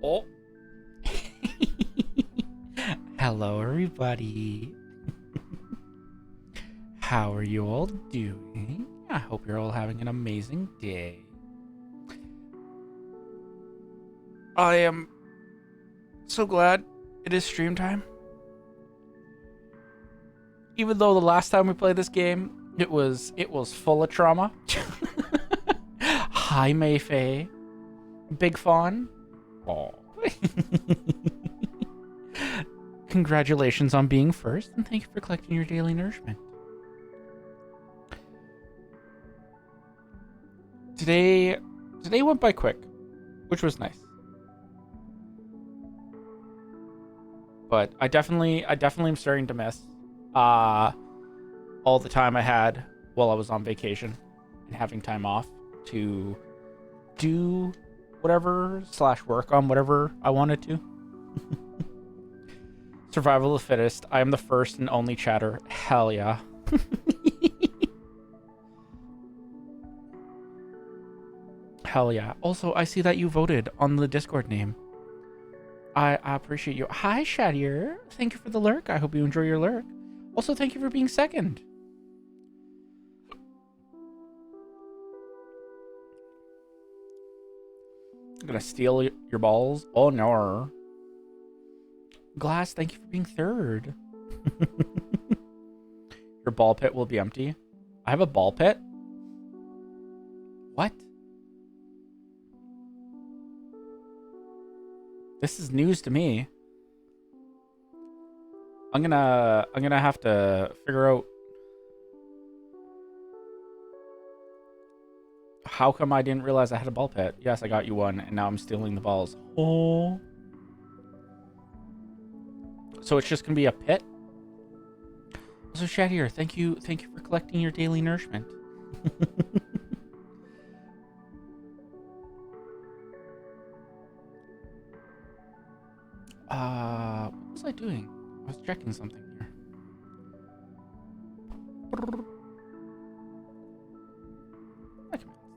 Oh. Hello, everybody. How are you all doing? I hope you're all having an amazing day. I am so glad it is stream time. Even though the last time we played this game, it was full of trauma. Hi, Mayfei. Big Faun. Oh. Congratulations on being first, and thank you for collecting your daily nourishment. Today went by quick, which was nice. But I definitely am starting to miss all the time I had while I was on vacation and having time off to do whatever / work on whatever I wanted to. Survival of the fittest. I am the first and only chatter. Hell yeah. Hell yeah. Also, I see that you voted on the Discord name. I appreciate you. Hi, Shadier. Thank you for the lurk. I hope you enjoy your lurk. Also, thank you for being second. I'm gonna steal your balls. Oh, no. Glass, thank you for being third. Your ball pit will be empty. I have a ball pit? What? This is news to me. I'm gonna have to figure out how come I didn't realize I had a ball pit. Yes, I got you one, and now I'm stealing the balls. Oh. So it's just gonna be a pit? So Shadier, thank you for collecting your daily nourishment. What was I doing? I was checking something here.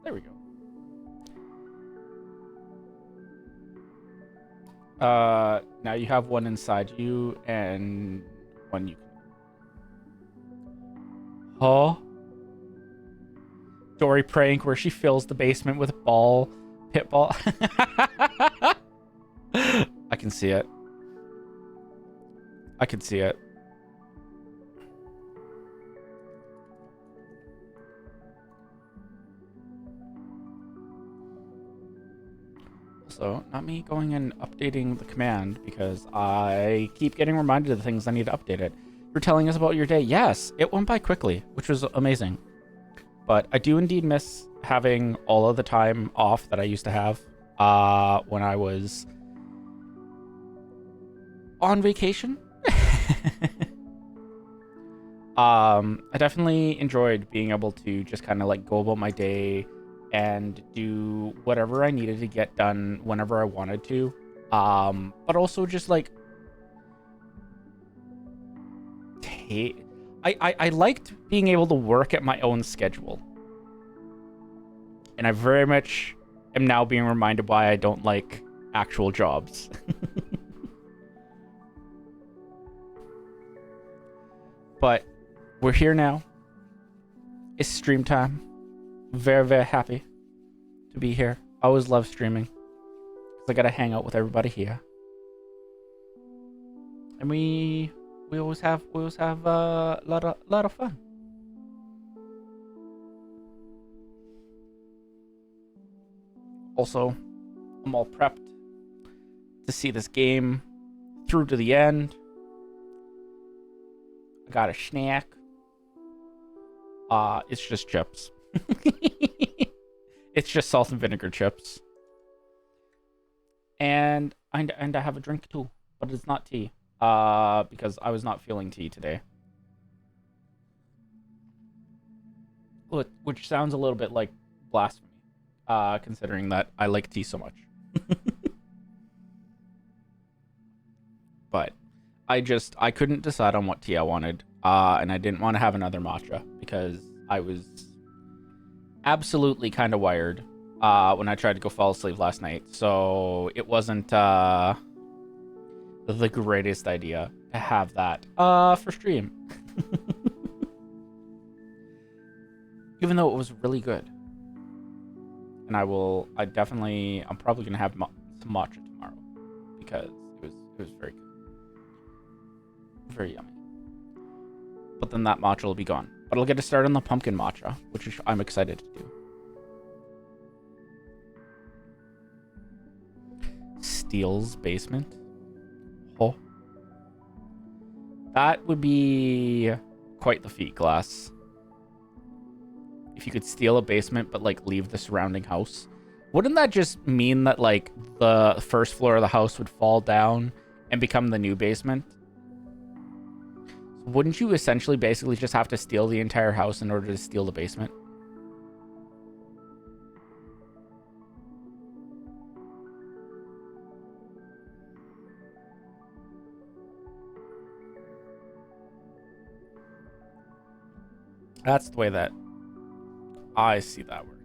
There we go. Now you have one inside you and one you can. Huh? Dory prank where she fills the basement with pit ball. I can see it. I can see it. Also, not me going and updating the command because I keep getting reminded of the things I need to update it. You're telling us about your day. Yes, it went by quickly, which was amazing. But I do indeed miss having all of the time off that I used to have when I was on vacation. I definitely enjoyed being able to just kind of like go about my day and do whatever I needed to get done whenever I wanted to. But also just like I liked being able to work at my own schedule. And I very much am now being reminded why I don't like actual jobs. But we're here now. It's stream time. Very, very happy to be here. I always love streaming because I gotta hang out with everybody here, and we always have a lot of fun. Also, I'm all prepped to see this game through to the end. I got a snack. It's just chips. It's just salt and vinegar chips. And I have a drink too, but it's not tea. Because I was not feeling tea today. Which sounds a little bit like blasphemy, considering that I like tea so much. But I couldn't decide on what tea I wanted, and I didn't want to have another matcha because I was absolutely kind of wired when I tried to go fall asleep last night. So it wasn't the greatest idea to have that for stream. Even though it was really good. And I'm probably going to have some matcha tomorrow because it was very good. Very yummy. But then that matcha will be gone. But I'll get to start on the pumpkin matcha, which I'm excited to do. Steel's basement. Oh. That would be quite the feat, Glass. If you could steal a basement but like leave the surrounding house. Wouldn't that just mean that like the first floor of the house would fall down and become the new basement? Wouldn't you essentially basically just have to steal the entire house in order to steal the basement? That's the way that I see that working.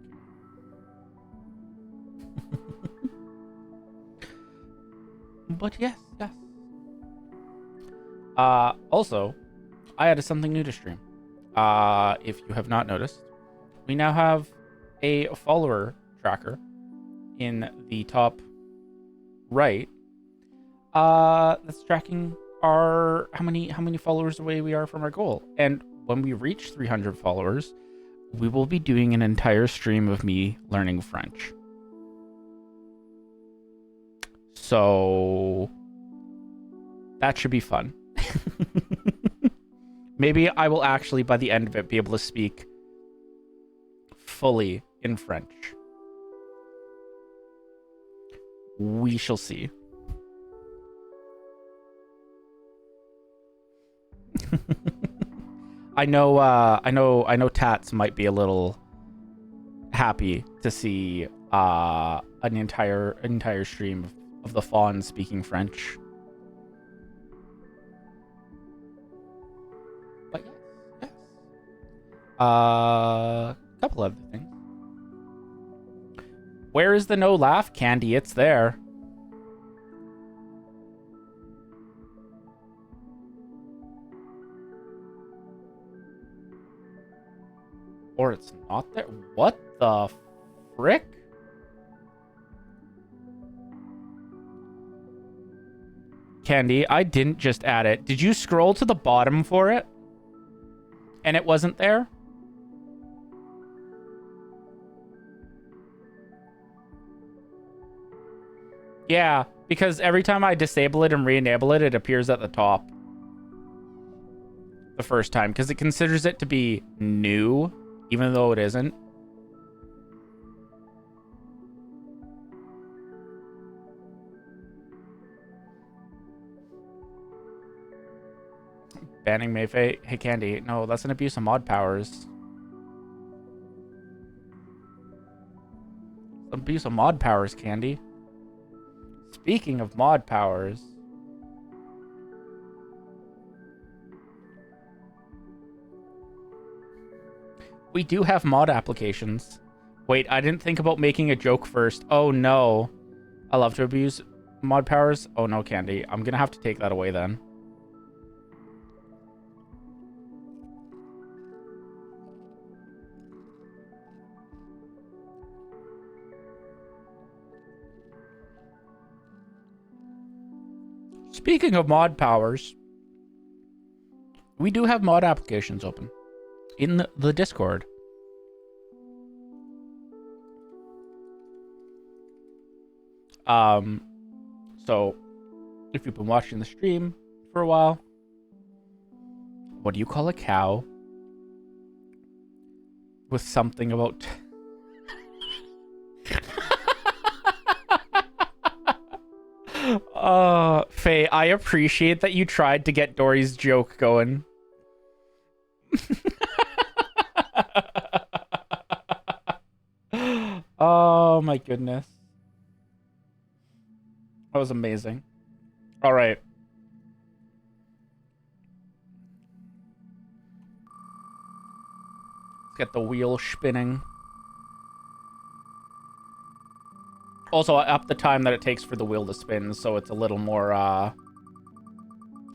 But yes. Also, I added something new to stream. If you have not noticed, we now have a follower tracker in the top right. That's tracking how many followers away we are from our goal. And when we reach 300 followers, we will be doing an entire stream of me learning French. So that should be fun. Maybe I will actually, by the end of it, be able to speak fully in French. We shall see. I know Tats might be a little happy to see an entire stream of the Faun speaking French. But yes. Couple other things. Where is the no laugh candy? It's there. Or it's not there. What the frick? Candy, I didn't just add it. Did you scroll to the bottom for it? And it wasn't there? Yeah, because every time I disable it and re-enable it, it appears at the top. The first time, because it considers it to be new, even though it isn't. Banning Mayfei. Hey, Candy. No, that's an abuse of mod powers. Abuse of mod powers, Candy. Speaking of mod powers... we do have mod applications. Wait, I didn't think about making a joke first. Oh, no. I love to abuse mod powers. Oh, no, Candy. I'm gonna have to take that away, then. Speaking of mod powers, we do have mod applications open in the Discord. So if you've been watching the stream for a while, what do you call a cow with something about... Faye, I appreciate that you tried to get Dory's joke going. Oh my goodness. That was amazing. All right. Let's get the wheel spinning. Also, up the time that it takes for the wheel to spin, so it's a little more,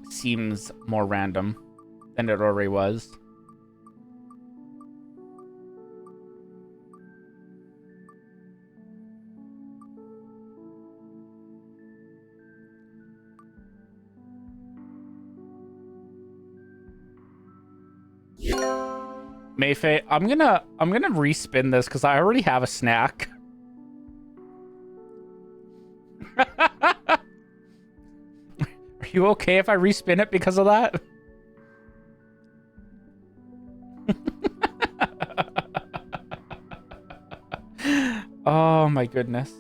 seems more random than it already was. Mayfei, I'm gonna respin this because I already have a snack. Are you okay if I respin it because of that? Oh my goodness.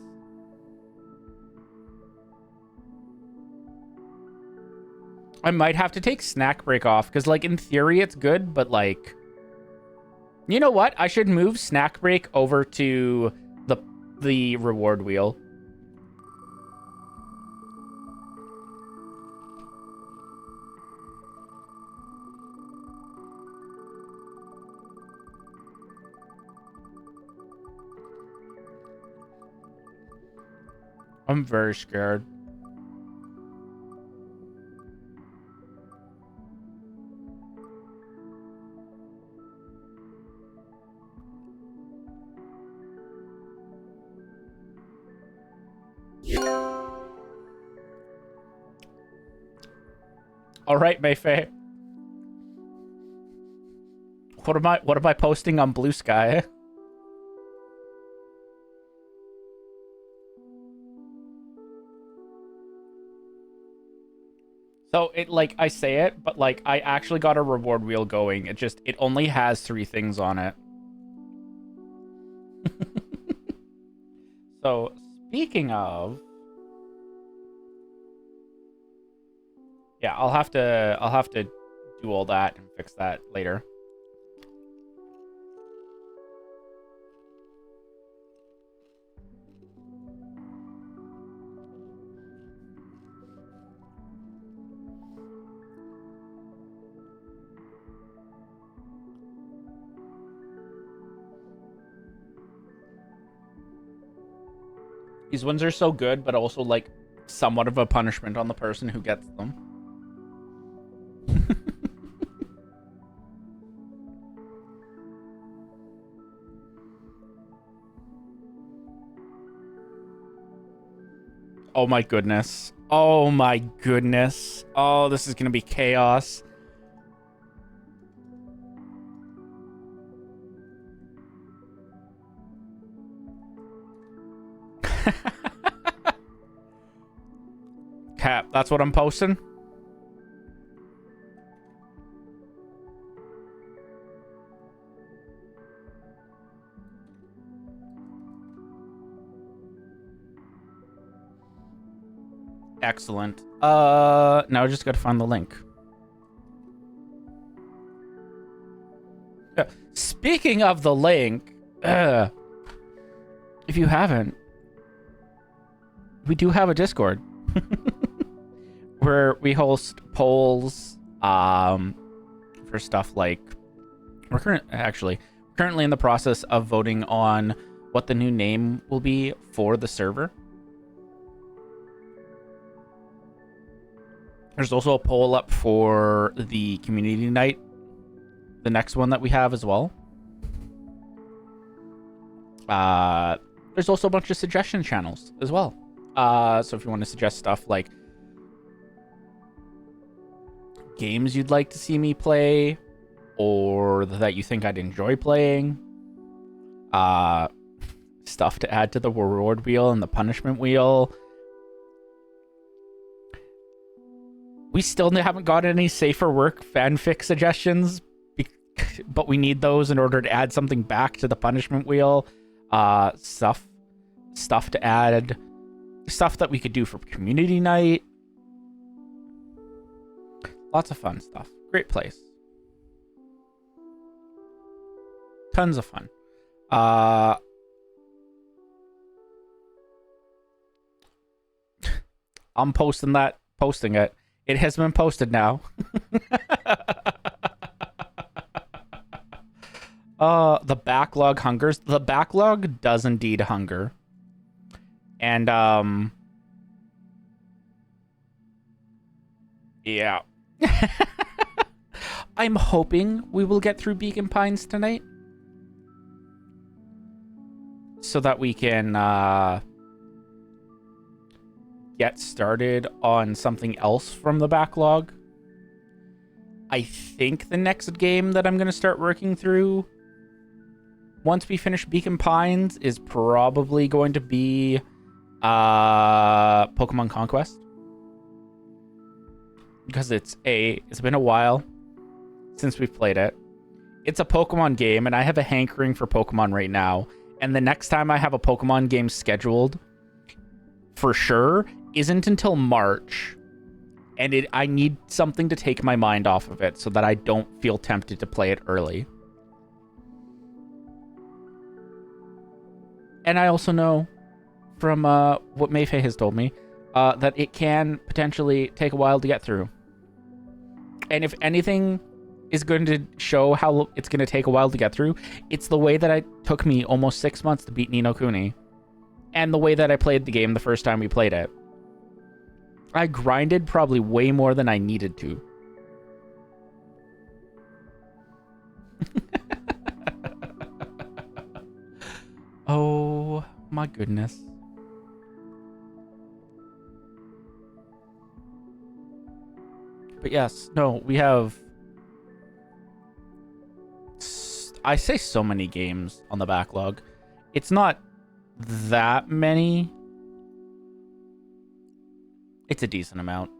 I might have to take snack break off because, like, in theory it's good, but like, you know what? I should move snack break over to the reward wheel. I'm very scared. All right, Mayfei. What am I posting on Blue Sky? So it, like, I say it, but like I actually got a reward wheel going. It only has 3 things on it. So speaking of, yeah, I'll have to do all that and fix that later. These ones are so good, but also like somewhat of a punishment on the person who gets them. Oh my goodness. Oh my goodness. Oh, this is gonna be chaos. Cap, that's what I'm posting. Excellent. Now I just gotta find the link. Speaking of the link, if you haven't, we do have a Discord where we host polls for stuff like we're currently in the process of voting on what the new name will be for the server. There's also a poll up for the community night, the next one that we have as well. There's also a bunch of suggestion channels as well. So if you want to suggest stuff like games you'd like to see me play or that you think I'd enjoy playing, stuff to add to the reward wheel and the punishment wheel. We still haven't got any safer work fanfic suggestions, but we need those in order to add something back to the punishment wheel. Stuff to add, stuff that we could do for community night. Lots of fun stuff. Great place. Tons of fun. I'm posting it. It has been posted now. The backlog hungers. The backlog does indeed hunger. And, yeah. I'm hoping we will get through Beacon Pines tonight. So that we can, get started on something else from the backlog. I think the next game that I'm going to start working through once we finish Beacon Pines is probably going to be Pokemon Conquest. Because it's been a while since we've played it. It's a Pokemon game, and I have a hankering for Pokemon right now. And the next time I have a Pokemon game scheduled, for sure, isn't until March. And I need something to take my mind off of it so that I don't feel tempted to play it early. And I also know from what Mayfei has told me that it can potentially take a while to get through. And if anything is going to show how it's going to take a while to get through, it's the way that it took me almost 6 months to beat Ni no Kuni. And the way that I played the game the first time we played it. I grinded probably way more than I needed to. Oh my goodness. But yes, no, we have... I say so many games on the backlog. It's not that many. It's a decent amount.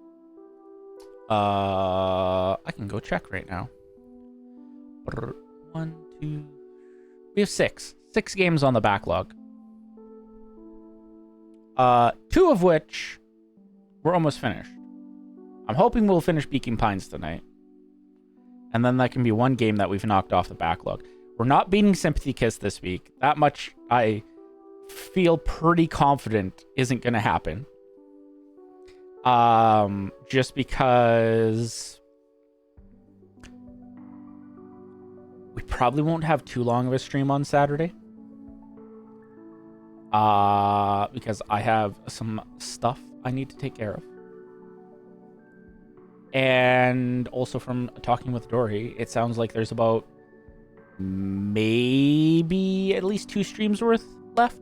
I can go check right now. 1, 2... We have 6. 6 games on the backlog. 2 of which we're almost finished. I'm hoping we'll finish Beacon Pines tonight. And then that can be one game that we've knocked off the backlog. We're not beating Sympathy Kiss this week. That much I feel pretty confident isn't going to happen. Just because we probably won't have too long of a stream on Saturday. Because I have some stuff I need to take care of. And also from talking with Dory, it sounds like there's about maybe at least 2 streams worth left.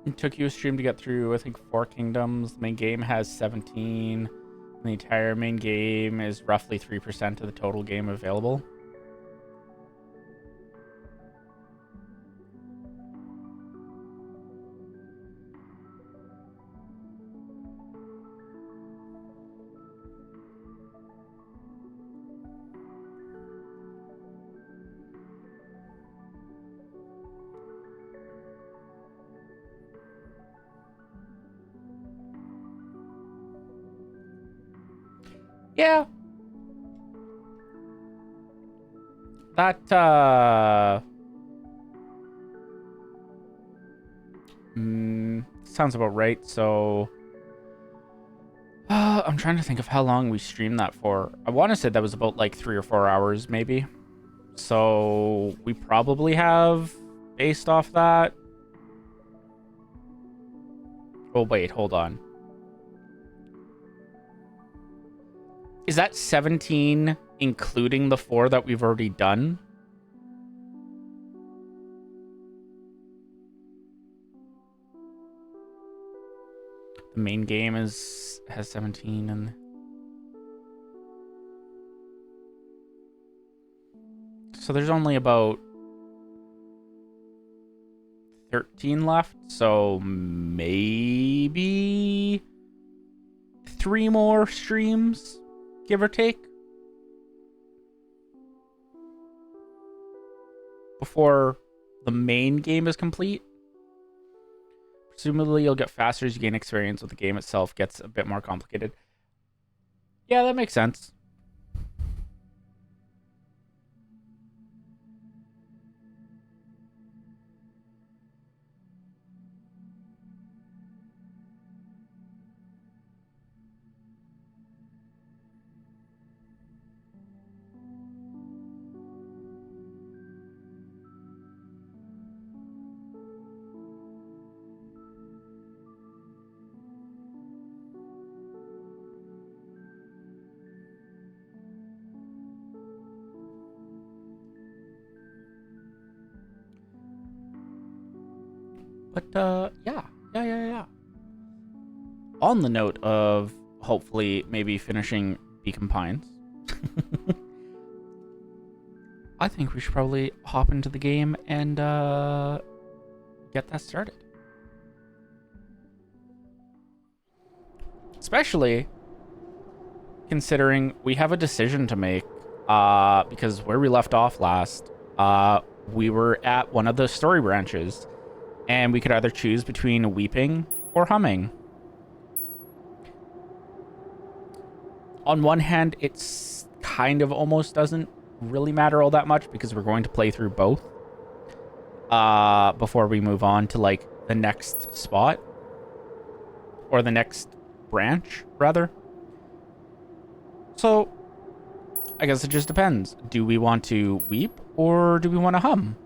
It took you a stream to get through, I think, 4 kingdoms. The main game has 17. And the entire main game is roughly 3% of the total game available. Yeah. That, sounds about right. So, I'm trying to think of how long we streamed that for. I want to say that was about like 3 or 4 hours, maybe. So, we probably have, based off that... Oh, wait, hold on. Is that 17 including the 4 that we've already done? The main game has 17 and... So there's only about 13 left, so maybe 3 more streams, give or take, before the main game is complete. Presumably you'll get faster as you gain experience, with the game itself gets a bit more complicated. Yeah, that makes sense. But, yeah. On the note of hopefully maybe finishing Beacon Pines, I think we should probably hop into the game and get that started. Especially considering we have a decision to make, because where we left off last, we were at one of the story branches, and we could either choose between weeping or humming. On one hand, it's kind of almost doesn't really matter all that much because we're going to play through both before we move on to like the next spot or the next branch rather. So I guess it just depends. Do we want to weep or do we want to hum?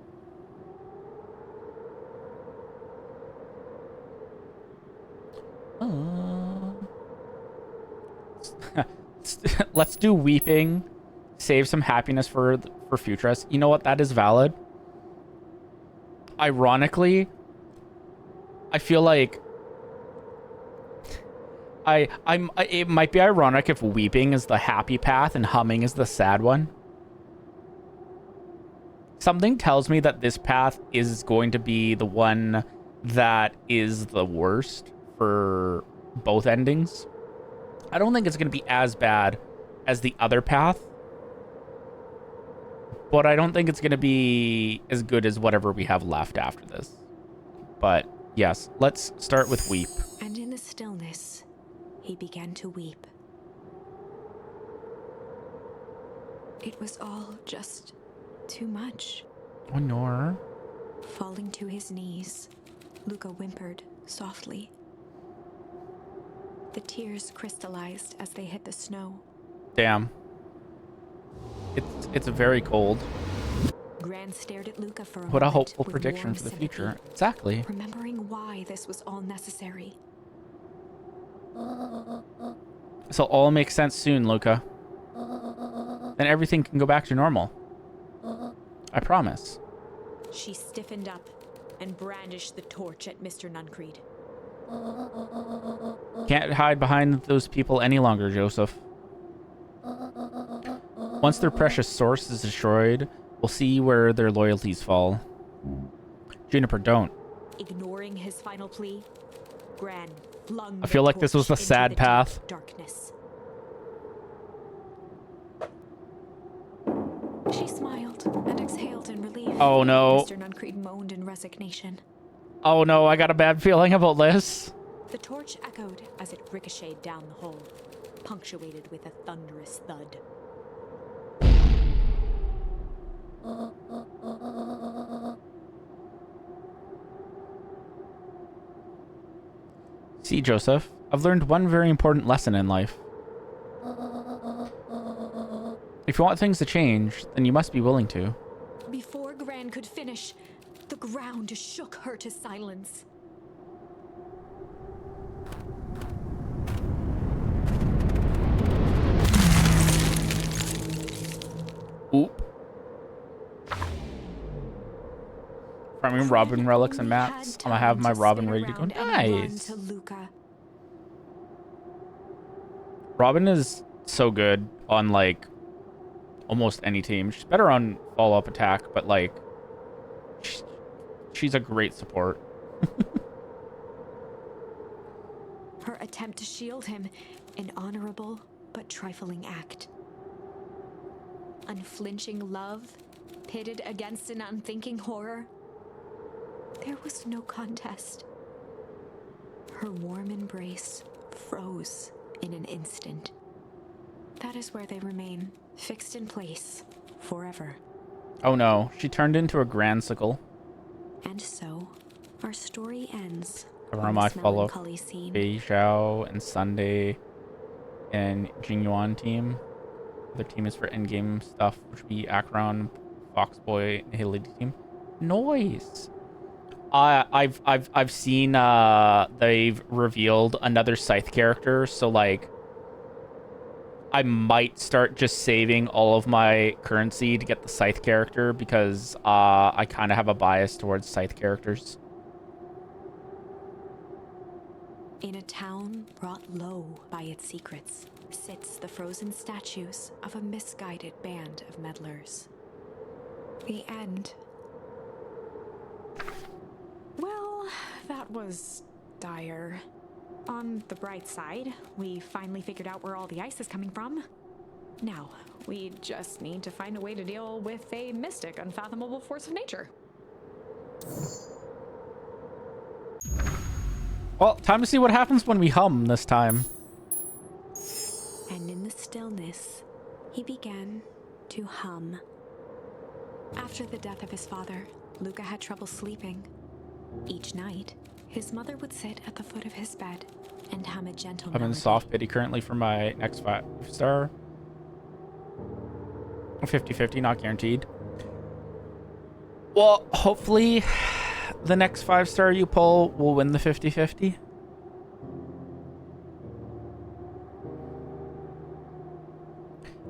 Let's do weeping. Save some happiness for future us. You know what? That is valid. Ironically, I feel like it might be ironic if weeping is the happy path and humming is the sad one. Something tells me that this path is going to be the one that is the worst for both endings. I don't think it's going to be as bad as the other path, but I don't think it's going to be as good as whatever we have left after this. But yes, let's start with weep. And in the stillness, he began to weep. It was all just too much. Oh, no. Falling to his knees, Luca whimpered softly. The tears crystallized as they hit the snow. Damn. It's very cold. Gran stared at Luca for a What a moment hopeful with prediction warm for the sympathy, future. Exactly. remembering why this was all necessary. So all makes sense soon, Luca. Then everything can go back to normal. I promise. She stiffened up and brandished the torch at Mr. Nuncreed. Can't hide behind those people any longer, Joseph. Once their precious source is destroyed, we'll see where their loyalties fall. Juniper, don't. Ignoring his final plea, Gran flung I feel the like this was torch the into sad deep path. Darkness. She smiled and exhaled in relief. Oh no. Mr. Nuncreed moaned in resignation. Oh no, I got a bad feeling about this. The torch echoed as it ricocheted down the hole, punctuated with a thunderous thud. See, Joseph, I've learned one very important lesson in life. If you want things to change, then you must be willing to. Before Gran could finish, the ground shook her to silence. Oop. Farming Robin relics and mats. I'm gonna have my Robin ready to go. Nice. Robin is so good on like almost any team. She's better on follow-up attack, but like she's a great support. Her attempt to shield him, an honorable but trifling act. Unflinching love, pitted against an unthinking horror. There was no contest. Her warm embrace froze in an instant. That is where they remain, fixed in place, forever. Oh no, she turned into a Gransicle. And so, our story ends. Cover on my this follow melancholy scene. Bei Xiao and Sunday and Jingyuan team. Their team is for endgame stuff, which would be Akron, Foxboy, and Haley team. Noise. I've seen they've revealed another Scythe character, so like I might start just saving all of my currency to get the Scythe character because I kind of have a bias towards Scythe characters. In a town brought low by its secrets sits the frozen statues of a misguided band of meddlers. The end. Well, that was dire. On the bright side, we finally figured out where all the ice is coming from. Now, we just need to find a way to deal with a mystic, unfathomable force of nature. Well, time to see what happens when we hum this time. And in the stillness, he began to hum. After the death of his father, Luca had trouble sleeping. Each night, his mother would sit at the foot of his bed and hum a gentle I'm in melody. soft pity currently for my next 5-star. 50-50, not guaranteed. Well, hopefully the next 5-star you pull will win the 50-50.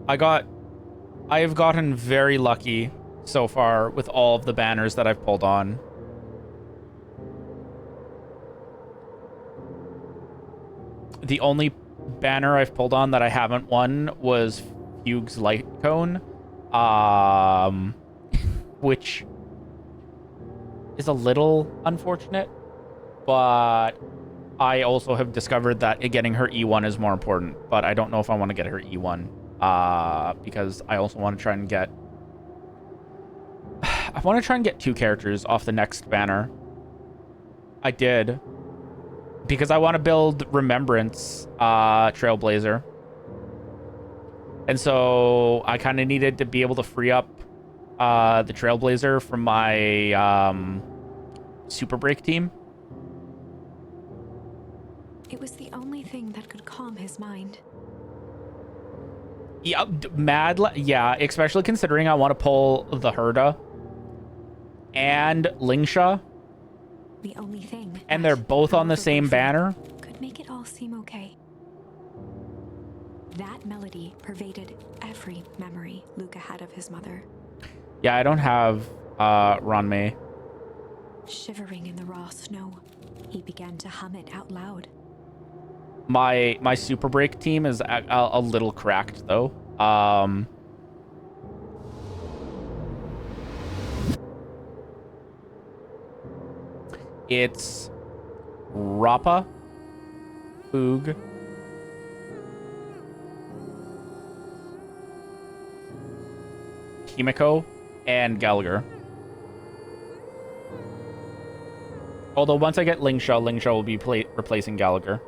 I have gotten very lucky so far with all of the banners that I've pulled on. The only banner I've pulled on that I haven't won was Fugue's Light Cone, which is a little unfortunate, but I also have discovered that getting her E1 is more important, but I don't know if I want to get her E1, because I also want to try and get... I want to try and get 2 characters off the next banner. I did, because I want to build Remembrance Trailblazer. And so I kind of needed to be able to free up the Trailblazer from my Super Break team. It was the only thing that could calm his mind. Yeah, yeah, especially considering I want to pull the Herda and Lingsha. The only thing. And they're both on the same banner. Could make it all seem okay. That melody pervaded every memory Luca had of his mother. Yeah, I don't have Ranmei. Shivering in the raw snow, he began to hum it out loud. My Super Break team is a little cracked, though. It's Rappa, Fugue, Himiko, and Gallagher. Although once I get Lingsha will be replacing Gallagher.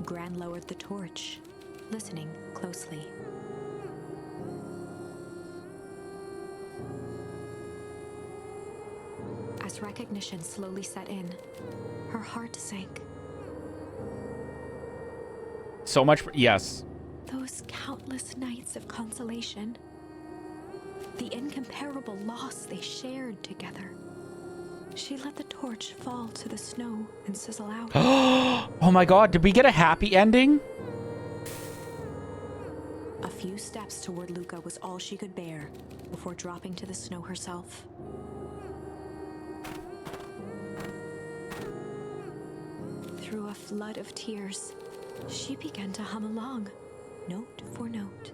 Gran lowered the torch, listening closely. As recognition slowly set in, her heart sank. So much, yes. Those countless nights of consolation, the incomparable loss they shared together. She let the torch fall to the snow and sizzle out. Oh my god, did we get a happy ending? A few steps toward Luca was all she could bear before dropping to the snow herself. Through a flood of tears, she began to hum along, note for note.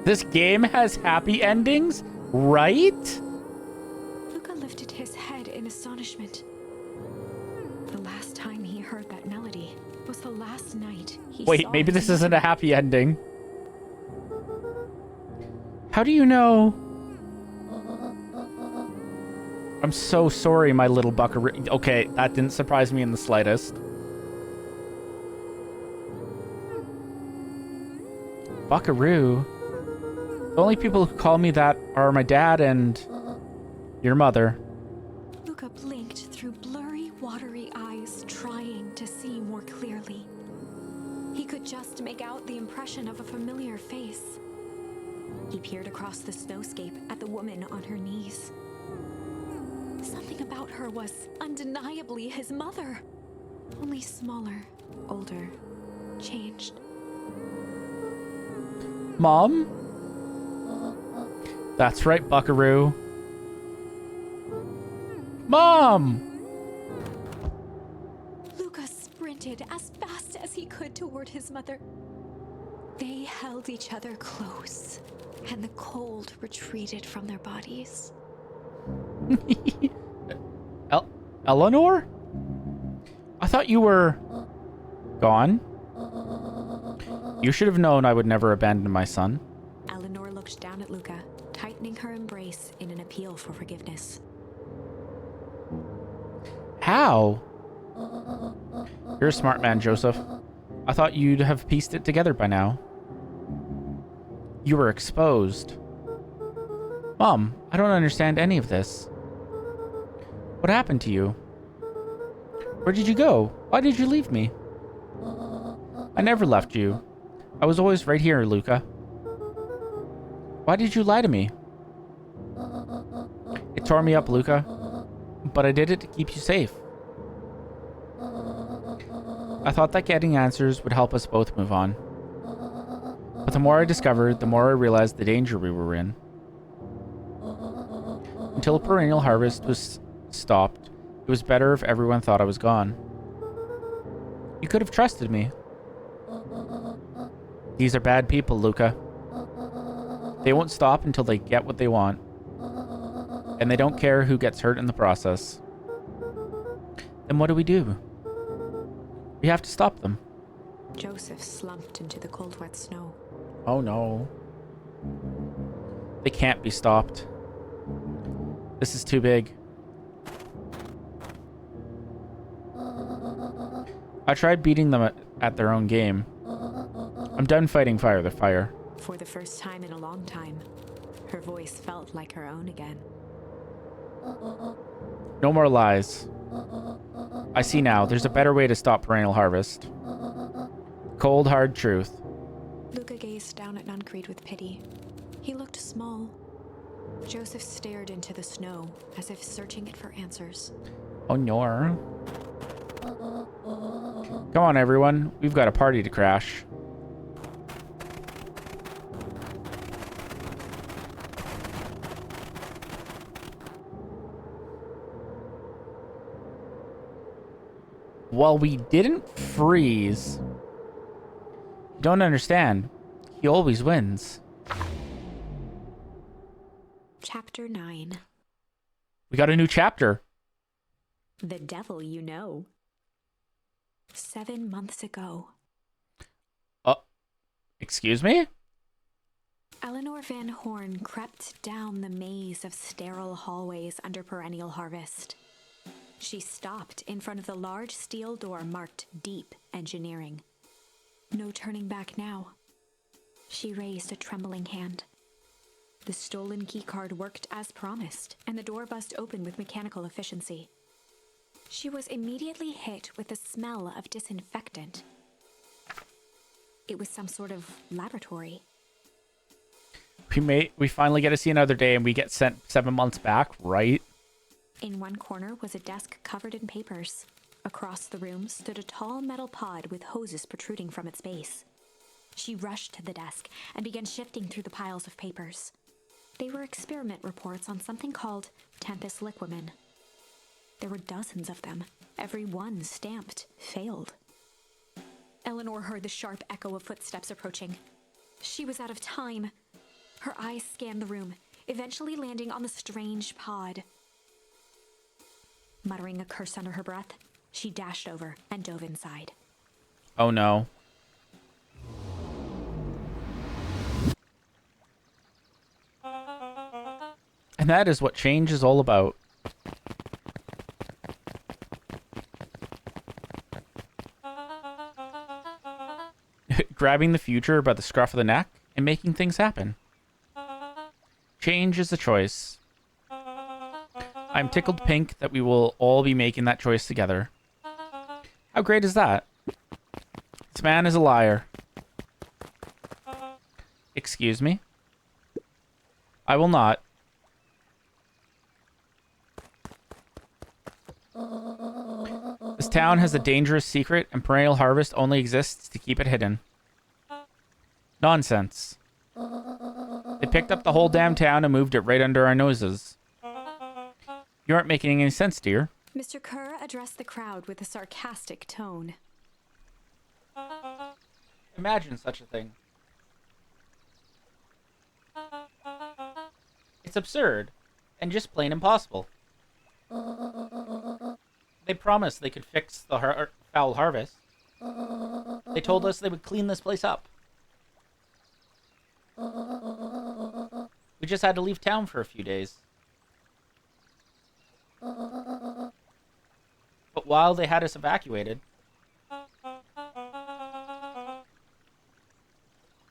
This game has happy endings, right? Luca lifted his head in astonishment. The last time he heard that melody was the last night he saw Wait, maybe his this isn't a mother. happy ending. How do you know? I'm so sorry, my little buckaroo. Okay, that didn't surprise me in the slightest. Buckaroo? The only people who call me that are my dad and your mother. Luca blinked through blurry, watery eyes, trying to see more clearly. He could just make out the impression of a familiar face. He peered across the snowscape at the woman on her knees. Something about her was undeniably his mother. Only smaller, older, changed. Mom? That's right, Buckaroo. Mom! Luca sprinted as fast as he could toward his mother. They held each other close, and the cold retreated from their bodies. Eleanor? I thought you were gone. You should have known I would never abandon my son. Eleanor looked down at Luca, tightening her embrace in an appeal for forgiveness. How? You're a smart man, Joseph. I thought you'd have pieced it together by now. You were exposed. Mom, I don't understand any of this. What happened to you? Where did you go? Why did you leave me? I never left you. I was always right here, Luca. Why did you lie to me? It tore me up, Luca. But I did it to keep you safe. I thought that getting answers would help us both move on. But the more I discovered, the more I realized the danger we were in. Until perennial harvest was stopped, it was better if everyone thought I was gone. You could have trusted me. These are bad people, Luca. They won't stop until they get what they want. And they don't care who gets hurt in the process. Then what do? We have to stop them. Joseph slumped into the cold, wet snow. Oh no. They can't be stopped. This is too big. I tried beating them at their own game. I'm done fighting fire to fire. For the first time in a long time, her voice felt like her own again. No more lies. I see now. There's a better way to stop perennial harvest. Cold, hard truth. Luca gazed down at Nuncreed with pity. He looked small. Joseph stared into the snow, as if searching it for answers. Oh no. Come on, everyone. We've got a party to crash. Well, we didn't freeze. You don't understand. He always wins. Chapter 9. We got a new chapter. The Devil You Know. 7 months ago. Excuse me? Eleanor Van Horn crept down the maze of sterile hallways under perennial harvest. She stopped in front of the large steel door marked Deep Engineering. No turning back now. She raised a trembling hand. The stolen keycard worked as promised, and the door buzzed open with mechanical efficiency. She was immediately hit with the smell of disinfectant. It was some sort of laboratory. We finally get to see another day, and we get sent 7 months back, right? In one corner was a desk covered in papers. Across the room stood a tall metal pod with hoses protruding from its base. She rushed to the desk and began shifting through the piles of papers. They were experiment reports on something called Tempus Liquamen. There were dozens of them, every one stamped failed. Eleanor heard the sharp echo of footsteps approaching. She was out of time. Her eyes scanned the room, eventually landing on the strange pod. Muttering a curse under her breath, she dashed over and dove inside. Oh no. And that is what change is all about. Grabbing the future by the scruff of the neck and making things happen. Change is a choice. I'm tickled pink that we will all be making that choice together. How great is that? This man is a liar. Excuse me? I will not. This town has a dangerous secret, and perennial harvest only exists to keep it hidden. Nonsense. They picked up the whole damn town and moved it right under our noses. You aren't making any sense, dear. Mr. Kerr addressed the crowd with a sarcastic tone. Imagine such a thing. It's absurd and just plain impossible. They promised they could fix the foul harvest. They told us they would clean this place up. We just had to leave town for a few days. But while they had us evacuated,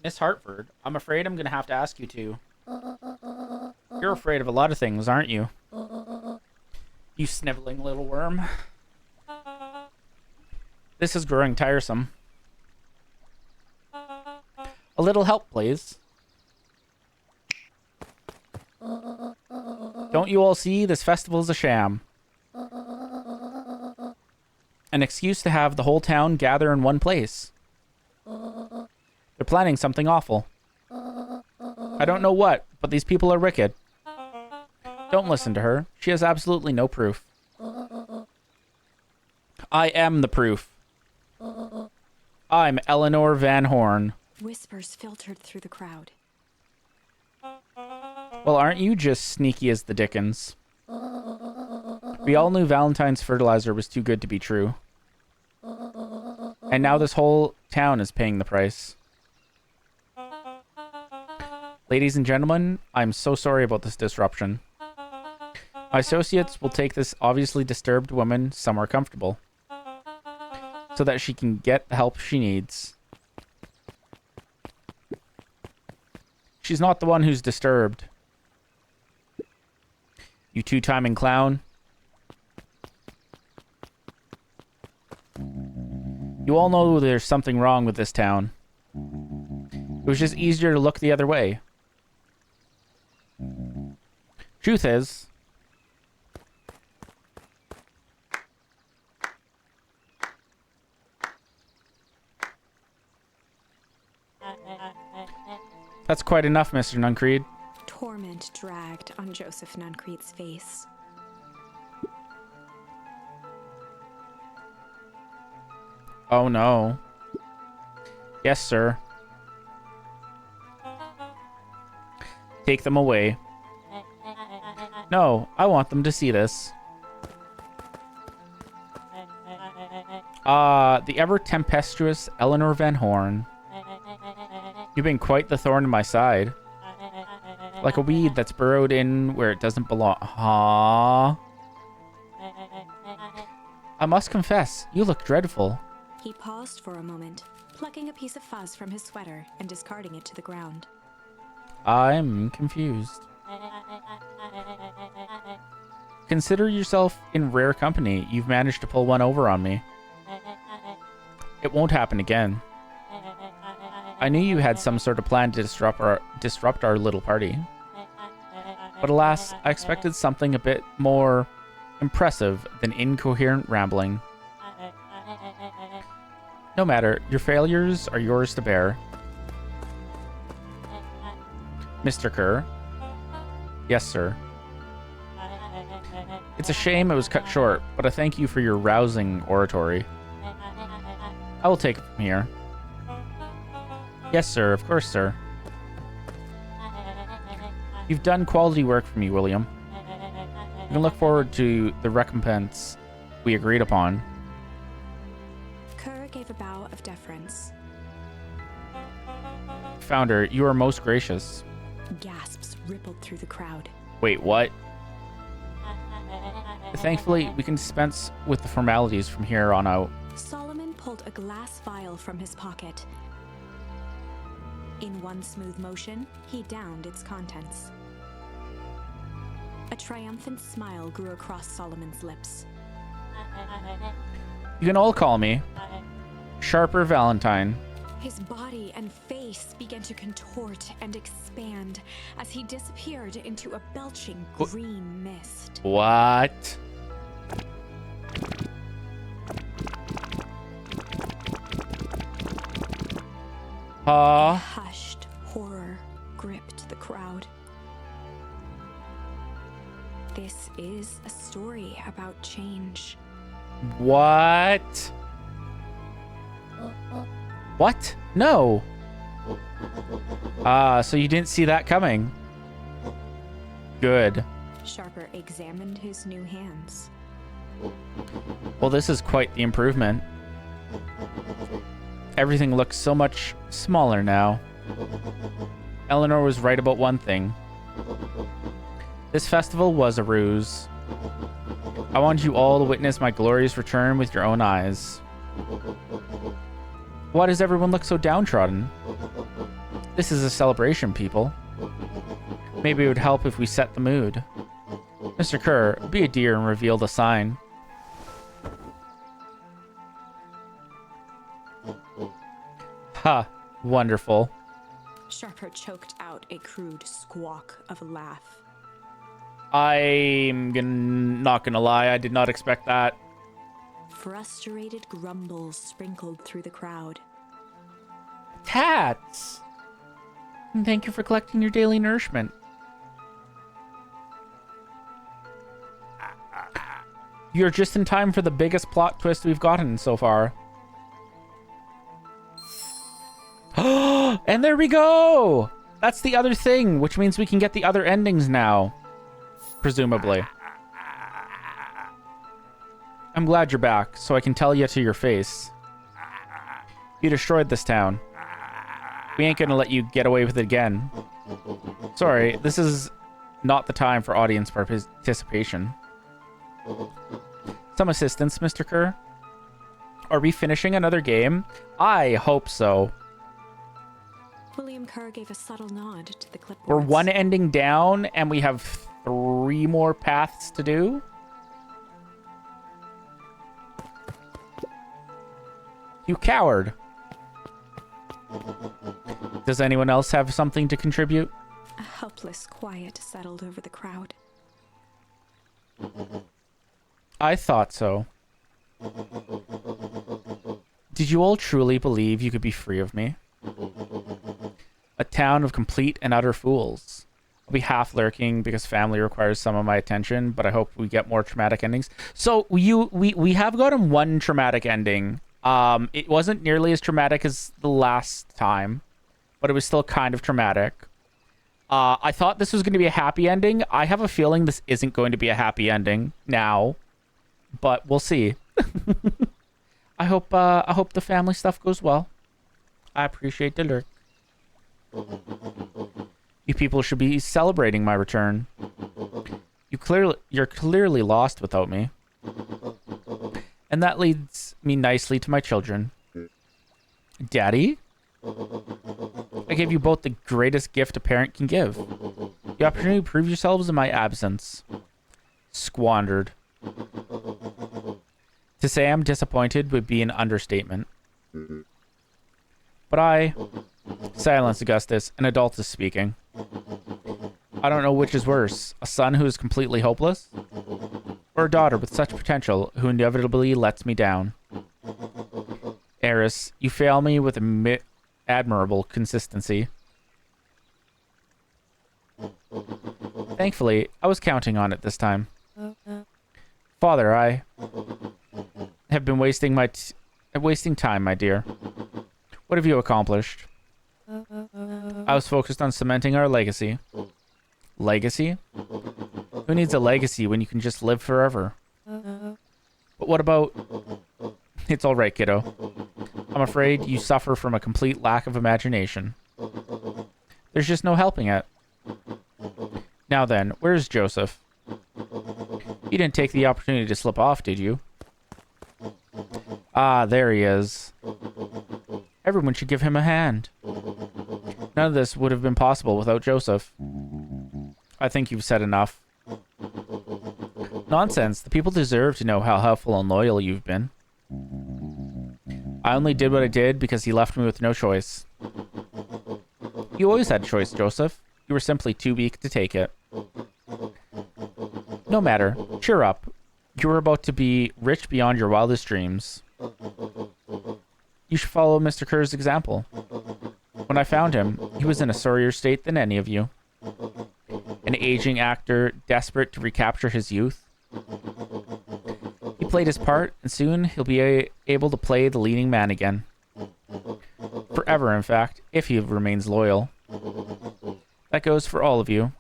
Miss Hartford, I'm afraid I'm going to have to ask you to. You're afraid of a lot of things, aren't you? You sniveling little worm. This is growing tiresome. A little help, please. Don't you all see this festival's a sham? An excuse to have the whole town gather in one place. They're planning something awful. I don't know what, but these people are wicked. Don't listen to her. She has absolutely no proof. I am the proof. I'm Eleanor Van Horn. Whispers filtered through the crowd. Well, aren't you just sneaky as the dickens? We all knew Valentine's fertilizer was too good to be true. And now this whole town is paying the price. Ladies and gentlemen, I'm so sorry about this disruption. My associates will take this obviously disturbed woman somewhere comfortable, so that she can get the help she needs. She's not the one who's disturbed. You two-timing clown. You all know there's something wrong with this town. It was just easier to look the other way. Truth is, that's quite enough, Mr. Nuncreed. Torment dragged on Joseph Nuncreed's face. Oh no. Yes, sir. Take them away. No, I want them to see this. The ever-tempestuous Eleanor Van Horn. You've been quite the thorn in my side. Like a weed that's burrowed in where it doesn't belong. Aww. I must confess, you look dreadful. He paused for a moment, plucking a piece of fuzz from his sweater and discarding it to the ground. I'm confused. Consider yourself in rare company. You've managed to pull one over on me. It won't happen again. I knew you had some sort of plan to disrupt our little party. But alas, I expected something a bit more impressive than incoherent rambling. No matter, your failures are yours to bear. Mr. Kerr? Yes, sir. It's a shame it was cut short, but I thank you for your rousing oratory. I will take it from here. Yes, sir. Of course, sir. You've done quality work for me, William. You can look forward to the recompense we agreed upon. Kerr gave a bow of deference. Founder, you are most gracious. Gasps rippled through the crowd. Wait, what? Thankfully, we can dispense with the formalities from here on out. Solomon pulled a glass vial from his pocket. In one smooth motion, he downed its contents. A triumphant smile grew across Solomon's lips. You can all call me Sharper Valentine. His body and face began to contort and expand as he disappeared into a belching green mist. What? A hushed, Horror gripped the crowd. This is a story about change. What? What? No. So you didn't see that coming. Good. Sharper examined his new hands. Well, this is quite the improvement. Everything looks so much smaller now. Eleanor was right about one thing. This festival was a ruse. I wanted you all to witness my glorious return with your own eyes. Why does everyone look so downtrodden? This is a celebration, people. Maybe it would help if we set the mood. Mr. Kerr, be a dear and reveal the sign. Ha, wonderful. Sharper choked out a crude squawk of a laugh. Not gonna lie, I did not expect that. Frustrated grumbles sprinkled through the crowd. Tats! Thank you for collecting your daily nourishment. You're just in time for the biggest plot twist we've gotten so far. And there we go! That's the other thing, which means we can get the other endings now. Presumably. I'm glad you're back, so I can tell you to your face. You destroyed this town. We ain't gonna let you get away with it again. Sorry, this is not the time for audience participation. Some assistance, Mr. Kerr? Are we finishing another game? I hope so. William Kerr gave a subtle nod to the clipboard. We're one ending down, and we have 3 more paths to do. You coward. Does anyone else have something to contribute? A helpless quiet settled over the crowd. I thought so. Did you all truly believe you could be free of me? A town of complete and utter fools. I'll be half lurking because family requires some of my attention, but I hope we get more traumatic endings. So we have gotten one traumatic ending. It wasn't nearly as traumatic as the last time, but it was still kind of traumatic. I thought this was going to be a happy ending. I have a feeling this isn't going to be a happy ending now, but we'll see. I hope the family stuff goes well. I appreciate the lurk. You people should be celebrating my return. You're clearly lost without me. And that leads me nicely to my children. Daddy? I gave you both the greatest gift a parent can give. The opportunity to prove yourselves in my absence. Squandered. To say I'm disappointed would be an understatement. But Silence, Augustus. An adult is speaking. I don't know which is worse. A son who is completely hopeless? Or a daughter with such potential who inevitably lets me down? Eris, you fail me with admirable consistency. Thankfully, I was counting on it this time. Father, I have been wasting time, my dear. What have you accomplished? I was focused on cementing our legacy. Legacy? Who needs a legacy when you can just live forever? But what about... It's all right, kiddo. I'm afraid you suffer from a complete lack of imagination. There's just no helping it. Now then, where's Joseph? You didn't take the opportunity to slip off, did you? Ah, there he is. Everyone should give him a hand. None of this would have been possible without Joseph. I think you've said enough. Nonsense. The people deserve to know how helpful and loyal you've been. I only did what I did because he left me with no choice. You always had a choice, Joseph. You were simply too weak to take it. No matter. Cheer up. You are about to be rich beyond your wildest dreams. You should follow Mr. Kerr's example. When I found him, he was in a sorrier state than any of you. An aging actor desperate to recapture his youth. He played his part, and soon he'll be able to play the leading man again. Forever, in fact, if he remains loyal. That goes for all of you.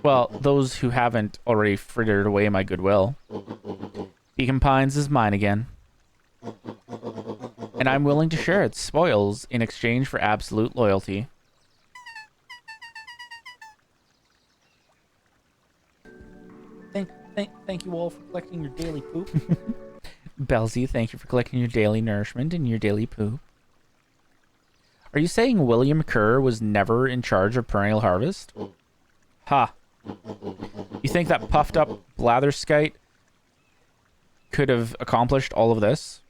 Well, those who haven't already frittered away my goodwill. Beacon Pines is mine again. And I'm willing to share its spoils in exchange for absolute loyalty. Thank you all for collecting your daily poop. Belzy, thank you for collecting your daily nourishment and your daily poop. Are you saying William Kerr was never in charge of Perennial Harvest? Ha. You think that puffed up blatherskite could have accomplished all of this?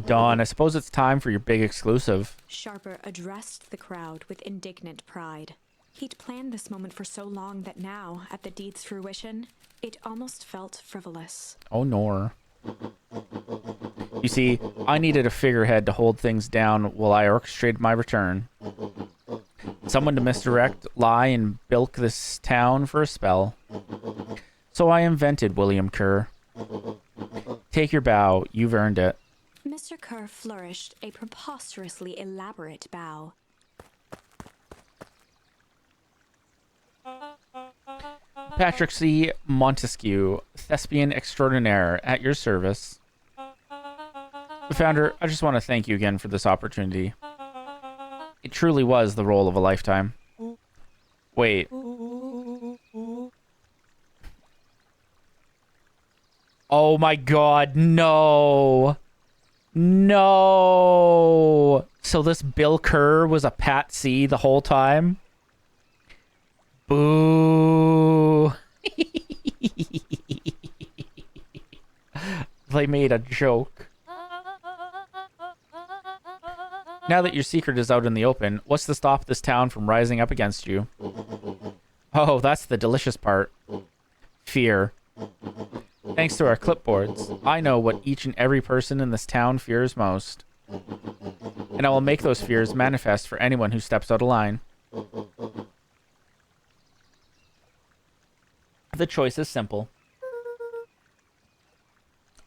Dawn, I suppose it's time for your big exclusive. Sharper addressed the crowd with indignant pride. He'd planned this moment for so long that now, at the deed's fruition, it almost felt frivolous. Oh, nor. You see, I needed a figurehead to hold things down while I orchestrated my return. Someone to misdirect, lie, and bilk this town for a spell. So I invented William Kerr. Take your bow, you've earned it. Mr. Kerr flourished a preposterously elaborate bow. Patrick C. Montesquieu, thespian extraordinaire, at your service. Founder, I just want to thank you again for this opportunity. It truly was the role of a lifetime. Wait. Oh my god, no. No. So this Bill Kerr was a Pat C the whole time? Boo. They made a joke. Now that your secret is out in the open, what's to stop this town from rising up against you? Oh, that's the delicious part. Fear. Thanks to our clipboards, I know what each and every person in this town fears most. And I will make those fears manifest for anyone who steps out of line. The choice is simple.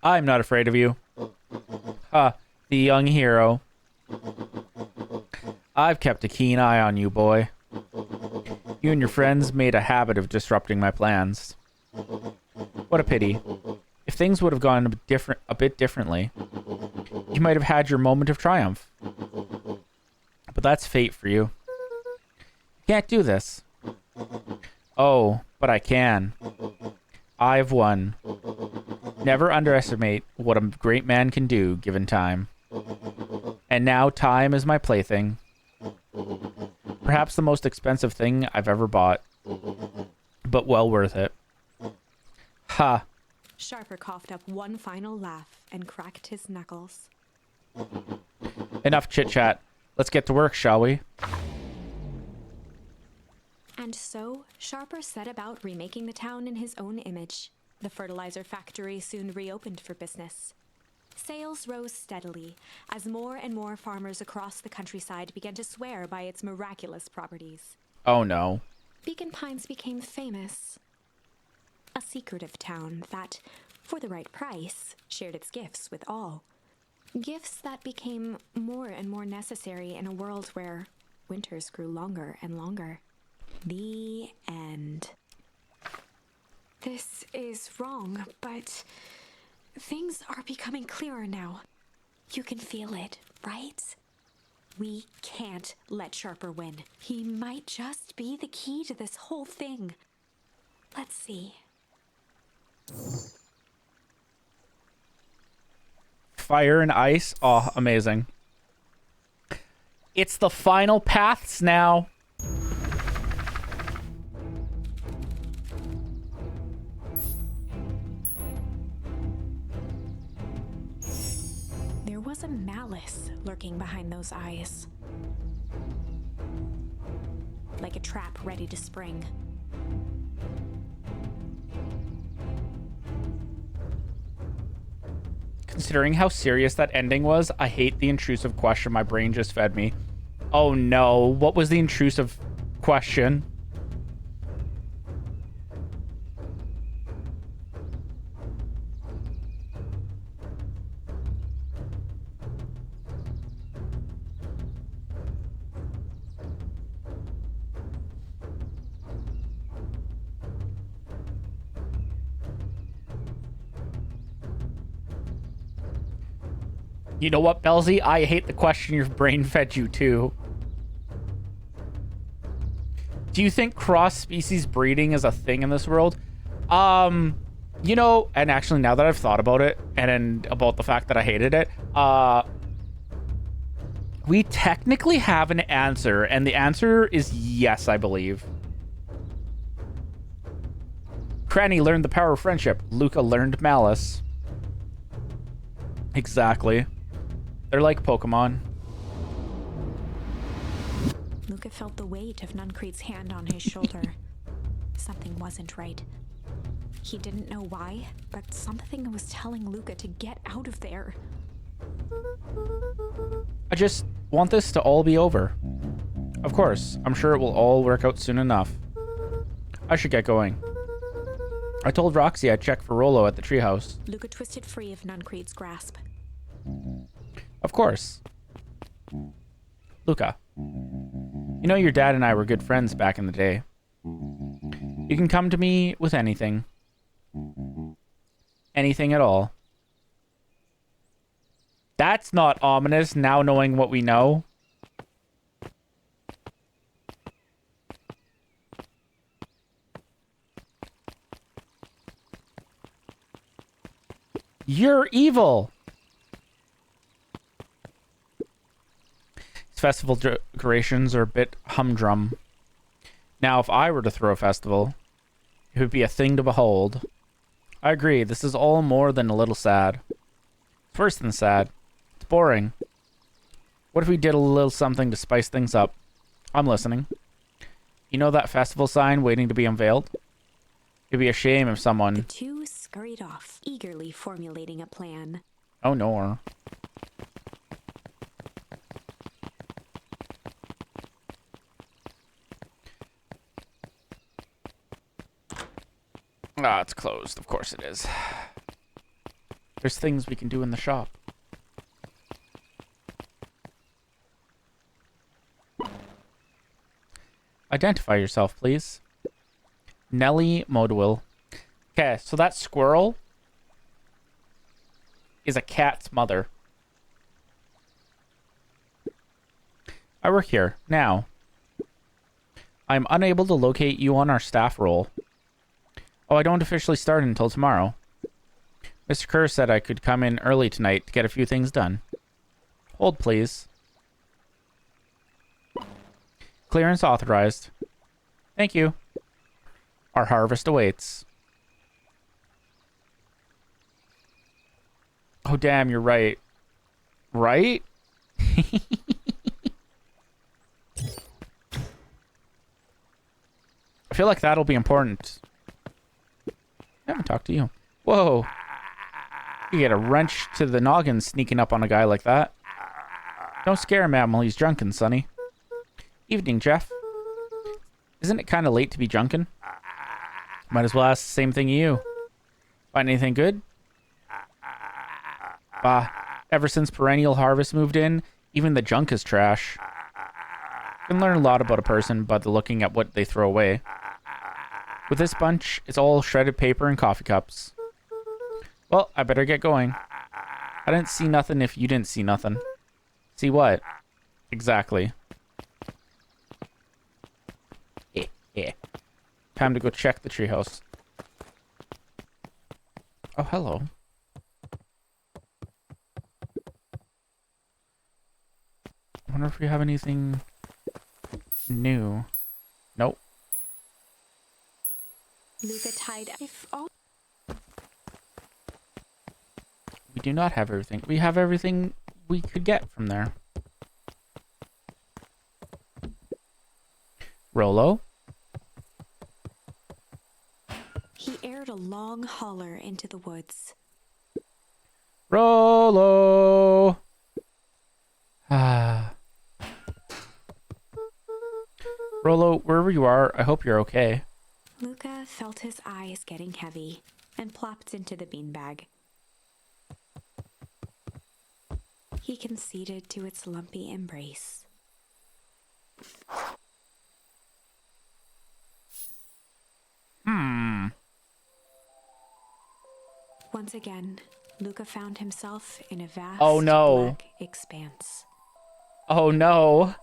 I'm not afraid of you. Ha, the young hero. I've kept a keen eye on you, boy. You and your friends made a habit of disrupting my plans. What a pity. If things would have gone a bit differently, you might have had your moment of triumph. But that's fate for you. You can't do this. Oh, but I can. I've won. Never underestimate what a great man can do given time. And now time is my plaything. Perhaps the most expensive thing I've ever bought. But well worth it. Ha. Sharper coughed up one final laugh and cracked his knuckles. Enough chit-chat. Let's get to work, shall we? And so, Sharper set about remaking the town in his own image. The fertilizer factory soon reopened for business. Sales rose steadily as more and more farmers across the countryside began to swear by its miraculous properties. Oh no. Beacon Pines became famous. A secretive town that, for the right price, shared its gifts with all. Gifts that became more and more necessary in a world where winters grew longer and longer. The end. This is wrong, but things are becoming clearer now. You can feel it, right? We can't let Sharper win. He might just be the key to this whole thing. Let's see. Fire and ice. Oh, amazing. It's the final paths now. There was a malice lurking behind those eyes. Like a trap ready to spring. Considering how serious that ending was, I hate the intrusive question my brain just fed me. Oh no, what was the intrusive question? You know what, Belzy? I hate the question your brain fed you too. Do you think cross-species breeding is a thing in this world? You know, and actually now that I've thought about it and about the fact that I hated it, we technically have an answer, and the answer is yes, I believe. Cranny learned the power of friendship. Luca learned malice. Exactly. They're like Pokemon. Luca felt the weight of Nuncrete's hand on his shoulder. Something wasn't right. He didn't know why, but something was telling Luca to get out of there. I just want this to all be over. Of course, I'm sure it will all work out soon enough. I should get going. I told Roxy I'd check for Rollo at the treehouse. Luca twisted free of Nuncrete's grasp. Of course. Luca, you know your dad and I were good friends back in the day. You can come to me with anything. Anything at all. That's not ominous, now knowing what we know. You're evil. These festival decorations are a bit humdrum. Now, if I were to throw a festival, it would be a thing to behold. I agree, this is all more than a little sad. It's worse than sad. It's boring. What if we did a little something to spice things up? I'm listening. You know that festival sign waiting to be unveiled? It'd be a shame if someone... The two scurried off, eagerly formulating a plan. Oh, no. Ah, it's closed. Of course it is. There's things we can do in the shop. Identify yourself, please. Nellie Modwell. Okay, so that squirrel is a cat's mother. I work here, now. I'm unable to locate you on our staff roll. Oh, I don't officially start until tomorrow. Mr. Kerr said I could come in early tonight to get a few things done. Hold, please. Clearance authorized. Thank you. Our harvest awaits. Oh, damn, you're right. Right? I feel like that'll be important. I haven't talked to you. Whoa. You get a wrench to the noggin sneaking up on a guy like that. Don't scare him, Admiral. He's drunken, Sonny. Evening, Jeff. Isn't it kind of late to be drunken? Might as well ask the same thing to you. Find anything good? Bah, ever since Perennial Harvest moved in, even the junk is trash. You can learn a lot about a person by looking at what they throw away. With this bunch, it's all shredded paper and coffee cups. Well, I better get going. I didn't see nothing if you didn't see nothing. See what? Exactly. Yeah. Time to go check the treehouse. Oh, hello. I wonder if we have anything new. Nope. Luca tied if all. We do not have everything. We have everything we could get from there. Rollo? He aired a long holler into the woods. Rollo! Ah. Rolo, wherever you are, I hope you're okay. Luca felt his eyes getting heavy and plopped into the beanbag. He conceded to its lumpy embrace. Once again, Luca found himself in a vast black expanse. Oh no.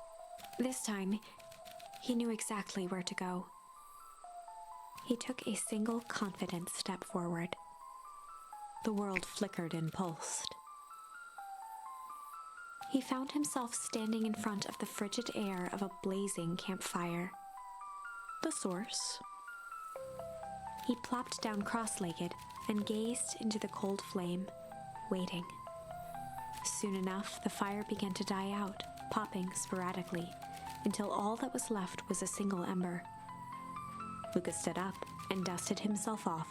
This time, he knew exactly where to go. He took a single confident step forward. The world flickered and pulsed. He found himself standing in front of the frigid air of a blazing campfire. The source. He plopped down cross-legged and gazed into the cold flame, waiting. Soon enough, the fire began to die out, popping sporadically, until all that was left was a single ember. Luca stood up and dusted himself off.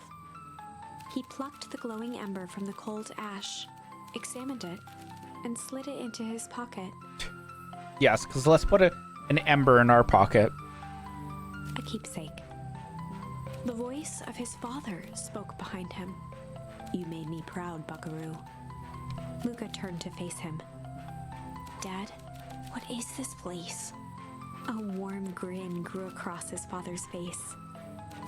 He plucked the glowing ember from the cold ash, examined it, and slid it into his pocket. Yes, because let's put an ember in our pocket. A keepsake. The voice of his father spoke behind him. "You made me proud, Buckaroo." Luca turned to face him. "Dad, what is this place?" A warm grin grew across his father's face.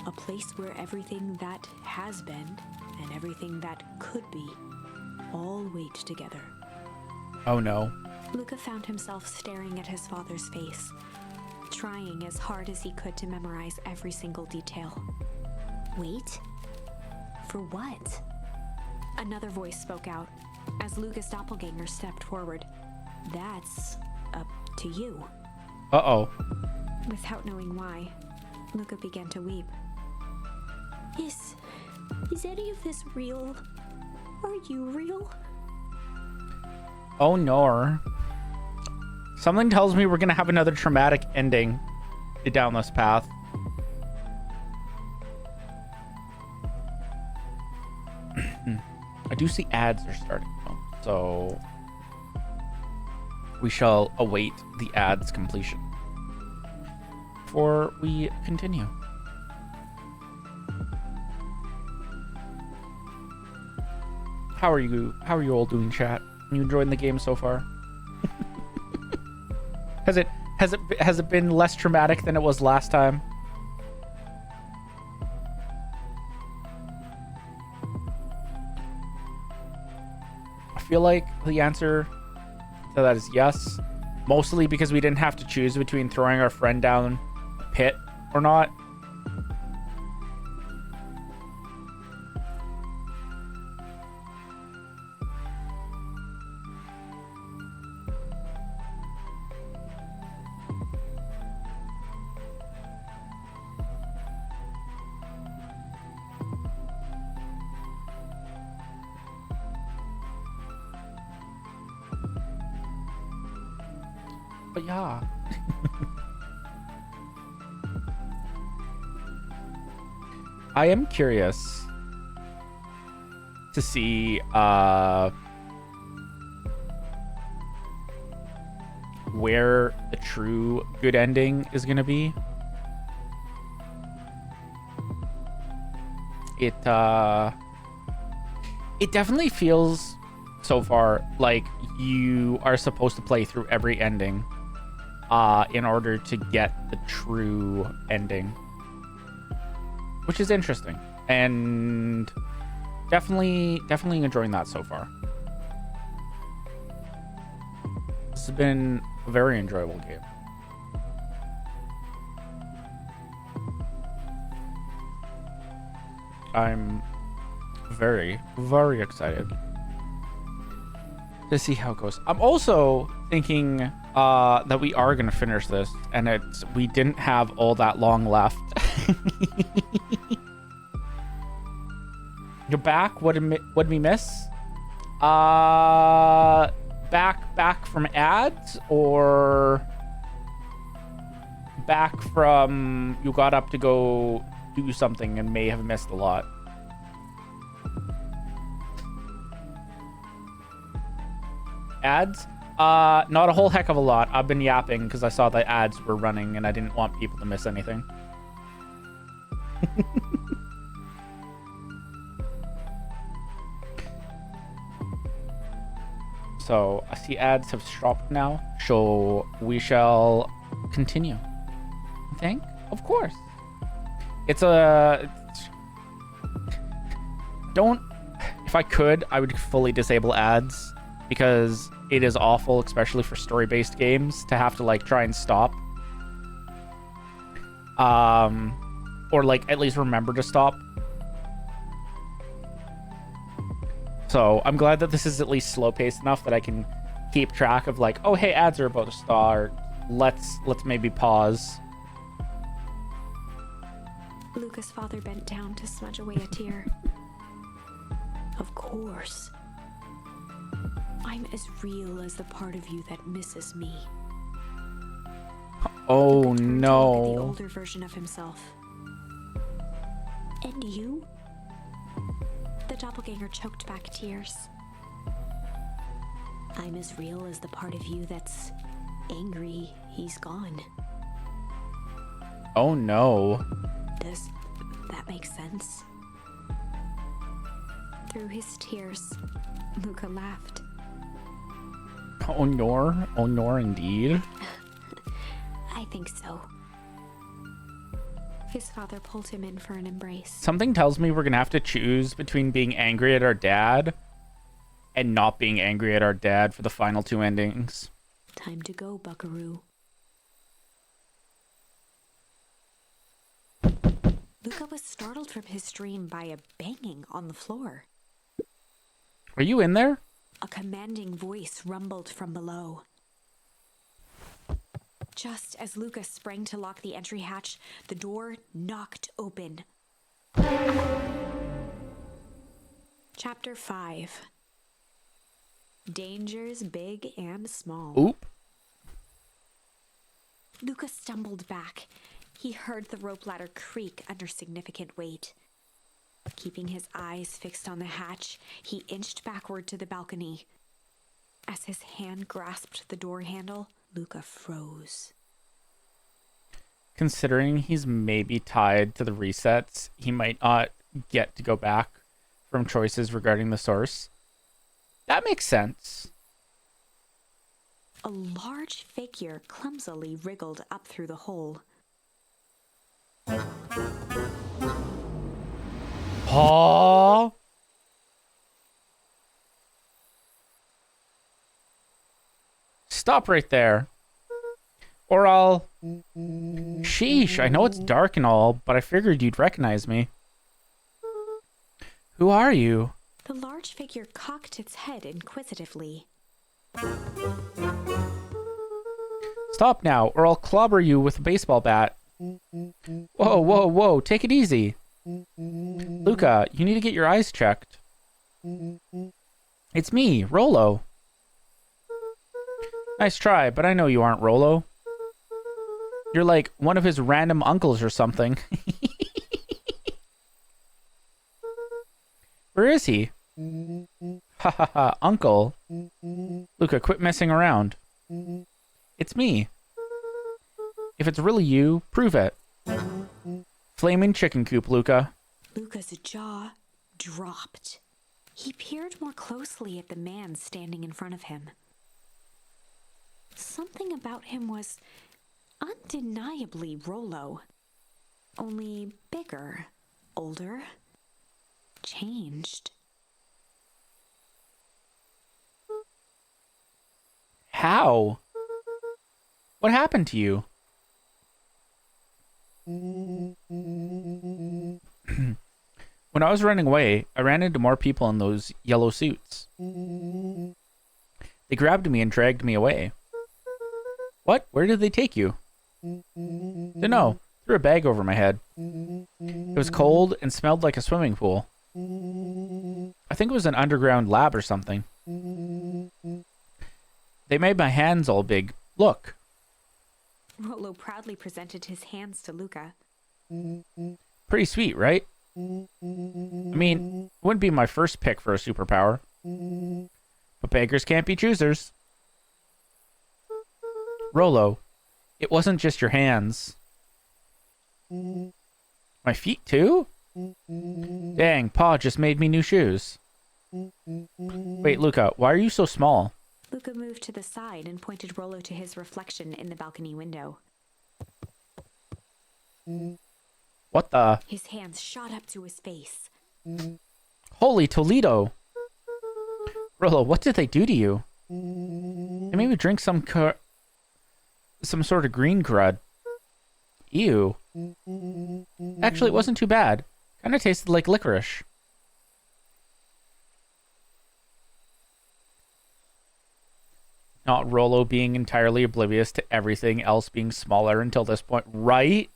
"A place where everything that has been and everything that could be all wait together." Oh no. Luca found himself staring at his father's face, trying as hard as he could to memorize every single detail. Wait? For what? Another voice spoke out as Luca's doppelganger stepped forward. "That's up to you." Uh-oh. Without knowing why, Luca began to weep. Is any of this real? Are you real? Oh no. Something tells me we're gonna have another traumatic ending down this path. I do see ads are starting, so we shall await the ads completion before we continue. How are you all doing, chat? Are you enjoying the game so far? Has it been less traumatic than it was last time? I feel like the answer to that is yes. Mostly because we didn't have to choose between throwing our friend down a pit or not. But yeah. I am curious to see where the true good ending is going to be. It definitely feels so far like you are supposed to play through every ending in order to get the true ending, which is interesting, and definitely enjoying that so far. This has been a very enjoyable game. I'm very excited to see how it goes. I'm also thinking that we are going to finish this, and we didn't have all that long left. You're back? What did we miss? Back from ads, or back from you got up to go do something and may have missed a lot? Ads? Not a whole heck of a lot. I've been yapping because I saw the ads were running and I didn't want people to miss anything. So I see ads have stopped now, so we shall continue. You think? Of course. It's a... Don't... If I could, I would fully disable ads because it is awful, especially for story-based games, to have to, like, try and stop. Or, like, at least remember to stop. So I'm glad that this is at least slow-paced enough that I can keep track of, like, oh, hey, ads are about to start. Let's maybe pause. Luca's father bent down to smudge away a tear. Of course. I'm as real as the part of you that misses me. Oh, Luca turned to look at the no. older version of himself. And you? The doppelganger choked back tears. I'm as real as the part of you that's angry he's gone. Oh, no. Does that make sense? Through his tears, Luca laughed. Oh, nor indeed. I think so. His father pulled him in for an embrace. Something tells me we're gonna have to choose between being angry at our dad and not being angry at our dad for the final two endings. Time to go, buckaroo. Luca was startled from his dream by a banging on the floor. Are you in there? A commanding voice rumbled from below. Just as Lucas sprang to lock the entry hatch, the door knocked open. Chapter 5. Dangers big and small. Oop. Lucas stumbled back. He heard the rope ladder creak under significant weight. Keeping his eyes fixed on the hatch, he inched backward to the balcony. As his hand grasped the door handle, Luca froze. Considering he's maybe tied to the resets, he might not get to go back from choices regarding the source. That makes sense. A large figure clumsily wriggled up through the hole. Paw. Stop right there. Or I'll... Sheesh, I know it's dark and all, but I figured you'd recognize me. Who are you? The large figure cocked its head inquisitively. Stop now, or I'll clobber you with a baseball bat. Whoa, whoa, whoa, take it easy. Luca, you need to get your eyes checked. It's me, Rolo. Nice try, but I know you aren't Rolo. You're like one of his random uncles or something. Where is he? Ha ha ha, uncle. Luca, quit messing around. It's me. If it's really you, prove it. Flaming chicken coop, Luca. Luca's jaw dropped. He peered more closely at the man standing in front of him. Something about him was undeniably Rolo. Only bigger, older, changed. How? What happened to you? When I was running away, I ran into more people in those yellow suits. They grabbed me and dragged me away. What? Where did they take you? Dunno. Threw a bag over my head. It was cold and smelled like a swimming pool. I think it was an underground lab or something. They made my hands all big. Look. Rolo proudly presented his hands to Luca. Pretty sweet, right? I mean, it wouldn't be my first pick for a superpower. But beggars can't be choosers. Rolo, it wasn't just your hands. My feet too? Dang, Pa just made me new shoes. Wait, Luca, why are you so small? Luca moved to the side and pointed Rolo to his reflection in the balcony window. What the? His hands shot up to his face. Holy Toledo! Rolo, what did they do to you? They made me drink some sort of green crud. Ew. Actually, it wasn't too bad. Kind of tasted like licorice. Not Rolo being entirely oblivious to everything else being smaller until this point, right?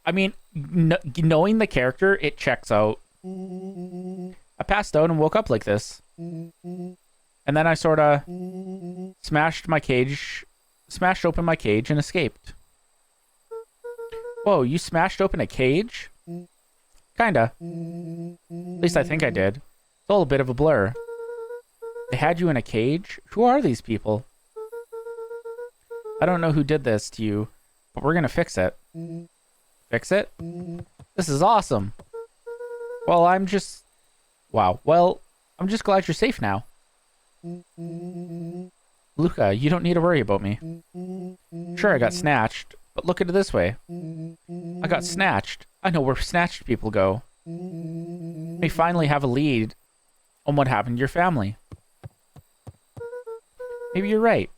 I mean, knowing the character, it checks out. I passed out and woke up like this. And then I sort of smashed open my cage and escaped. Whoa, you smashed open a cage? Kinda. At least I think I did. It's all a bit of a blur. They had you in a cage? Who are these people? I don't know who did this to you, but we're gonna fix it. Fix it? This is awesome. Well, wow. Well, I'm just glad you're safe now. Luca, you don't need to worry about me. Sure, I got snatched, but look at it this way. I got snatched. I know where snatched people go. We finally have a lead on what happened to your family. Maybe you're right,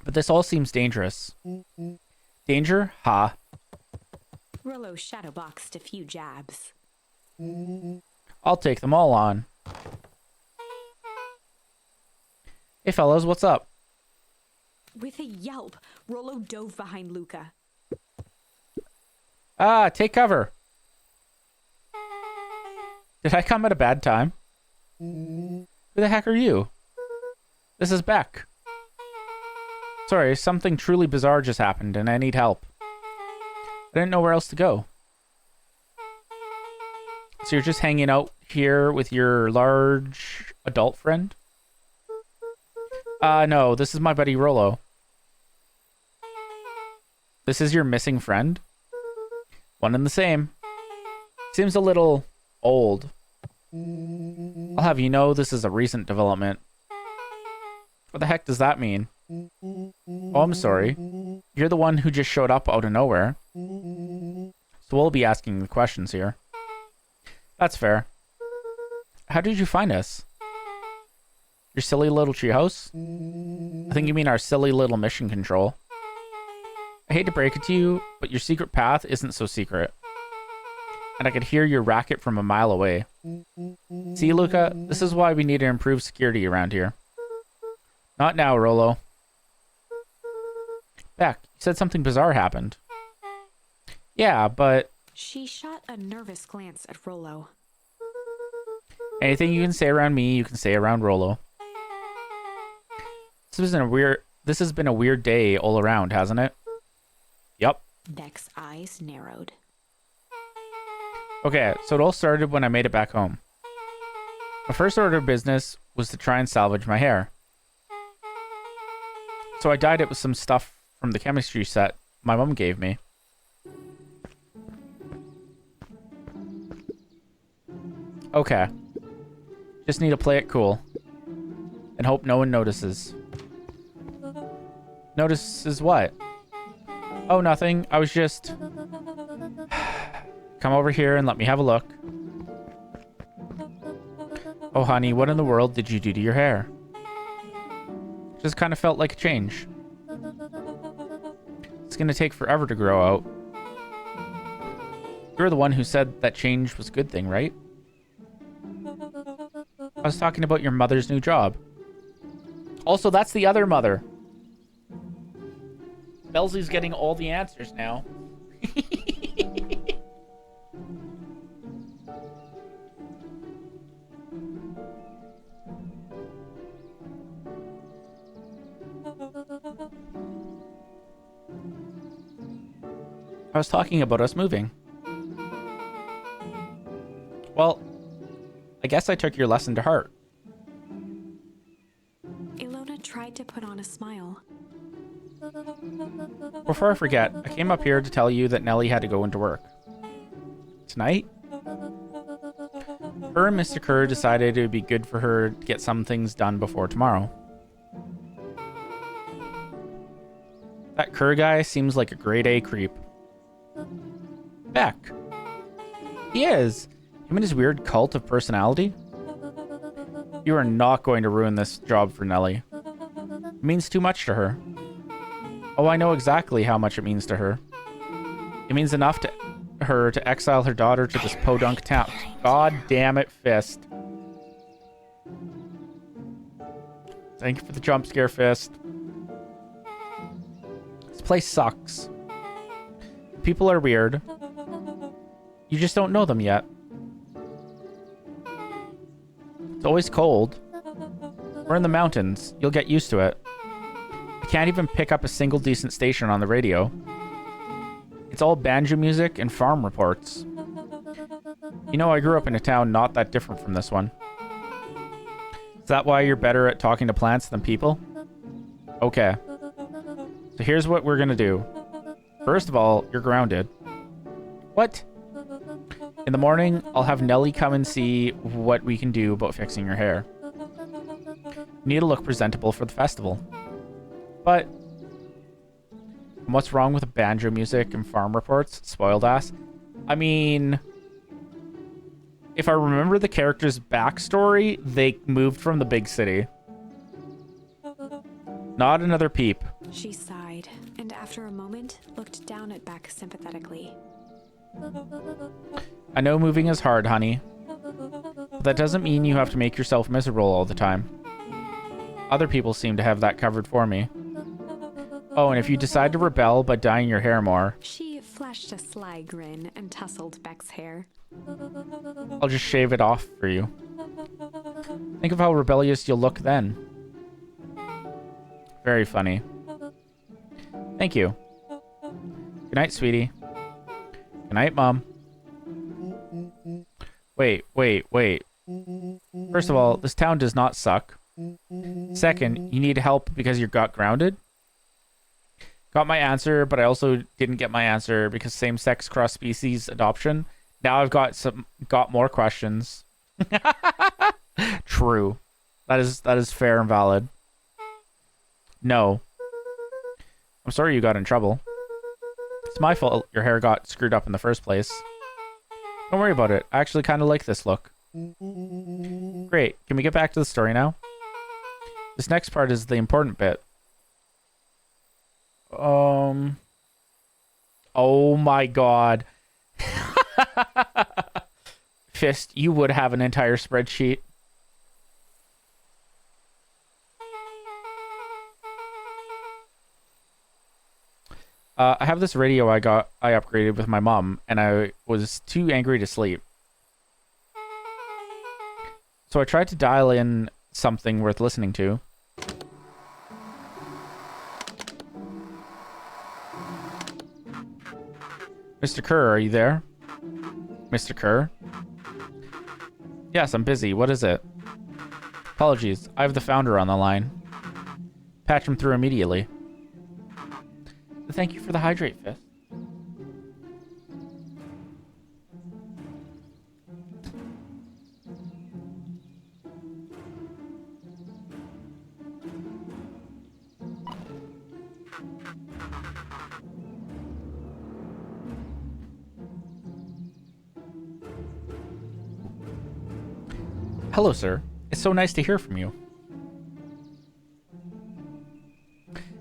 but this all seems dangerous. Danger? Ha. Rolo shadowboxed a few jabs. I'll take them all on. Hey fellas, what's up? With a yelp, Rolo dove behind Luca. Ah, take cover. Did I come at a bad time? Who the heck are you? This is Beck. Sorry, something truly bizarre just happened and I need help. I didn't know where else to go. So you're just hanging out here with your large adult friend? No, this is my buddy Rolo. This is your missing friend? One and the same. Seems a little old. I'll have you know this is a recent development. What the heck does that mean? Oh, I'm sorry. You're the one who just showed up out of nowhere. So we'll be asking the questions here. That's fair. How did you find us? Your silly little treehouse? I think you mean our silly little mission control. I hate to break it to you, but your secret path isn't so secret. And I could hear your racket from a mile away. See, Luca, this is why we need to improve security around here. Not now, Rolo. Beck, you said something bizarre happened. Yeah, but... She shot a nervous glance at Rolo. Anything you can say around me, you can say around Rolo. This has been a weird day all around, hasn't it? Yup. Beck's eyes narrowed. Okay, so it all started when I made it back home. My first order of business was to try and salvage my hair. So I dyed it with some stuff from the chemistry set my mom gave me. Okay. Just need to play it cool. And hope no one notices. Notices what? Oh, nothing. I was just... Come over here and let me have a look. Oh, honey, what in the world did you do to your hair? Just kind of felt like a change. It's gonna take forever to grow out. You're the one who said that change was a good thing, right? I was talking about your mother's new job. Also, that's the other mother. Belzy's getting all the answers now. I was talking about us moving. Well, I guess I took your lesson to heart. Ilona tried to put on a smile. before I forget, I came up here to tell you that Nellie had to go into work. Tonight? Her and Mr. Kerr decided it would be good for her to get some things done before tomorrow. That Kerr guy seems like a grade A creep. Beck. He is. Him and his weird cult of personality. You are not going to ruin this job for Nellie. It means too much to her. Oh, I know exactly how much it means to her. It means enough to her to exile her daughter to this podunk town. God damn it, Fist. Thank you for the jump scare, Fist. This place sucks. People are weird. You just don't know them yet. It's always cold. We're in the mountains. You'll get used to it. I can't even pick up a single decent station on the radio. It's all banjo music and farm reports. You know, I grew up in a town not that different from this one. Is that why you're better at talking to plants than people? Okay. So here's what we're gonna do. First of all, you're grounded. What? In the morning, I'll have Nellie come and see what we can do about fixing your hair. You need to look presentable for the festival. But what's wrong with the banjo music and farm reports? Spoiled ass. I mean, if I remember the character's backstory, they moved from the big city. Not another peep. She sighed, and after a moment, looked down at Beck sympathetically. I know moving is hard, honey. But that doesn't mean you have to make yourself miserable all the time. Other people seem to have that covered for me. Oh, and if you decide to rebel by dyeing your hair more... She flashed a sly grin and tousled Beck's hair. I'll just shave it off for you. Think of how rebellious you'll look then. Very funny. Thank you. Good night, sweetie. Good night, Mom. Wait. First of all, this town does not suck. Second, you need help because you got grounded. Got my answer, but I also didn't get my answer because same-sex cross-species adoption. Now I've got more questions. True. That is fair and valid. No. I'm sorry you got in trouble. It's my fault your hair got screwed up in the first place. Don't worry about it. I actually kind of like this look. Great. Can we get back to the story now? This next part is the important bit. Oh my god. Fist, you would have an entire spreadsheet. I have this radio I upgraded with my mom, and I was too angry to sleep. So I tried to dial in something worth listening to. Mr. Kerr, are you there? Mr. Kerr? Yes, I'm busy. What is it? Apologies. I have the founder on the line. Patch him through immediately. Thank you for the hydrate, Fifth. Hello, sir. It's so nice to hear from you.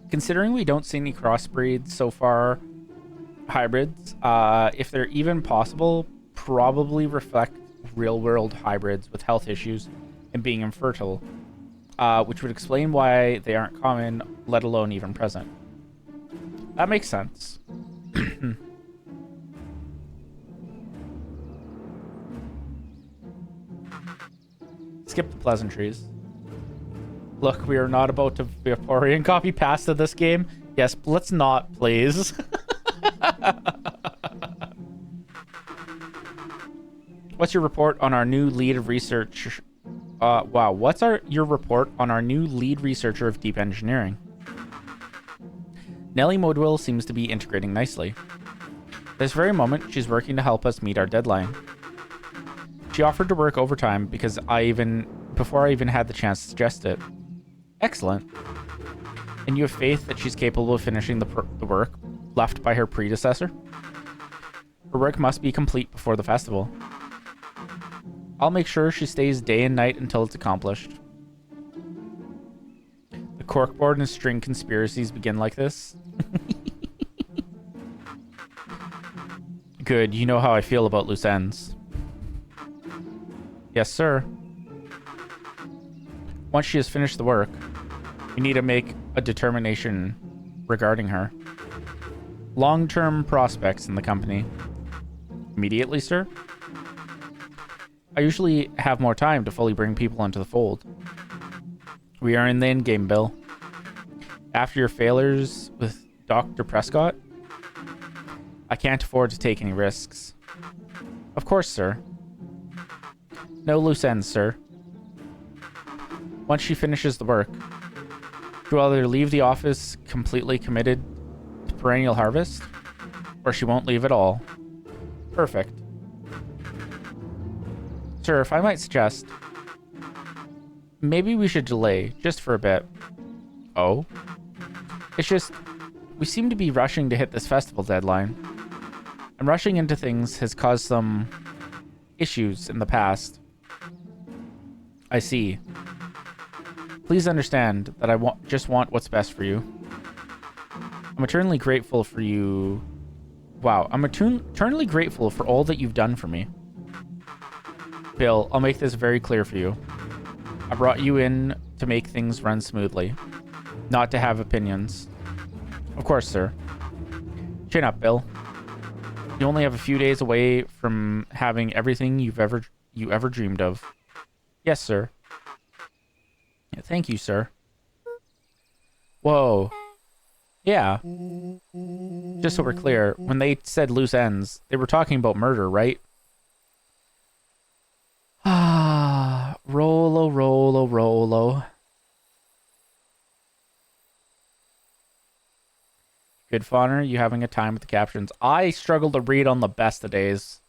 Considering we don't see any crossbreeds so far, hybrids, if they're even possible, probably reflect real-world hybrids with health issues and being infertile, which would explain why they aren't common, let alone even present. That makes sense. Skip the pleasantries. Look, we are not about to Vaporeon copy pasta this game. Yes, let's not, please. What's your report on our new lead of research? Wow, what's your report on our new lead researcher of deep engineering? Nellie Modwell seems to be integrating nicely. This very moment, she's working to help us meet our deadline. She offered to work overtime before I even had the chance to suggest it. Excellent. And you have faith that she's capable of finishing the work left by her predecessor? Her work must be complete before the festival. I'll make sure she stays day and night until it's accomplished. The corkboard and string conspiracies begin like this. Good, you know how I feel about loose ends. Yes, sir. Once she has finished the work, we need to make a determination regarding her. Long-term prospects in the company. Immediately, sir? I usually have more time to fully bring people into the fold. We are in the endgame, Bill. After your failures with Dr. Prescott, I can't afford to take any risks. Of course, sir. No loose ends, sir. Once she finishes the work, she'll either leave the office completely committed to perennial harvest, or she won't leave at all. Perfect. Sir, if I might suggest, maybe we should delay just for a bit. Oh? It's just, we seem to be rushing to hit this festival deadline. And rushing into things has caused some issues in the past. I see. Please understand that I just want what's best for you. I'm eternally grateful for you. Wow, I'm eternally grateful for all that you've done for me. Bill, I'll make this very clear for you. I brought you in to make things run smoothly, not to have opinions. Of course, sir. Chin up, Bill. You only have a few days away from having everything you ever dreamed of. Yes, sir. Thank you, sir. Whoa. Yeah. Just so we're clear, when they said loose ends, they were talking about murder, right? Ah, Rolo. Good, Fauner. You having a time with the captions? I struggle to read on the best of days.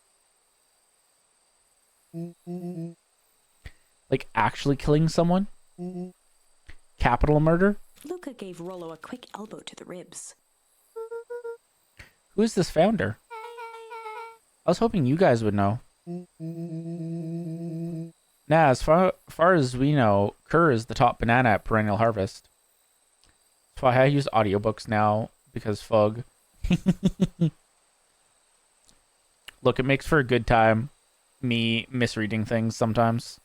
Like actually killing someone? Capital murder? Luca gave Rollo a quick elbow to the ribs. Who is this founder? I was hoping you guys would know. Nah, as far as we know, Kerr is the top banana at Perennial Harvest. That's why I use audiobooks now, because fug. Look, it makes for a good time, me misreading things sometimes.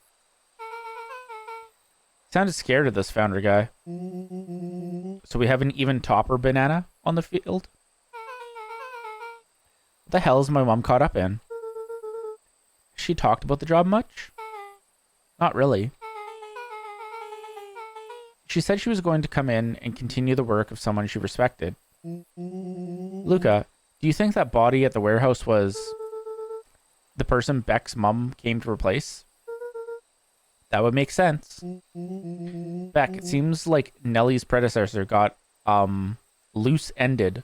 Sounded scared of this founder guy. So we have an even topper banana on the field? What the hell is my mom caught up in? She talked about the job much? Not really. She said she was going to come in and continue the work of someone she respected. Luca, do you think that body at the warehouse was the person Beck's mom came to replace? That would make sense. Beck, it seems like Nellie's predecessor got, loose-ended.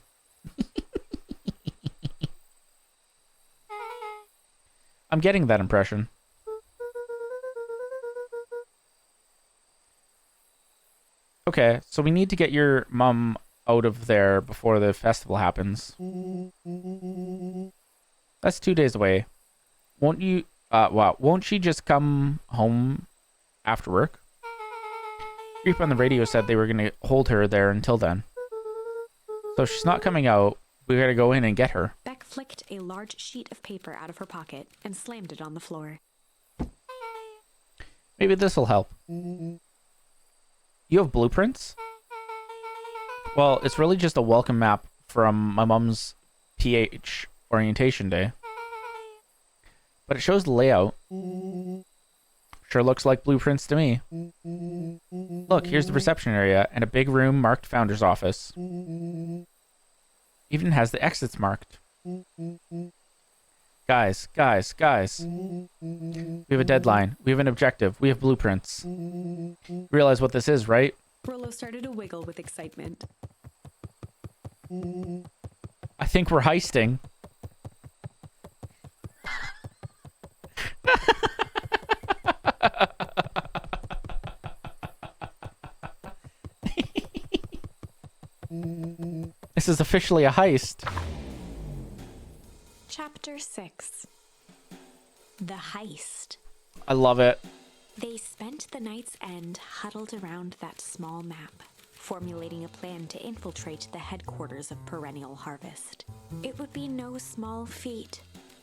I'm getting that impression. Okay, so we need to get your mom out of there before the festival happens. That's 2 days away. Won't you, won't she just come home after work? Creep on the radio said they were going to hold her there until then. So if she's not coming out, we gotta go in and get her. Beck flicked a large sheet of paper out of her pocket and slammed it on the floor. Maybe this'll help. You have blueprints? Well, it's really just a welcome map from my mom's PH orientation day. But it shows the layout. Sure looks like blueprints to me. Look, here's the reception area and a big room marked Founder's office. Even has the exits marked. Guys. We have a deadline. We have an objective. We have blueprints. You realize what this is, right? Rollo started to wiggle with excitement. I think we're heisting. This is officially a heist. Chapter 6. The Heist. I love it. They spent the night's end huddled around that small map, formulating a plan to infiltrate the headquarters of Perennial Harvest. It would be no small feat.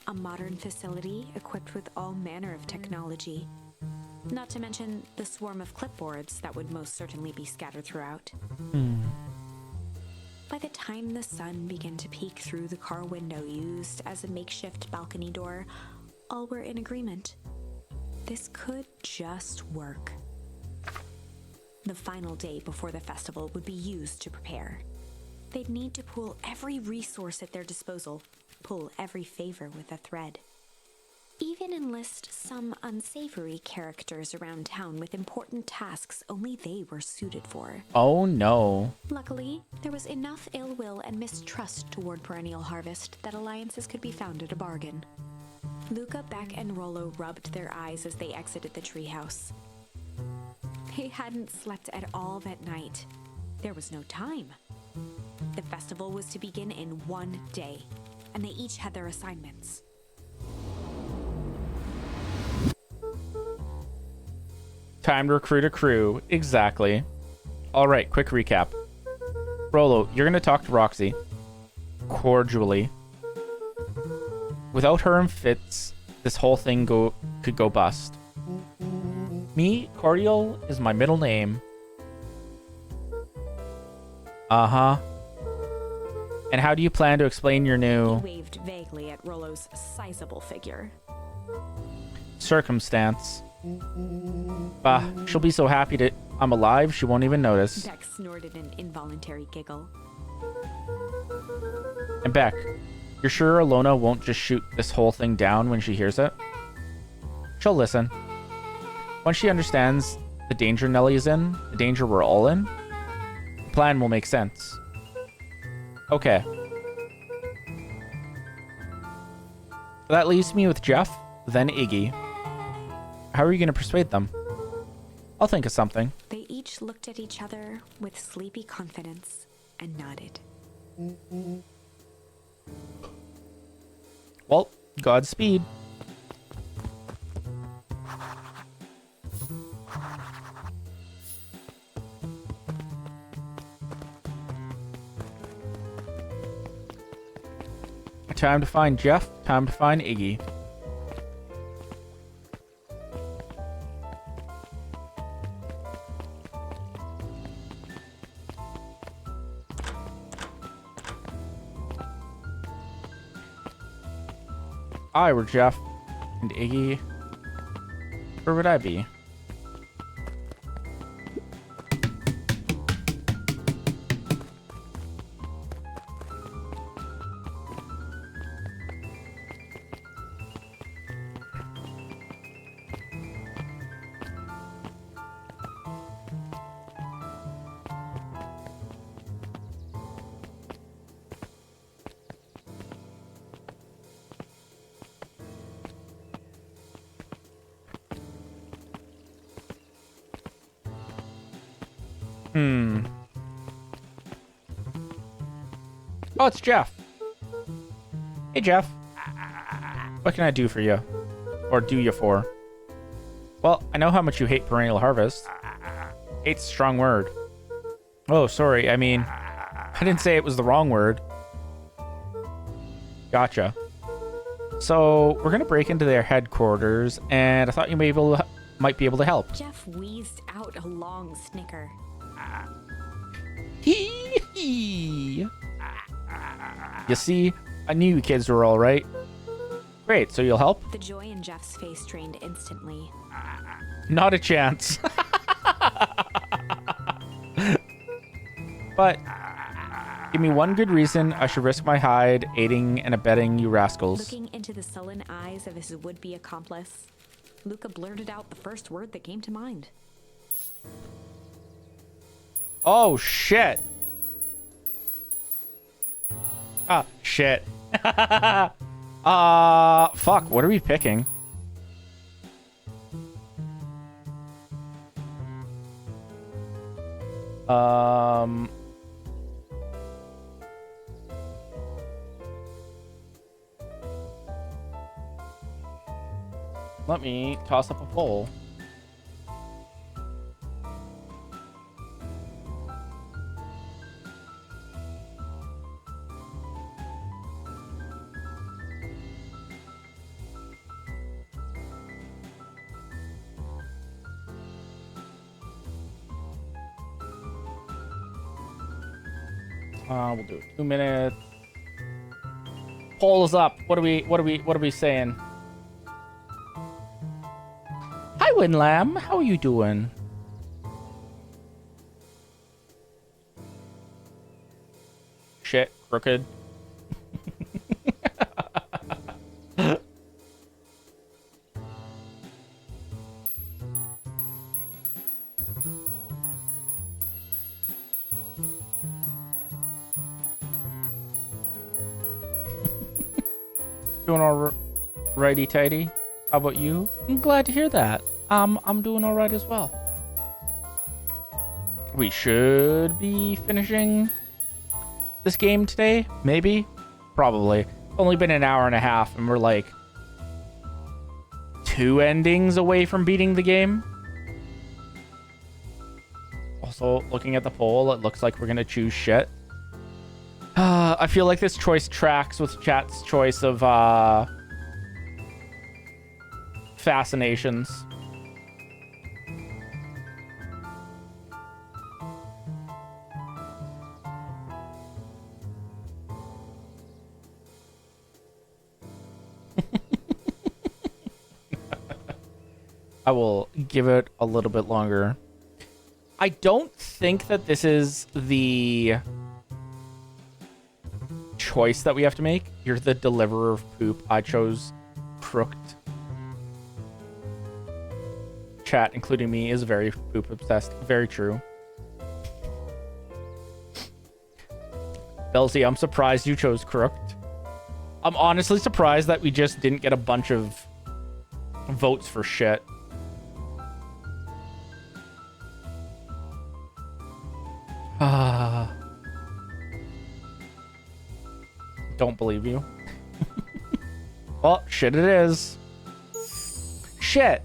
A modern facility equipped with all manner of technology. Not to mention the swarm of clipboards that would most certainly be scattered throughout. By the time the sun began to peek through the car window used as a makeshift balcony door, all were in agreement. This could just work. The final day before the festival would be used to prepare. They'd need to pool every resource at their disposal, pull every favor with a thread. Even enlist some unsavory characters around town with important tasks only they were suited for. Oh no. Luckily, there was enough ill will and mistrust toward Perennial Harvest that alliances could be found at a bargain. Luca, Beck, and Rollo rubbed their eyes as they exited the treehouse. They hadn't slept at all that night. There was no time. The festival was to begin in one day, and they each had their assignments. Time to recruit a crew. Exactly. All right, quick recap. Rollo, you're going to talk to Roxy. Cordially. Without her and Fitz, this whole thing could go bust. Me, Cordial is my middle name. Uh-huh. And how do you plan to explain your new... He waved vaguely at Rollo's sizable figure. Circumstance. Bah, she'll be so happy that I'm alive, she won't even notice. Beck snorted an involuntary giggle. And Beck, you're sure Alona won't just shoot this whole thing down when she hears it? She'll listen. Once she understands the danger Nellie is in, the danger we're all in, the plan will make sense. Okay. That leaves me with Jeff, then Iggy. How are you going to persuade them? I'll think of something. They each looked at each other with sleepy confidence and nodded. Well, Godspeed. Time to find Jeff, time to find Iggy. I were Jeff and Iggy. Where would I be? Oh, it's Jeff. Hey, Jeff. What can I do for you? Or do you for? Well, I know how much you hate Perennial Harvest. Hate's a strong word. Oh, sorry. I mean, I didn't say it was the wrong word. Gotcha. So, we're gonna break into their headquarters, and I thought you might be able to help. Jeff wheezed out a long snicker. Hee hee. You see, I knew you kids were all right. Great, so you'll help? The joy in Jeff's face drained instantly. Not a chance. But give me one good reason I should risk my hide aiding and abetting you rascals. Looking into the sullen eyes of his would-be accomplice, Luca blurted out the first word that came to mind. Oh, shit. Shit. Fuck, what are we picking? Let me toss up a poll. We'll do it 2 minutes. Poll is up. What are we saying? Hi, Winlam. How are you doing? Shit, crooked. Doing all righty tighty. How about you? I'm glad to hear that. I'm doing all right as well. We should be finishing this game today, maybe, probably. Only been an hour and a half, and we're like 2 endings away from beating the game. Also, looking at the poll, it looks like we're gonna choose shit. I feel like this choice tracks with chat's choice of fascinations. I will give it a little bit longer. I don't think that this is the choice that we have to make. You're the deliverer of poop. I chose crooked. Chat, including me, is very poop obsessed. Very true. Belzy, I'm surprised you chose crooked. I'm honestly surprised that we just didn't get a bunch of votes for shit. Don't believe you. Well, shit it is. Shit.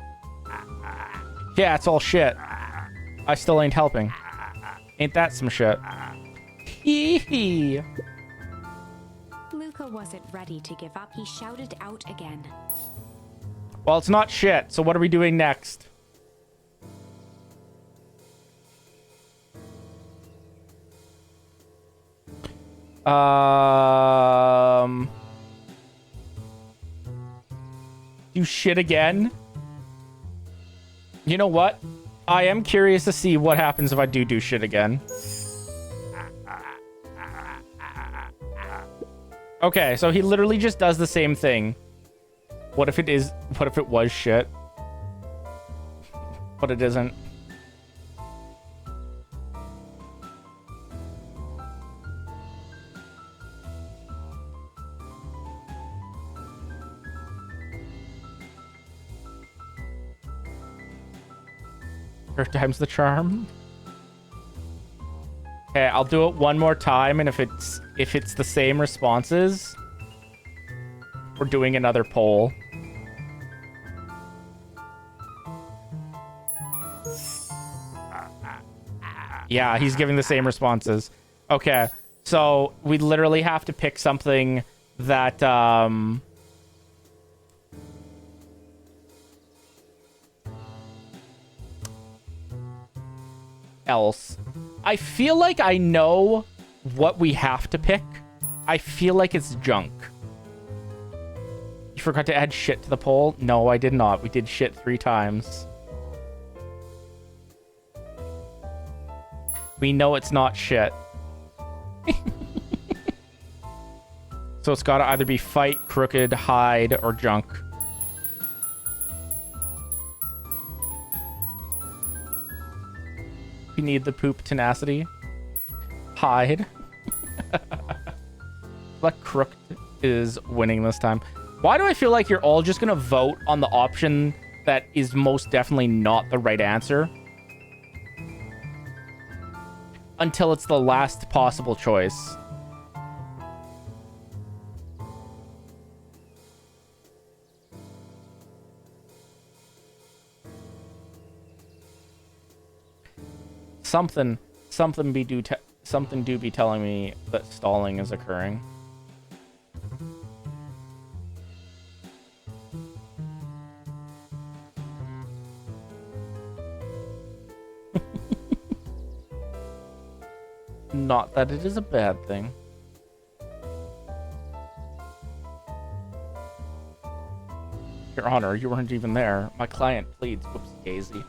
Yeah, it's all shit. I still ain't helping. Ain't that some shit? Hee hee. Luca wasn't ready to give up. He shouted out again. Well, it's not shit, so what are we doing next? Do shit again? You know what? I am curious to see what happens if I do shit again. Okay, so he literally just does the same thing. What if it was shit? But it isn't. Third time's the charm. Okay, I'll do it one more time, and if it's the same responses, we're doing another poll. Yeah, he's giving the same responses. Okay, so we literally have to pick something that else. I feel like I know what we have to pick. I feel like it's junk. You forgot to add shit to the poll? No, I did not. We did shit 3 times. We know it's not shit. So it's got to either be fight, crooked, hide, or junk. We need the poop tenacity. Hide. Like Crooked is winning this time. Why do I feel like you're all just gonna vote on the option that is most definitely not the right answer until it's the last possible choice? Something do be telling me that stalling is occurring. Not that it is a bad thing. Your Honor, you weren't even there. My client pleads. Whoops, Daisy.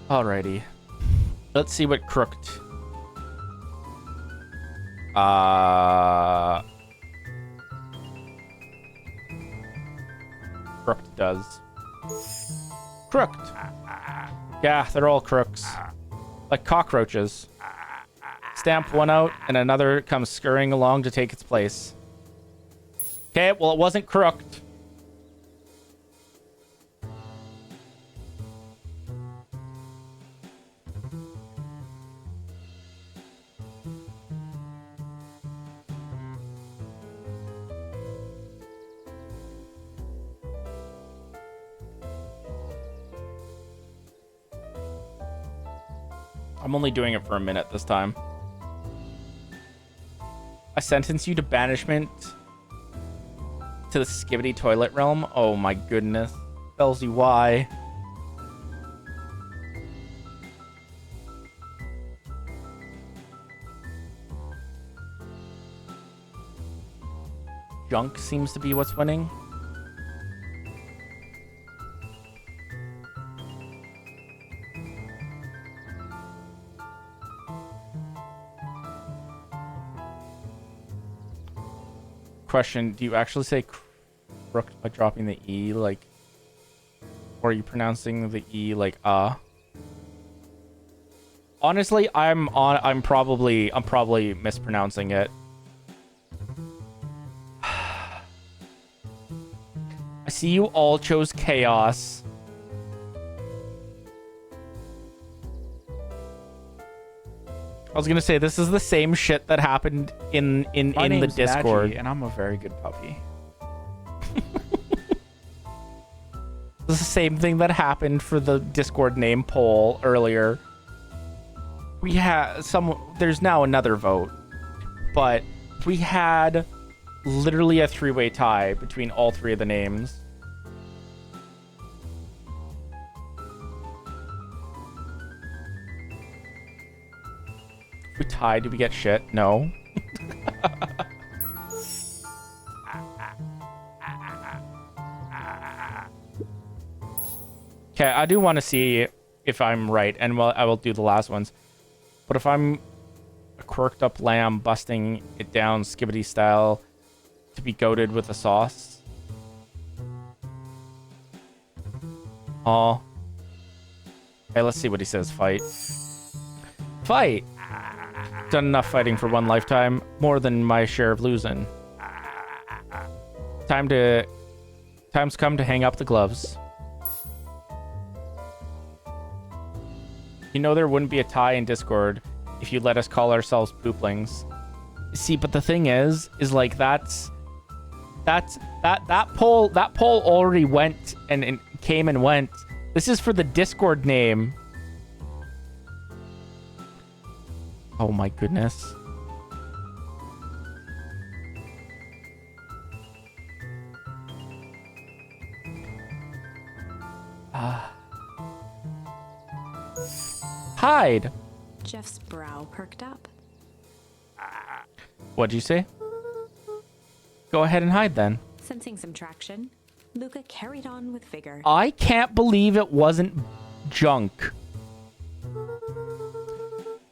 Alrighty. Let's see what Crooked. Crooked does. Crooked. Yeah, they're all crooks. Like cockroaches. Stamp one out, and another comes scurrying along to take its place. Okay, well, it wasn't crooked. I'm only doing it for a minute this time. I sentence you to banishment to the Skibidi Toilet Realm. Oh my goodness. Tells you why. Junk seems to be what's winning. Question, do you actually say crooked by dropping the E, like, or are you pronouncing the E like Honestly, I'm probably mispronouncing it. I see you all chose chaos. I was gonna say, this is the same shit that happened in the Discord. Maggie, and I'm a very good puppy. This is the same thing that happened for the Discord name poll earlier. We had there's now another vote, but we had literally a three-way tie between all three of the names. If we tied, do we get shit? No. Okay, I do want to see if I'm right, and I will do the last ones. But if I'm a quirked up lamb busting it down Skibidi style to be goated with a sauce. Aw. Okay, let's see what he says. Fight. Fight! Done enough fighting for one lifetime. More than my share of losing. Time's come to hang up the gloves. You know there wouldn't be a tie in Discord if you let us call ourselves pooplings. See, but the thing is like that poll already went and came and went. This is for the Discord name. Oh my goodness. Hide. Jeff's brow perked up. What'd you say? Go ahead and hide then. Sensing some traction, Luca carried on with vigor. I can't believe it wasn't junk.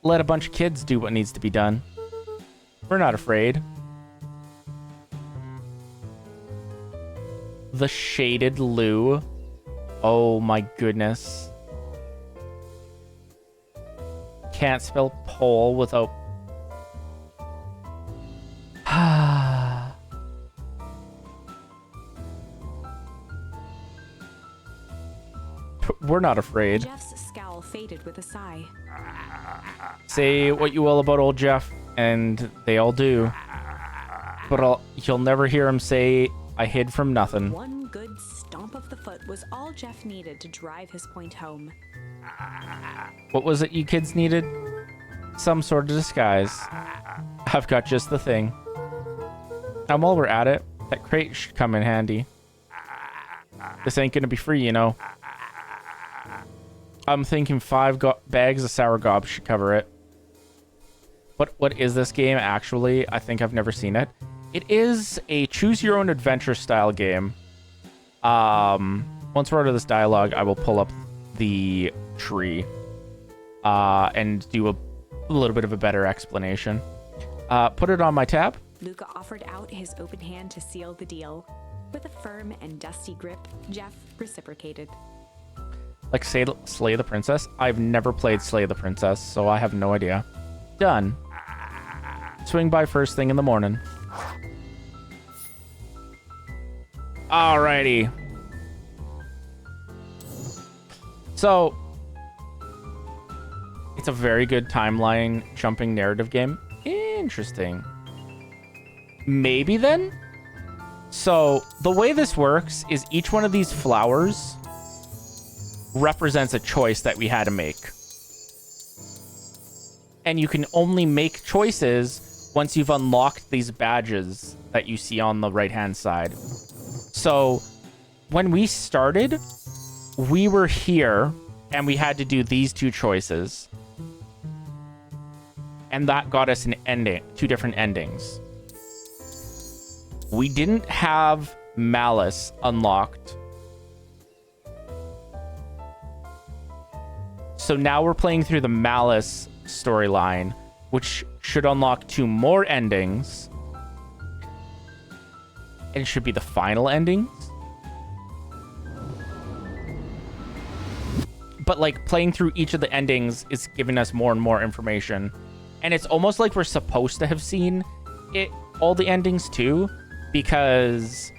Let a bunch of kids do what needs to be done. We're not afraid. the shaded loo. Oh my goodness. Can't spell pole without... We're not afraid. Jeff's scowl faded with a sigh. Say what you will about old Jeff, and they all do. But you'll never hear him say, I hid from nothing. One good stomp of the foot was all Jeff needed to drive his point home. What was it you kids needed? Some sort of disguise. I've got just the thing. And while we're at it, that crate should come in handy. This ain't gonna be free, you know. I'm thinking 5 bags of sour gob should cover it. What is this game actually? I think I've never seen it. It is a choose your own adventure style game. Once we're out of this dialogue, I will pull up the tree and do a little bit of a better explanation. Put it on my tab. Luca offered out his open hand to seal the deal. With a firm and dusty grip, Jeff reciprocated. Like Slay the Princess? I've never played Slay the Princess, so I have no idea. Done. Swing by first thing in the morning. Alrighty. So, it's a very good timeline jumping narrative game. Interesting. Maybe then? So, the way this works is each one of these flowers represents a choice that we had to make. And you can only make choices once you've unlocked these badges that you see on the right-hand side. So, when we started, we were here, and we had to do these 2 choices. And that got us an ending, 2 different endings. We didn't have Malice unlocked. So now we're playing through the Malice storyline, which should unlock 2 more endings. And should be the final endings. But like playing through each of the endings is giving us more and more information. And it's almost like we're supposed to have seen all the endings too, because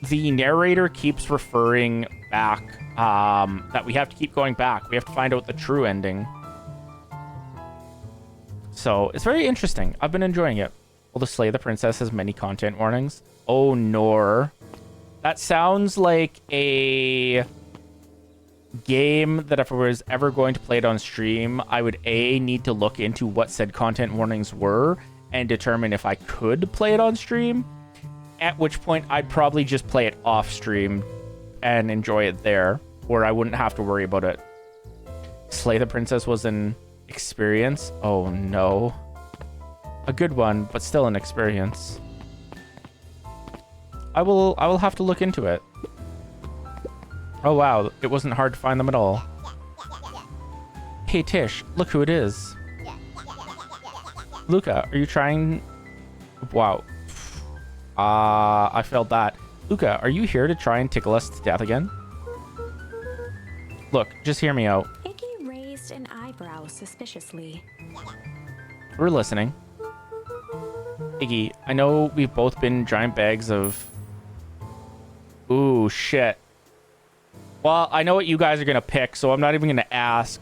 the narrator keeps referring back that we have to keep going back. We have to find out the true ending. So it's very interesting. I've been enjoying it. Will the Slay the Princess has many content warnings? Oh, nor. That sounds like a game that if I was ever going to play it on stream, I would need to look into what said content warnings were and determine if I could play it on stream, at which point I'd probably just play it off stream and enjoy it there, where I wouldn't have to worry about it. Slay the Princess was an experience? Oh no. A good one, but still an experience. I will have to look into it. Oh wow, it wasn't hard to find them at all. Hey Tish, look who it is. Luca, are you trying... Wow. I failed that. Luca, are you here to try and tickle us to death again? Look, just hear me out. Iggy raised an eyebrow suspiciously. We're listening. Iggy, I know we've both been giant bags of... Ooh, shit. Well, I know what you guys are going to pick, so I'm not even going to ask.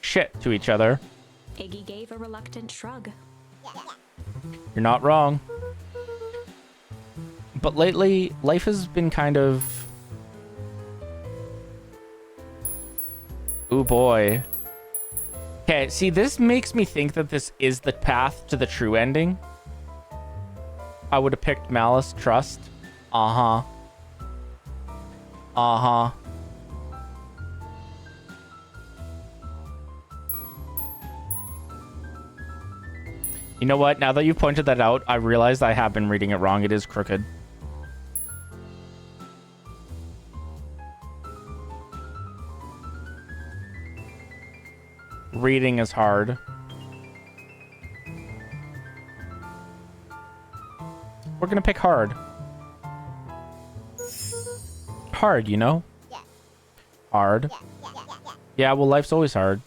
Shit to each other. Iggy gave a reluctant shrug. You're not wrong. But lately, life has been kind of... Ooh, boy. Okay, see, this makes me think that this is the path to the true ending. I would have picked Malice Trust. Uh-huh. Uh-huh. You know what? Now that you've pointed that out, I realized I have been reading it wrong. It is crooked. Reading is hard. We're gonna pick hard. Hard, you know? Hard. Yeah, well, life's always hard.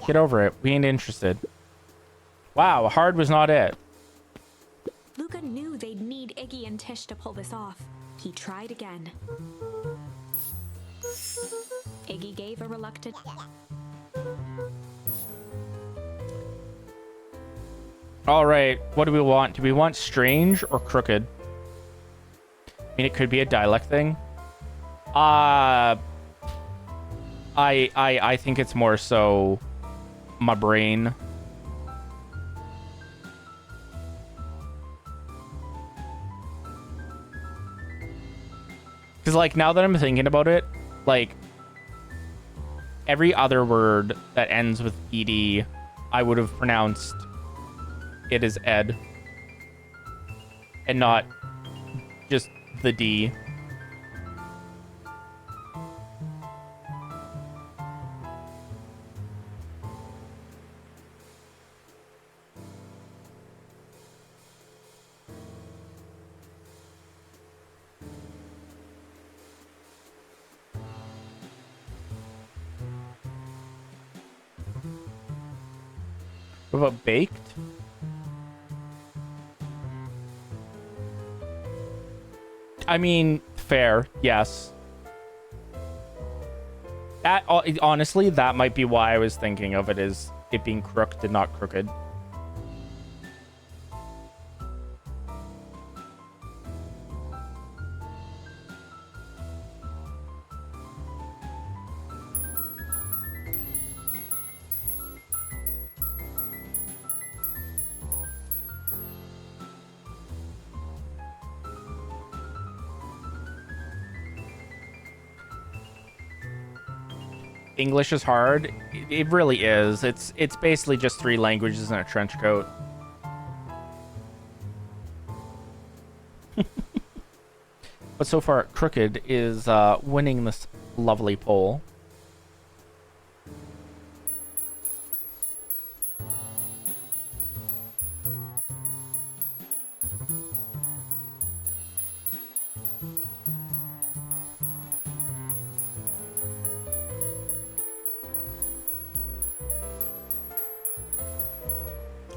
Get over it. We ain't interested. Wow, hard was not it. Luca knew they'd need Iggy and Tish to pull this off. He tried again. Iggy gave a reluctant... All right, what do we want? Do we want strange or crooked? I mean, it could be a dialect thing. I think it's more so my brain. Because, like, now that I'm thinking about it, like, every other word that ends with ED, I would have pronounced it as Ed. And not just the D. What about baked? I mean, fair, yes. That honestly, that might be why I was thinking of it as it being crooked and not crooked. English is hard. It really is. It's basically just 3 languages in a trench coat. But so far, crooked is winning this lovely poll.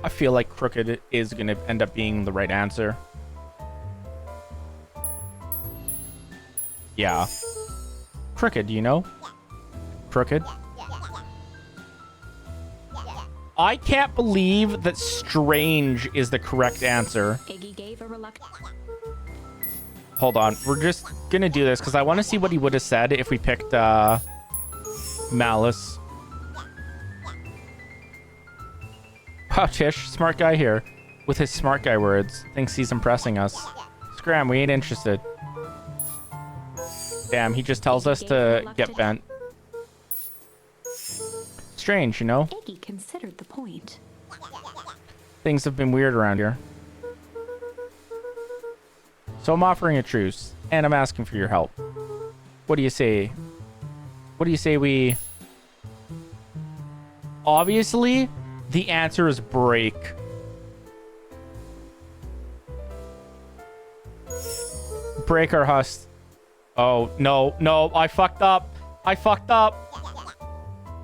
I feel like crooked is going to end up being the right answer. Yeah. Crooked, you know? Crooked. I can't believe that strange is the correct answer. Iggy gave a reluctant... Hold on. We're just going to do this because I want to see what he would have said if we picked Malice. Wow, Tish, smart guy here. With his smart guy words. Thinks he's impressing us. Scram, we ain't interested. Damn, he just tells us to get bent. Strange, you know? Iggy considered the point. Things have been weird around here. So I'm offering a truce, and I'm asking for your help. What do you say? What do you say we... Obviously, the answer is break. Break our hust. Oh, no, no, I fucked up. I fucked up.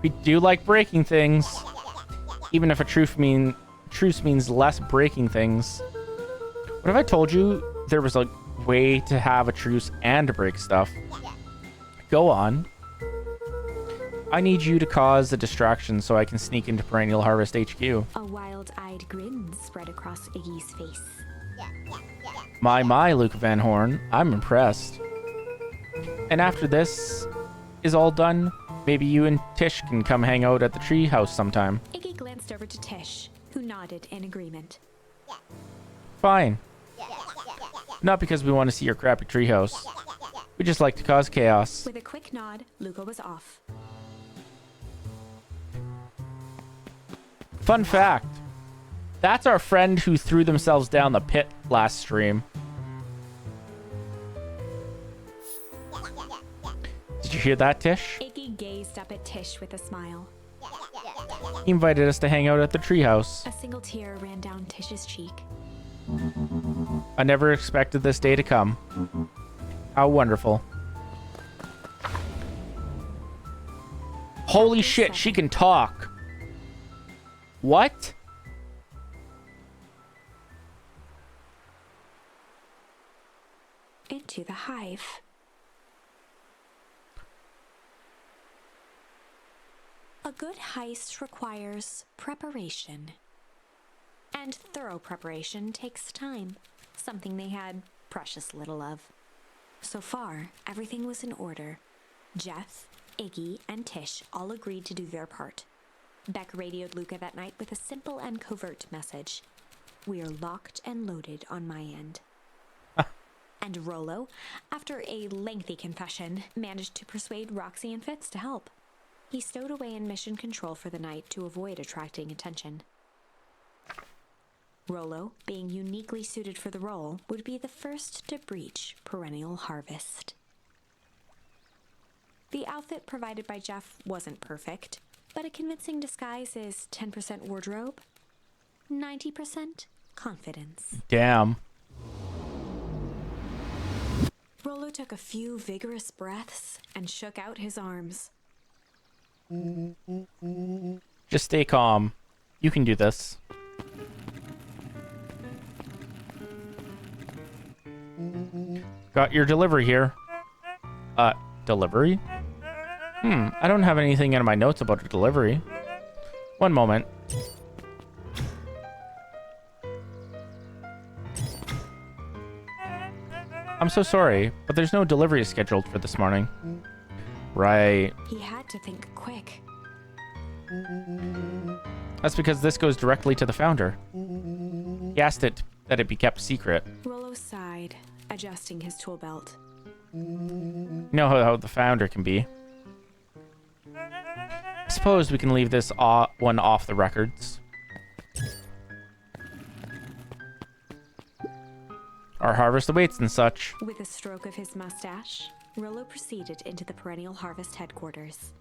We do like breaking things. Even if a truce means less breaking things. What if I told you there was a way to have a truce and to break stuff? Go on. I need you to cause a distraction so I can sneak into Perennial Harvest HQ. A wild-eyed grin spread across Iggy's face. My, Luke Van Horn. I'm impressed. And after this is all done, maybe you and Tish can come hang out at the treehouse sometime. Iggy glanced over to Tish, who nodded in agreement. Fine. Not because we want to see your crappy treehouse. We just like to cause chaos. With a quick nod, Luca was off. Fun fact. That's our friend who threw themselves down the pit last stream. Did you hear that, Tish? Iggy gazed up at Tish with a smile. He invited us to hang out at the treehouse. A single tear ran down Tish's cheek. I never expected this day to come. How wonderful. Holy shit, she can talk. What? Into the hive. A good heist requires preparation. And thorough preparation takes time, something they had precious little of. So far, everything was in order. Jeff, Iggy, and Tish all agreed to do their part. Beck radioed Luca that night with a simple and covert message. We are locked and loaded on my end. And Rollo, after a lengthy confession, managed to persuade Roxy and Fitz to help. He stowed away in mission control for the night to avoid attracting attention. Rollo, being uniquely suited for the role, would be the first to breach perennial harvest. The outfit provided by Jeff wasn't perfect, but a convincing disguise is 10% wardrobe, 90% confidence. Damn. Rollo took a few vigorous breaths and shook out his arms. Just stay calm. You can do this. Got your delivery here. Delivery? I don't have anything in my notes about a delivery. One moment. I'm so sorry, but there's no delivery scheduled for this morning. Right. He had to think quick. That's because this goes directly to the founder. He asked it that it be kept secret. Rollo sighed, adjusting his tool belt. You know how the founder can be. I suppose we can leave this one off the records. Our harvest awaits and such. With a stroke of his mustache, Rollo proceeded into the Perennial Harvest headquarters.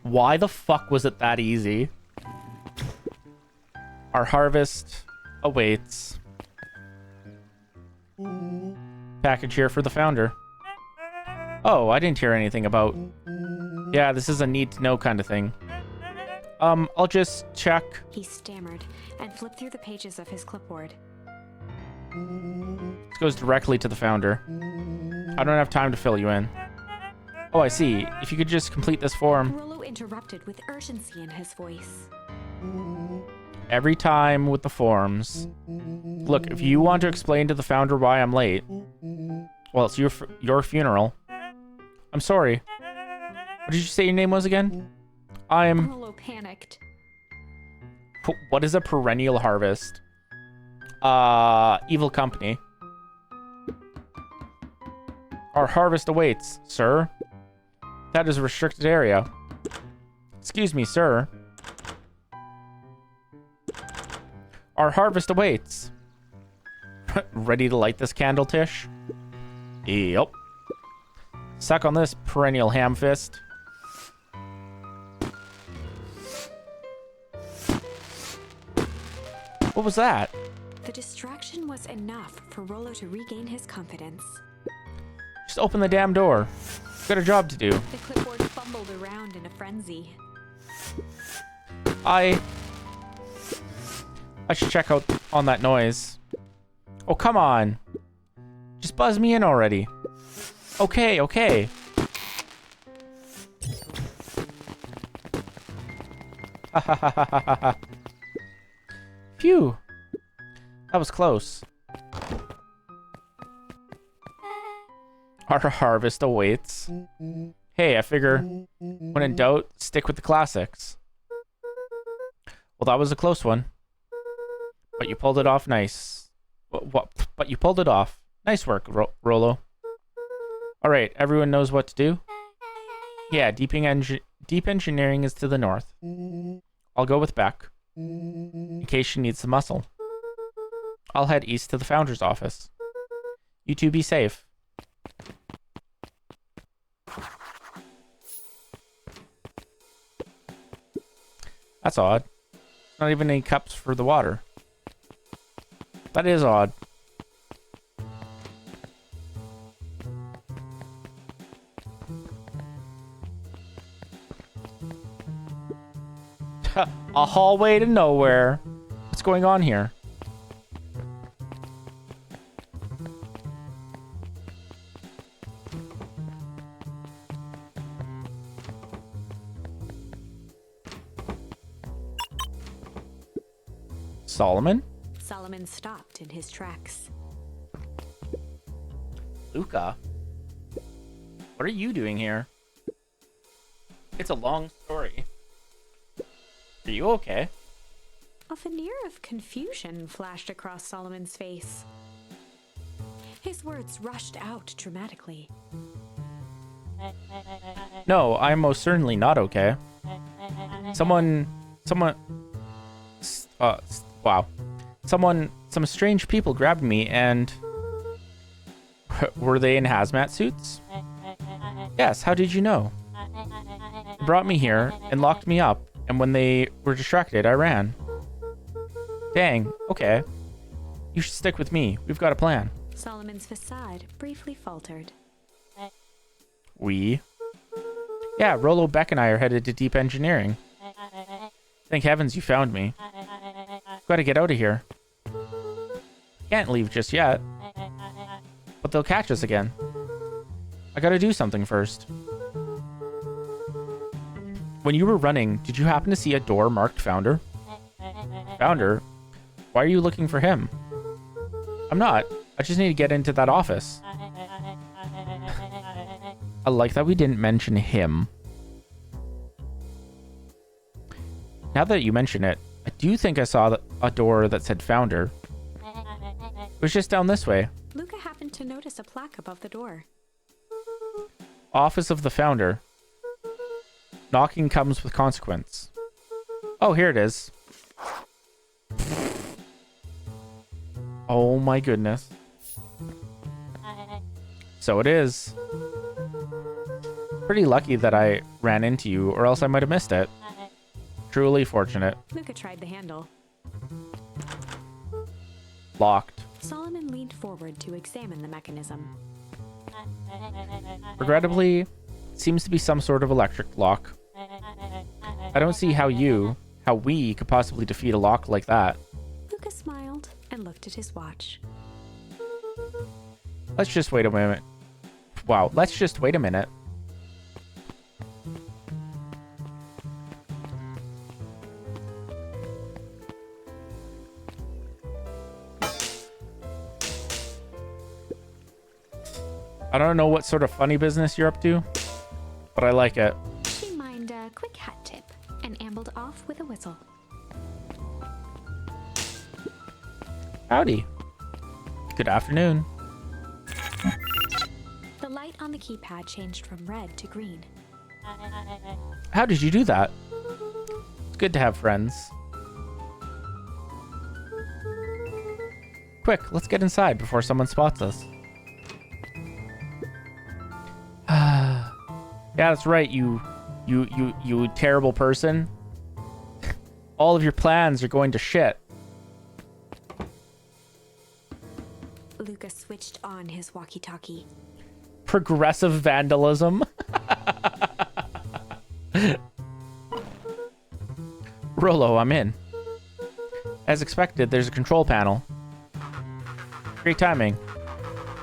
Why the fuck was it that easy? Our harvest awaits. Package here for the founder. Oh, I didn't hear anything about... Yeah, this is a need-to-know kind of thing. I'll just check. He stammered and flipped through the pages of his clipboard. This goes directly to the founder. I don't have time to fill you in. Oh, I see. If you could just complete this form. Rollo interrupted with urgency in his voice. Every time with the forms. Look, if you want to explain to the founder why I'm late, well, it's your funeral. I'm sorry. What did you say your name was again? Rollo panicked. What is a perennial harvest? Evil company. Our harvest awaits, sir. That is a restricted area. Excuse me, sir. Our harvest awaits. Ready to light this candle, Tish? Yep. Suck on this, perennial ham fist. What was that? The distraction was enough for Rollo to regain his confidence. Just open the damn door. Got a job to do. The clipboard fumbled around in a frenzy. I should check out on that noise. Oh, come on. Just buzz me in already. Okay, okay. Phew. That was close. Our harvest awaits. Hey, I figure when in doubt, stick with the classics. Well, that was a close one. But you pulled it off nice. But you pulled it off. Nice work, Rollo. All right, everyone knows what to do? Yeah, deep engineering is to the north. I'll go with Beck, in case she needs the muscle. I'll head east to the founder's office. You two be safe. That's odd. Not even any cups for the water. That is odd. A hallway to nowhere. What's going on here? Solomon? Solomon stopped in his tracks. Luca? What are you doing here? It's a long story. Are you okay? A veneer of confusion flashed across Solomon's face. His words rushed out dramatically. No, I'm most certainly not okay. Wow. Some strange people grabbed me and... Were they in hazmat suits? Yes, how did you know? They brought me here and locked me up, and when they were distracted, I ran. Dang, okay. You should stick with me. We've got a plan. Solomon's facade briefly faltered. We? Yeah, Rollo, Beck, and I are headed to deep engineering. Thank heavens you found me. Gotta get out of here. Can't leave just yet. But they'll catch us again. I gotta do something first. When you were running, did you happen to see a door marked Founder? Founder? Why are you looking for him? I'm not. I just need to get into that office. I like that we didn't mention him. Now that you mention it, I do think I saw a door that said Founder. It was just down this way. Luca happened to notice a plaque above the door. Office of the Founder. Knocking comes with consequence. Oh, here it is. Oh my goodness. So it is. Pretty lucky that I ran into you, or else I might have missed it. Truly fortunate. Luca tried the handle. Locked. Solomon leaned forward to examine the mechanism. Regrettably, it seems to be some sort of electric lock. I don't see how we could possibly defeat a lock like that. Luca smiled and looked at his watch. Let's just wait a minute. Wow, let's just wait a minute. I don't know what sort of funny business you're up to, but I like it. She mined a quick hat tip and ambled off with a whistle. Howdy. Good afternoon. The light on the keypad changed from red to green. How did you do that? It's good to have friends. Quick, let's get inside before someone spots us. Yeah, that's right, you terrible person. All of your plans are going to shit. Luca switched on his walkie-talkie. Progressive vandalism. Rollo, I'm in. As expected, there's a control panel. Great timing.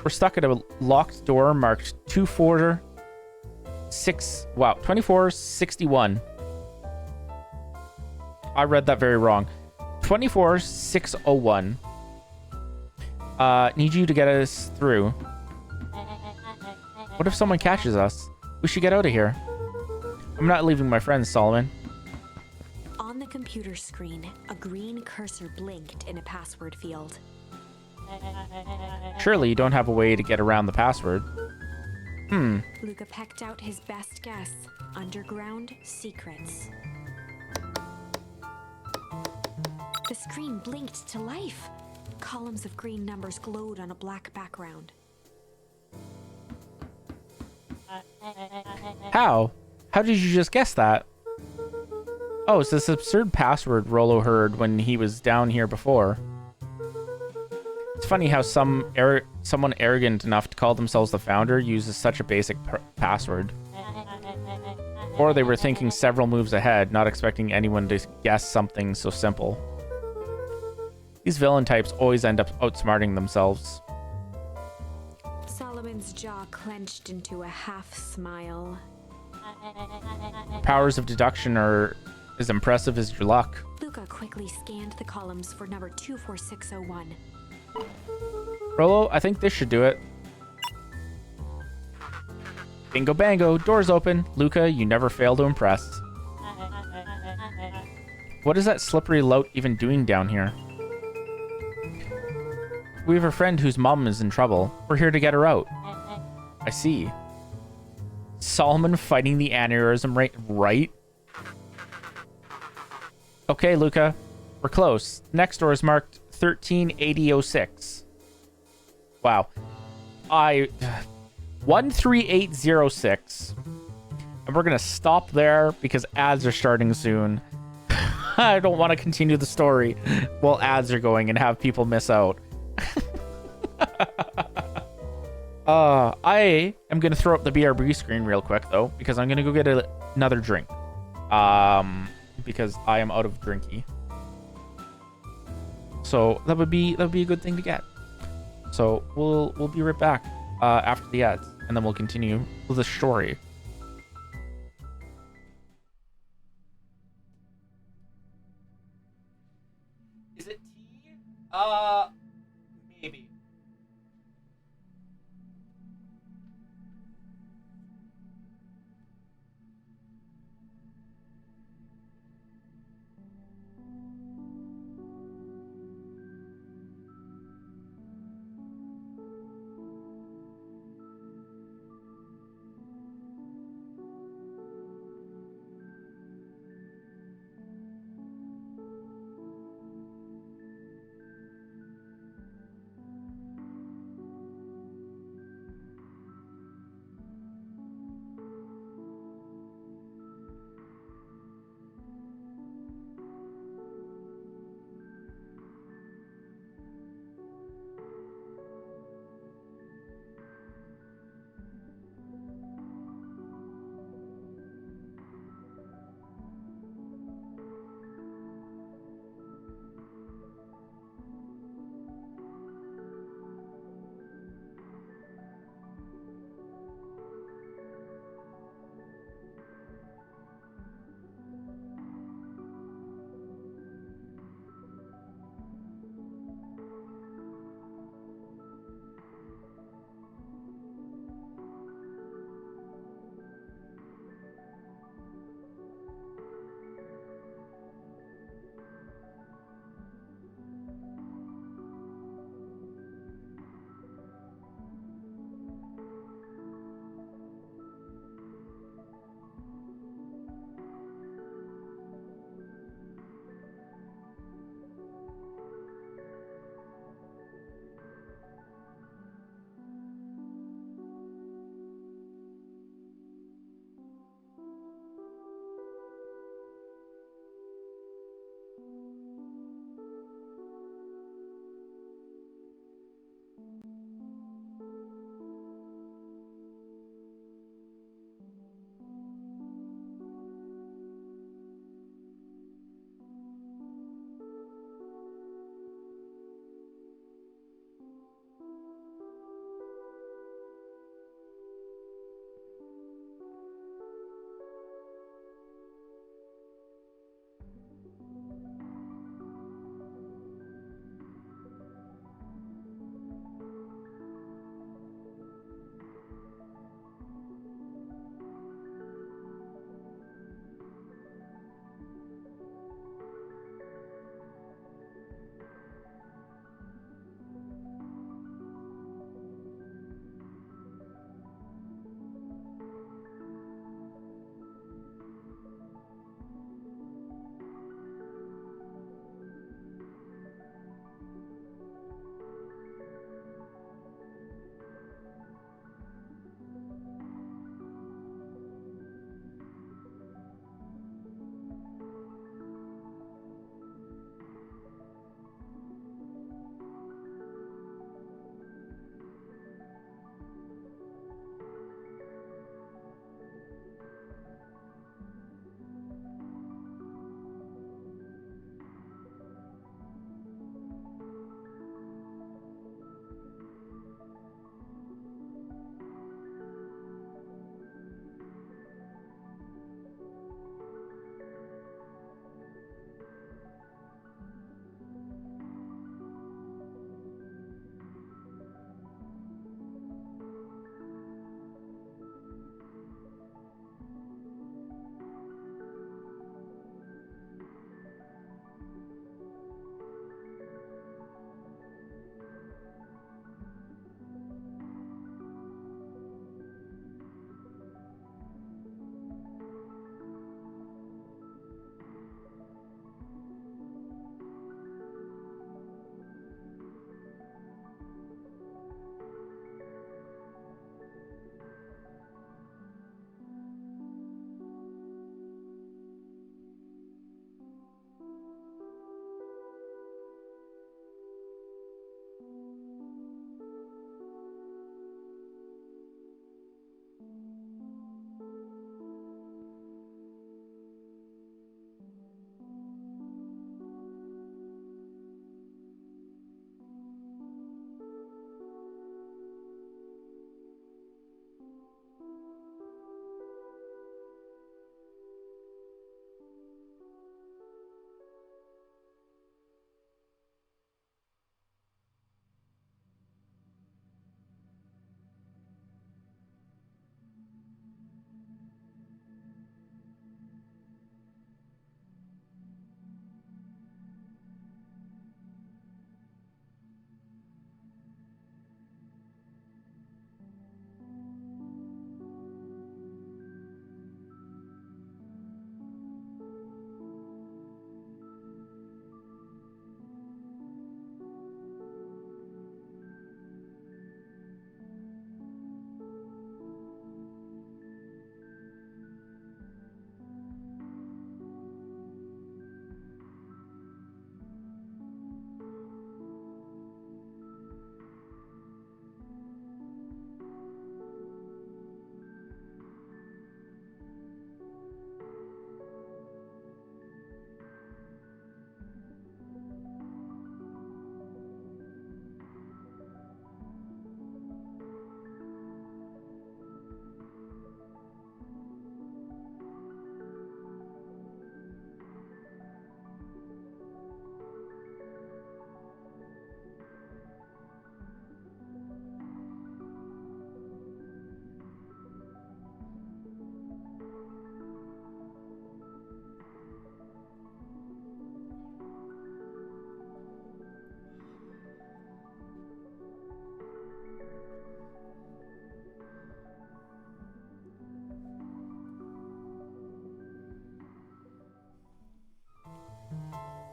We're stuck at a locked door marked 2461. I read that very wrong. 24601. Need you to get us through. What if someone catches us? We should get out of here. I'm not leaving my friends, Solomon. On the computer screen, a green cursor blinked in a password field. Surely you don't have a way to get around the password. Luca pecked out his best guess. Underground secrets. The screen blinked to life. Columns of green numbers glowed on a black background. How? How did you just guess that? Oh, it's this absurd password Rollo heard when he was down here before. It's funny how someone arrogant enough to call themselves the Founder uses such a basic password. Or they were thinking several moves ahead, not expecting anyone to guess something so simple. These villain types always end up outsmarting themselves. Solomon's jaw clenched into a half smile. Powers of deduction are as impressive as your luck. Luca quickly scanned the columns for number 24601. Rolo, I think this should do it. Bingo bango, doors open. Luca, you never fail to impress. What is that slippery lout even doing down here? We have a friend whose mom is in trouble. We're here to get her out. I see. Solomon fighting the aneurysm rate, right? Okay, Luca. We're close. Next door is marked 138006. Wow. 13806. And we're going to stop there because ads are starting soon. I don't want to continue the story while ads are going and have people miss out. I am going to throw up the BRB screen real quick, though, because I'm going to go get another drink. Because I am out of drinky. So that would be a good thing to get. So we'll be right back after the ads, and then we'll continue with the story. Is it tea? Maybe.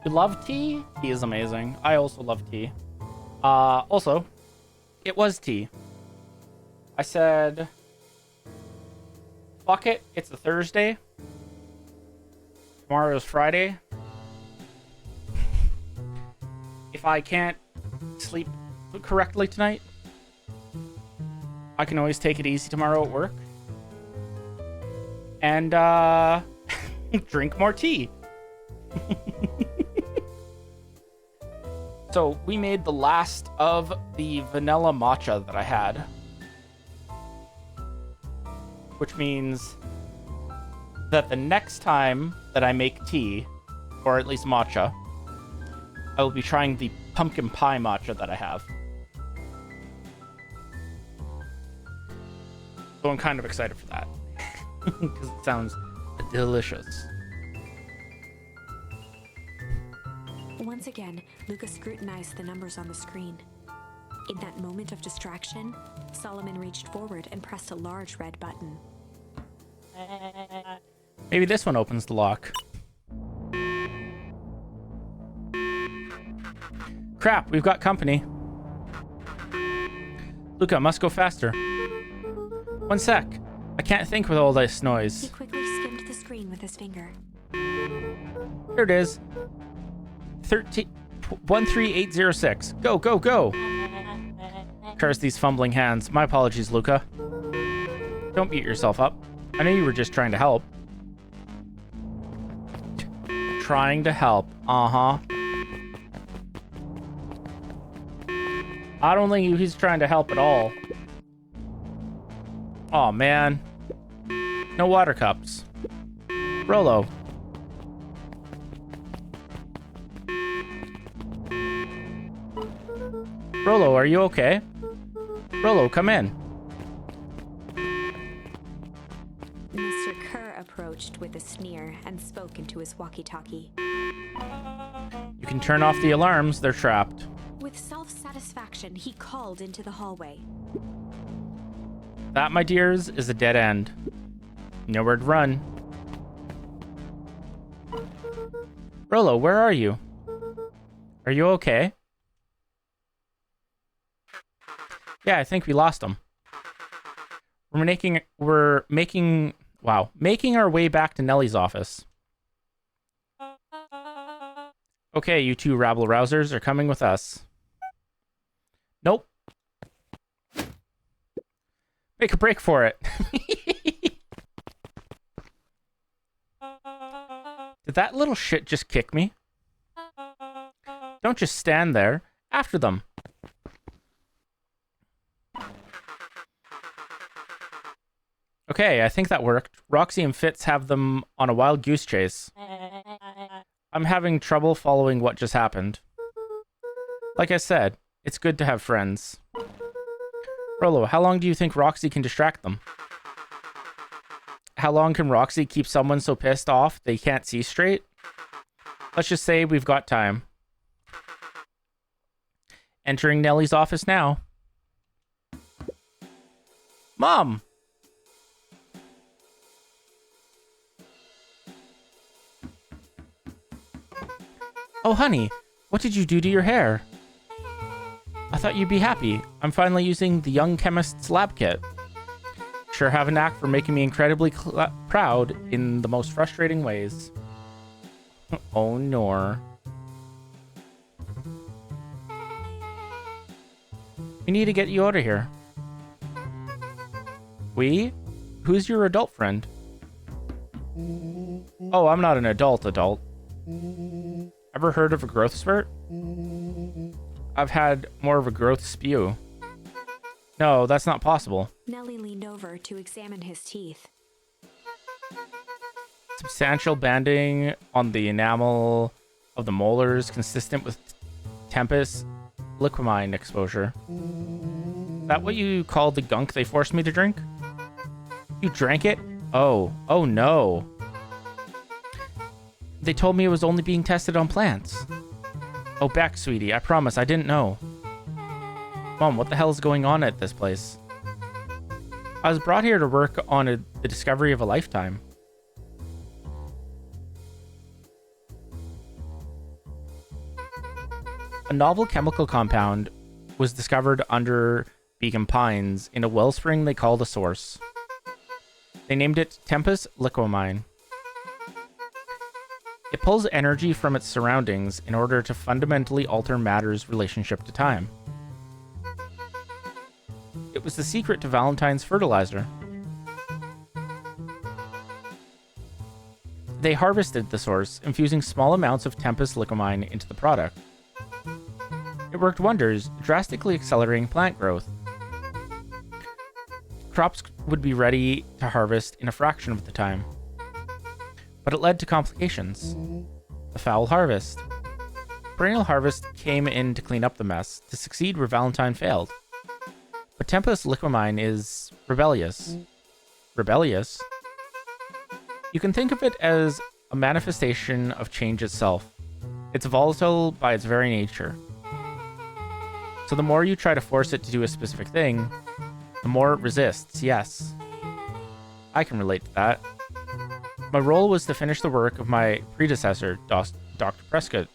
You love tea? Tea is amazing. I also love tea. Also, it was tea. I said, fuck it, it's a Thursday. Tomorrow's Friday. If I can't sleep correctly tonight, I can always take it easy tomorrow at work. And, drink more tea. So we made the last of the vanilla matcha that I had. Which means that the next time that I make tea, or at least matcha, I will be trying the pumpkin pie matcha that I have. So I'm kind of excited for that. Because it sounds delicious. Once again, Luca scrutinized the numbers on the screen. In that moment of distraction, Solomon reached forward and pressed a large red button. Maybe this one opens the lock. Crap, we've got company. Luca, must go faster. One sec. I can't think with all this He noise. quickly skimmed the screen with his finger. Here it is. 13806. Go, go, go. Curse these fumbling hands. My apologies, Luca. Don't beat yourself up. I know you were just trying to help. Trying to help. Uh-huh. I don't think he's trying to help at all. Oh man. No water cups. Rolo. Rolo, are you okay? Rolo, come in. Mr. Kerr approached with a sneer and spoke into his walkie-talkie. You can turn off the alarms. They're trapped. With self-satisfaction, he called into the hallway. That, my dears, is a dead end. Nowhere to run. Rolo, where are you? Are you okay? Yeah, I think we lost him. Making our way back to Nellie's office. Okay, you two rabble-rousers are coming with us. Nope. Make a break for it. Did that little shit just kick me? Don't just stand there. After them. Okay, I think that worked. Roxy and Fitz have them on a wild goose chase. I'm having trouble following what just happened. Like I said, it's good to have friends. Rolo, how long do you think Roxy can distract them? how long can Roxy keep someone so pissed off they can't see straight? Let's just say we've got time. Entering Nellie's office now. Mom! Oh, honey, what did you do to your hair? I thought you'd be happy. I'm finally using the Young Chemist's lab kit. Sure have a knack for making me incredibly proud in the most frustrating ways. Oh, no. We need to get you out of here. We? Who's your adult friend? Oh, I'm not an adult. Ever heard of a growth spurt? I've had more of a growth spew. No, that's not possible. Nellie leaned over to examine his teeth. Substantial banding on the enamel of the molars consistent with Tempest liquamine exposure. That what you call the gunk they forced me to drink? You drank it? Oh no. They told me it was only being tested on plants. Oh, Beck, sweetie, I promise I didn't know. Mom, what the hell is going on at this place? I was brought here to work on the discovery of a lifetime. A novel chemical compound was discovered under Beacon Pines in a wellspring they called a source. They named it Tempest liquamine. It pulls energy from its surroundings in order to fundamentally alter matter's relationship to time. It was the secret to Valentine's fertilizer. They harvested the source, infusing small amounts of Tempest liquamine into the product. It worked wonders, drastically accelerating plant growth. Crops would be ready to harvest in a fraction of the time. But it led to complications. The foul harvest. Perennial harvest came in to clean up the mess, to succeed where Valentine failed. But Tempest liquamine is rebellious. Rebellious? You can think of it as a manifestation of change itself. It's volatile by its very nature. So the more you try to force it to do a specific thing, the more it resists, yes. I can relate to that. My role was to finish the work of my predecessor, Dr. Prescott.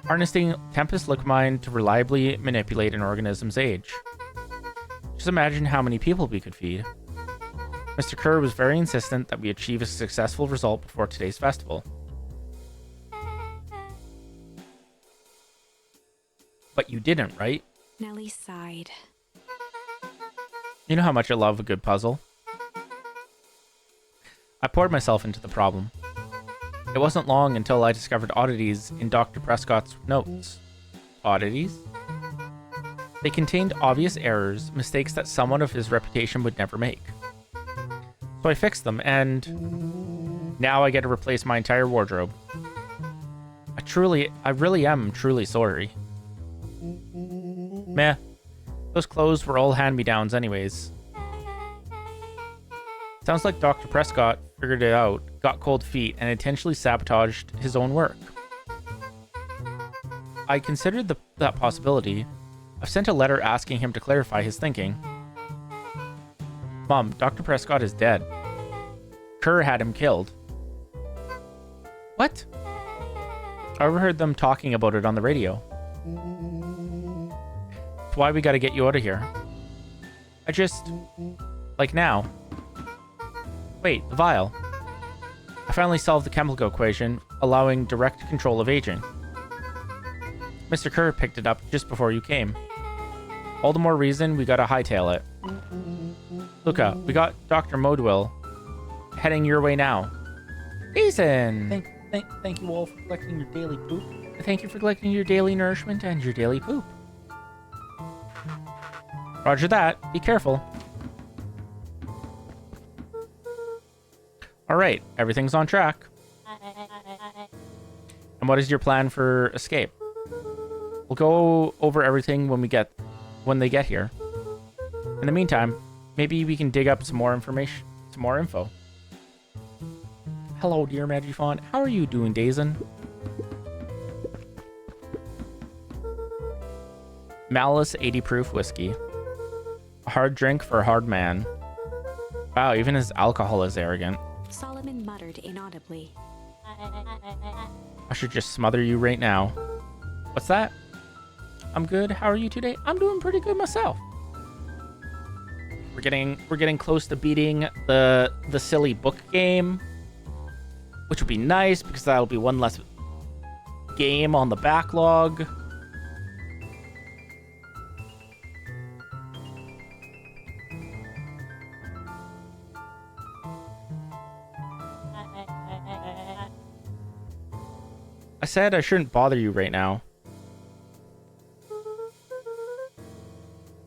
Harnessing Tempest liquamine to reliably manipulate an organism's age. Just imagine how many people we could feed. Mr. Kerr was very insistent that we achieve a successful result before today's festival. But you didn't, right? Nellie sighed. You know how much I love a good puzzle. I poured myself into the problem. It wasn't long until I discovered oddities in Dr. Prescott's notes. Oddities? They contained obvious errors, mistakes that someone of his reputation would never make. So I fixed them, and now I get to replace my entire wardrobe. I really am truly sorry. Meh. Those clothes were all hand-me-downs anyways. Sounds like Dr. Prescott figured it out, got cold feet, and intentionally sabotaged his own work. I considered that possibility. I've sent a letter asking him to clarify his thinking. Mom, Dr. Prescott is dead. Kerr had him killed. What? I overheard them talking about it on the radio. That's why we gotta get you out of here. Like now. Wait, the vial. I finally solved the chemical equation, allowing direct control of aging. Mr. Kerr picked it up just before you came. All the more reason we gotta hightail it. Luca, we got Dr. Modwell heading your way now. Ethan! Thank you all for collecting your daily poop. Thank you for collecting your daily nourishment and your daily poop. Roger that. Be careful. Alright, everything's on track. And what is your plan for escape? We'll go over everything when they get here. In the meantime, maybe we can dig up some more some more info. Hello, dear Faun. How are you doing, Dazen? Malice 80 proof whiskey. A hard drink for a hard man. Wow, even his alcohol is arrogant. Solomon muttered inaudibly. I should just smother you right now. What's that? I'm good. How are you today? I'm doing pretty good myself. We're getting close to beating the silly book game, which would be nice because that'll be one less game on the backlog. I said I shouldn't bother you right now.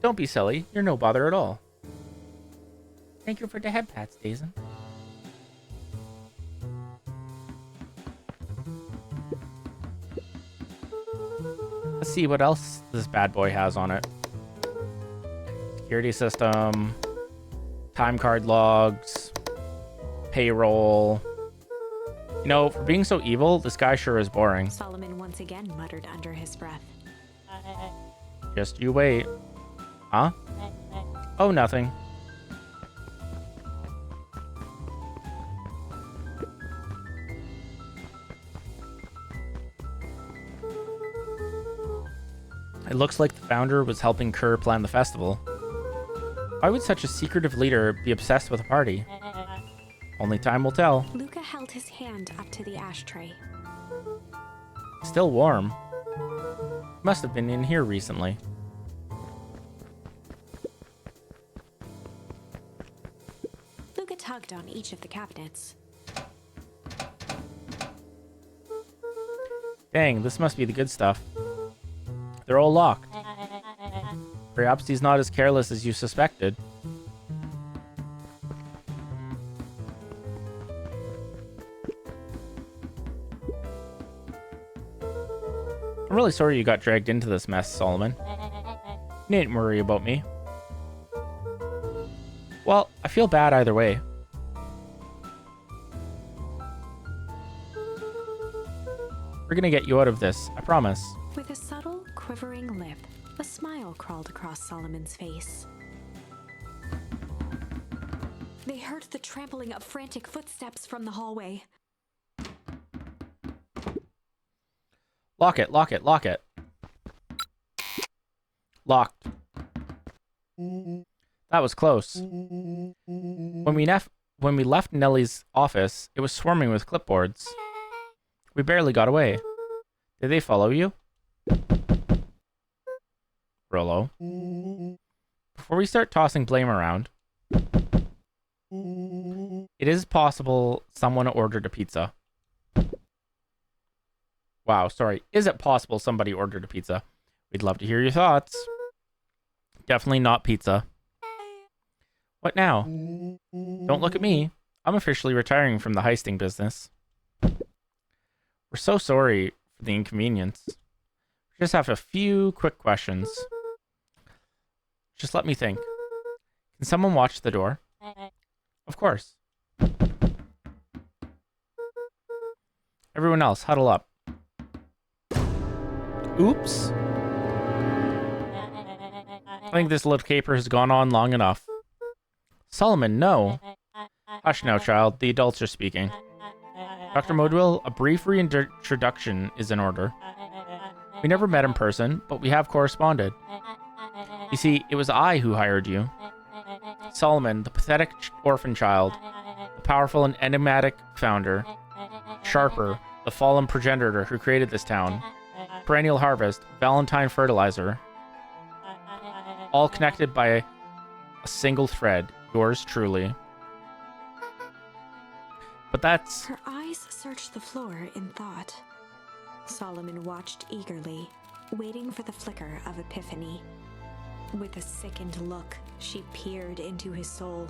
Don't be silly. You're no bother at all. Thank you for the head pats, Dazen. Let's see what else this bad boy has on it. Security system, time card logs, payroll. You know, for being so evil, this guy sure is boring. Solomon once again muttered under his breath. Just you wait. Huh? Oh, nothing. It looks like the founder was helping Kerr plan the festival. Why would such a secretive leader be obsessed with a party? Only time will tell. Luca held his hand up to the ashtray. Still warm. Must have been in here recently. Luca tugged on each of the cabinets. Dang, this must be the good stuff. They're all locked. Perhaps he's not as careless as you suspected. I'm really sorry you got dragged into this mess, Solomon. You needn't worry about me. Well, I feel bad either way. We're gonna get you out of this, I promise. With a subtle, quivering lip, a smile crawled across Solomon's face. They heard the trampling of frantic footsteps from the hallway. Lock it, lock it, lock it. Locked. That was close. When we left Nellie's office, it was swarming with clipboards. We barely got away. Did they follow you? Rollo. Before we start tossing blame around, it is possible someone ordered a pizza. Wow, sorry. Is it possible somebody ordered a pizza? We'd love to hear your thoughts. Definitely not pizza. What now? Don't look at me. I'm officially retiring from the heisting business. We're so sorry for the inconvenience. We just have a few quick questions. Just let me think. Can someone watch the door? Of course. Everyone else, huddle up. Oops. I think this little caper has gone on long enough. Solomon, no. Hush now, child. The adults are speaking. Dr. Modwell, a brief reintroduction is in order. We never met in person, but we have corresponded. You see, it was I who hired you. Solomon, the pathetic orphan child, the powerful and enigmatic founder. Sharper, the fallen progenitor who created this town. Perennial Harvest, Valentine Fertilizer. All connected by a single thread. Yours truly. But that's... Her eyes searched the floor in thought. Solomon watched eagerly, waiting for the flicker of epiphany. With a sickened look, she peered into his soul.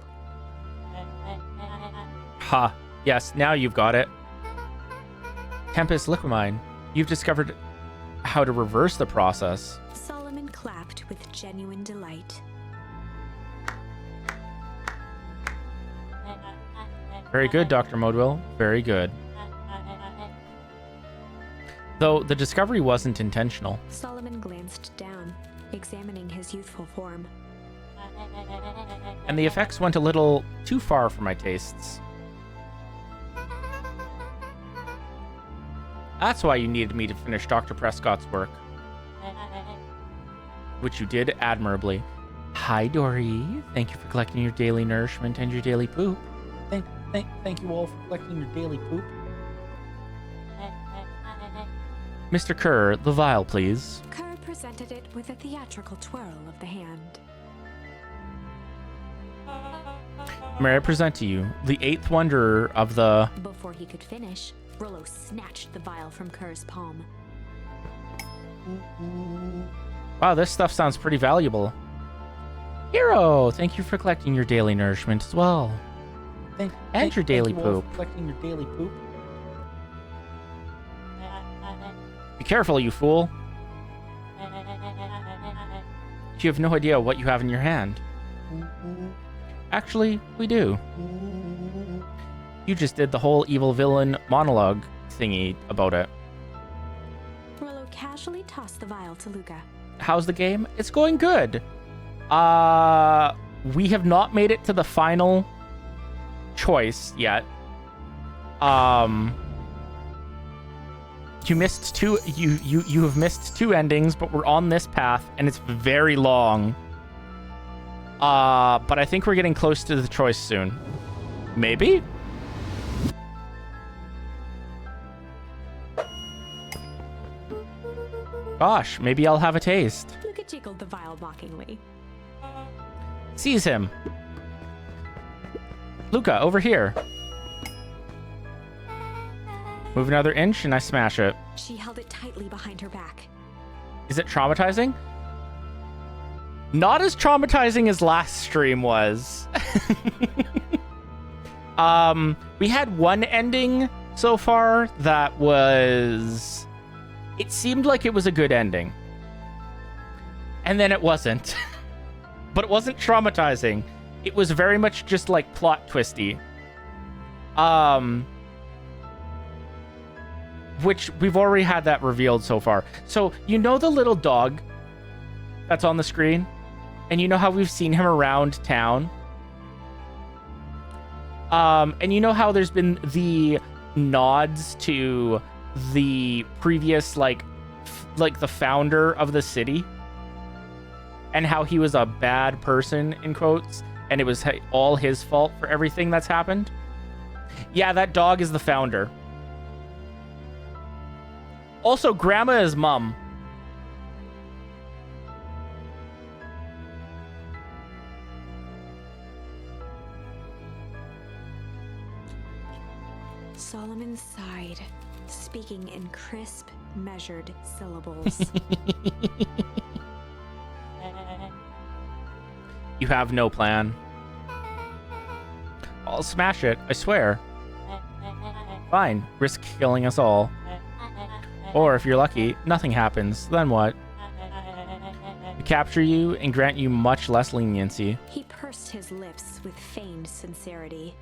Ha! Yes, now you've got it. Tempest Liquimine, you've discovered how to reverse the process. Solomon clapped with genuine delight. Very good, Dr. Modwell. Very good. Though the discovery wasn't intentional. Solomon glanced down, examining his youthful form. And the effects went a little too far for my tastes. That's why you needed me to finish Dr. Prescott's work. Which you did admirably. Hi, Dory. Thank you for collecting your daily nourishment and your daily poop. Thank you all for collecting your daily poop. Mr. Kerr, the vial, please. Kerr presented it with a theatrical twirl of the hand. May I present to you the 8th wonder of the... Before he could finish, Rollo snatched the vial from Kerr's palm. Wow, this stuff sounds pretty valuable. Hero, thank you for collecting your daily nourishment as well. And your daily thank you all poop. for collecting your daily poop. Be careful, you fool. You have no idea what you have in your hand. Actually, we do. You just did the whole evil villain monologue thingy about it. Rollo casually tossed the vial to Luca. How's the game? It's going good. We have not made it to the final choice yet. You missed two. You have missed 2 endings, but we're on this path, and it's very long. But I think we're getting close to the choice soon. Maybe? Gosh, maybe I'll have a taste. Luca jiggled the vial mockingly. Seize him. Luca, over here. Move another inch and I smash it. She held it tightly behind her back. Is it traumatizing? Not as traumatizing as last stream was. We had one ending so far that was... It seemed like it was a good ending. And then it wasn't. But it wasn't traumatizing. It was very much just like plot twisty. Which we've already had that revealed so far. So, you know the little dog that's on the screen? And you know how we've seen him around town? And you know how there's been the nods to the previous, like the founder of the city? And how he was a bad person, in quotes, and it was all his fault for everything that's happened? Yeah, that dog is the founder. Also, Grandma is Mum. Solomon sighed, speaking in crisp, measured syllables. You have no plan. I'll smash it, I swear. Fine, risk killing us all. Or if you're lucky, nothing happens. Then what? We capture you and grant you much less leniency. He pursed his lips with feigned sincerity.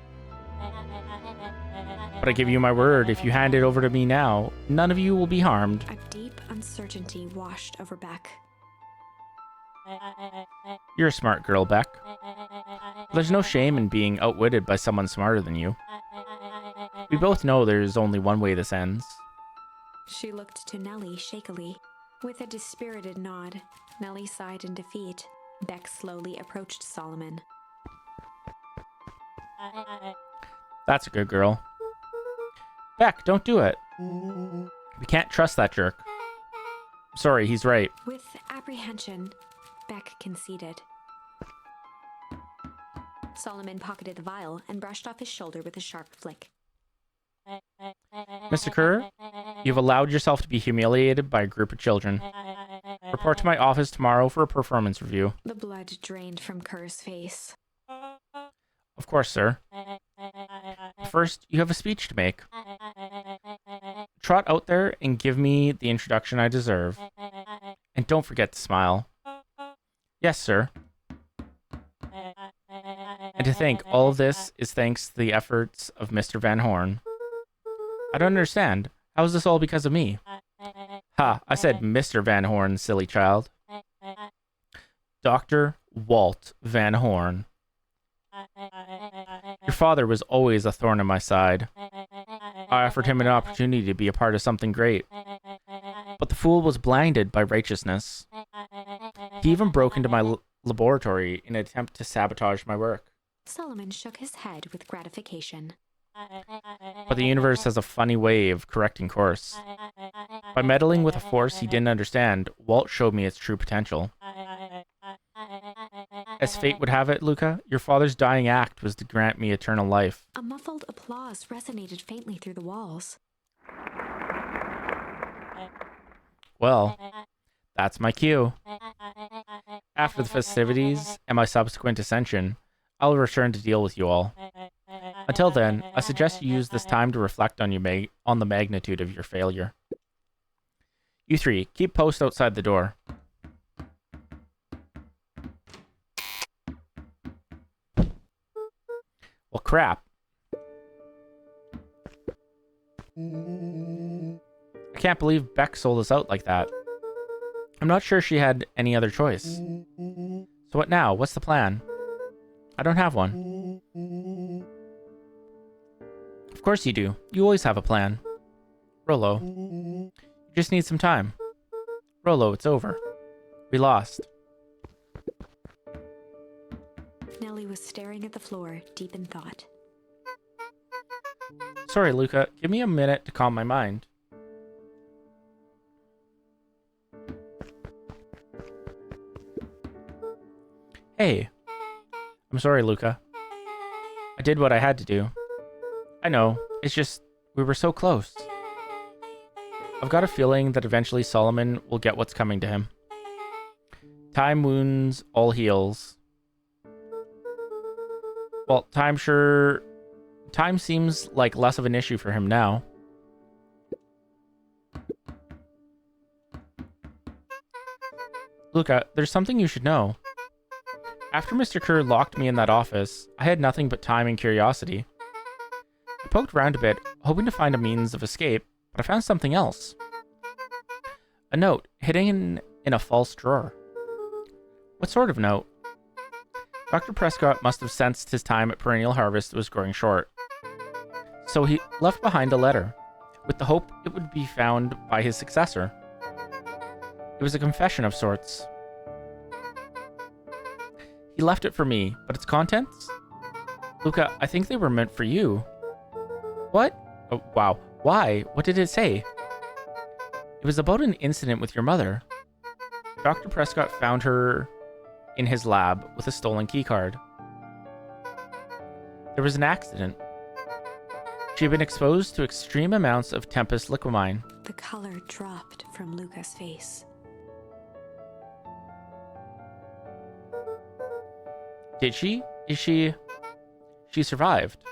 But I give you my word, if you hand it over to me now, none of you will be harmed. A deep uncertainty washed over Beck. You're a smart girl, Beck. There's no shame in being outwitted by someone smarter than you. We both know there's only one way this ends. She looked to Nellie shakily. With a dispirited nod, Nellie sighed in defeat. Beck slowly approached Solomon. That's a good girl. Beck, don't do it. We can't trust that jerk. Sorry, he's right. With apprehension, Beck conceded. Solomon pocketed the vial and brushed off his shoulder with a sharp flick. Mr. Kerr, you've allowed yourself to be humiliated by a group of children. Report to my office tomorrow for a performance review. The blood drained from Kerr's face. Of course, sir. First, you have a speech to make. Trot out there and give me the introduction I deserve. And don't forget to smile. Yes, sir. And to think all of this is thanks to the efforts of Mr. Van Horn. I don't understand. How is this all because of me? Ha, I said Mr. Van Horn, silly child. Dr. Walt Van Horn. Your father was always a thorn in my side. I offered him an opportunity to be a part of something great. But the fool was blinded by righteousness. He even broke into my laboratory in an attempt to sabotage my work. Solomon shook his head with gratification. But the universe has a funny way of correcting course. By meddling with a force he didn't understand, Walt showed me its true potential. As fate would have it, Luca, your father's dying act was to grant me eternal life. A muffled applause resonated faintly through the walls. Well, that's my cue. After the festivities and my subsequent ascension, I'll return to deal with you all. Until then, I suggest you use this time to reflect on on the magnitude of your failure. You three, keep post outside the door. Well, crap. I can't believe Beck sold us out like that. I'm not sure she had any other choice. So what now? What's the plan? I don't have one. Of course you do. You always have a plan. Rollo, you just need some time. Rollo, it's over. We lost. Nellie was staring at the floor, deep in thought. Sorry, Luca. Give me a minute to calm my mind. Hey. I'm sorry, Luca. I did what I had to do. I know. It's just, we were so close. I've got a feeling that eventually Solomon will get what's coming to him. Time wounds, all heals. Well, time seems like less of an issue for him now. Luca, there's something you should know. After Mr. Kerr locked me in that office, I had nothing but time and curiosity. I poked around a bit, hoping to find a means of escape, but I found something else. A note, hidden in a false drawer. What sort of note? Dr. Prescott must have sensed his time at Perennial Harvest was growing short. So he left behind a letter, with the hope it would be found by his successor. It was a confession of sorts. He left it for me, but its contents? Luca, I think they were meant for you. What? Oh, wow. Why? What did it say? It was about an incident with your mother. Dr. Prescott found her in his lab with a stolen keycard. There was an accident. She had been exposed to extreme amounts of Tempest liquamine. The color dropped from Luca's face. Did she? She survived.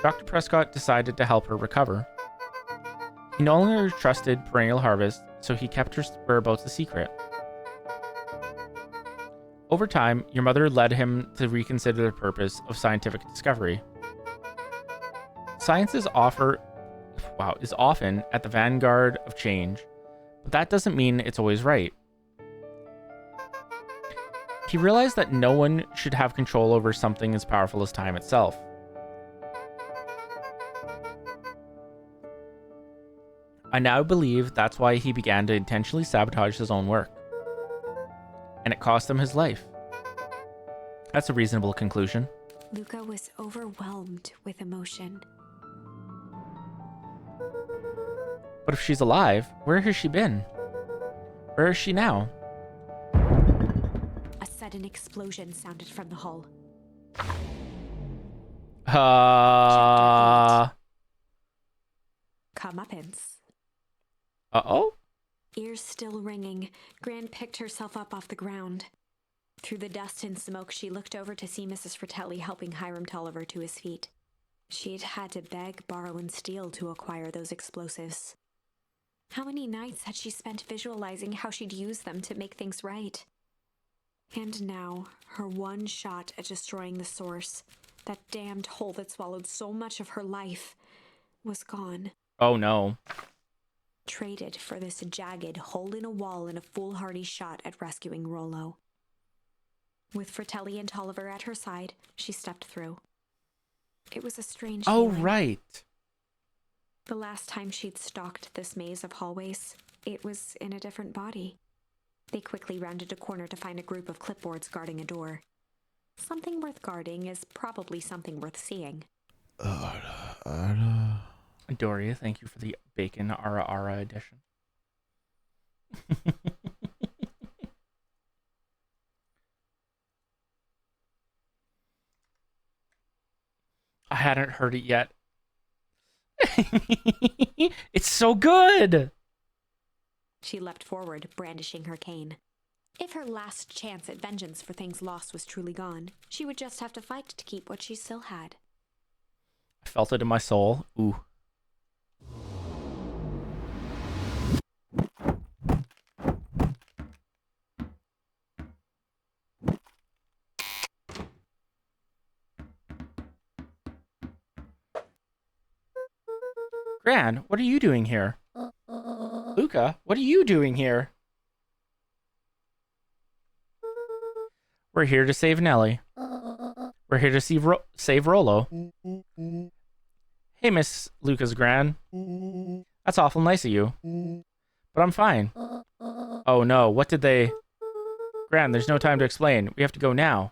Dr. Prescott decided to help her recover. He no longer trusted Perennial Harvest, so he kept her whereabouts a secret. Over time, your mother led him to reconsider the purpose of scientific discovery. Science is often at the vanguard of change, but that doesn't mean it's always right. He realized that no one should have control over something as powerful as time itself. I now believe that's why he began to intentionally sabotage his own work. And it cost him his life. That's a reasonable conclusion. Luca was overwhelmed with emotion. But if she's alive, where has she been? Where is she now? A sudden explosion sounded from the hull. Comeuppance. Uh-oh? Ears still ringing, Gran picked herself up off the ground. Through the dust and smoke, she looked over to see Mrs. Fratelli helping Hiram Tolliver to his feet. She'd had to beg, borrow, and steal to acquire those explosives. How many nights had she spent visualizing how she'd use them to make things right? And now, her one shot at destroying the source, that damned hole that swallowed so much of her life, was gone. Oh no. Traded for this jagged hole in a wall and a foolhardy shot at rescuing Rollo. With Fratelli and Tolliver at her side, she stepped through. It was a strange feeling. Right. The last time she'd stalked this maze of hallways, it was in a different body. They quickly rounded a corner to find a group of clipboards guarding a door. Something worth guarding is probably something worth seeing. Doria, thank you for the bacon Ara Ara edition. I hadn't heard it yet. It's so good! She leapt forward, brandishing her cane. If her last chance at vengeance for things lost was truly gone, she would just have to fight to keep what she still had. I felt it in my soul. Ooh. Gran, what are you doing here? Luca, what are you doing here? We're here to save Nellie. We're here to save Rollo. Hey, Miss Luca's Gran. That's awful nice of you. But I'm fine. Oh no, what did they... Gran, there's no time to explain. We have to go now.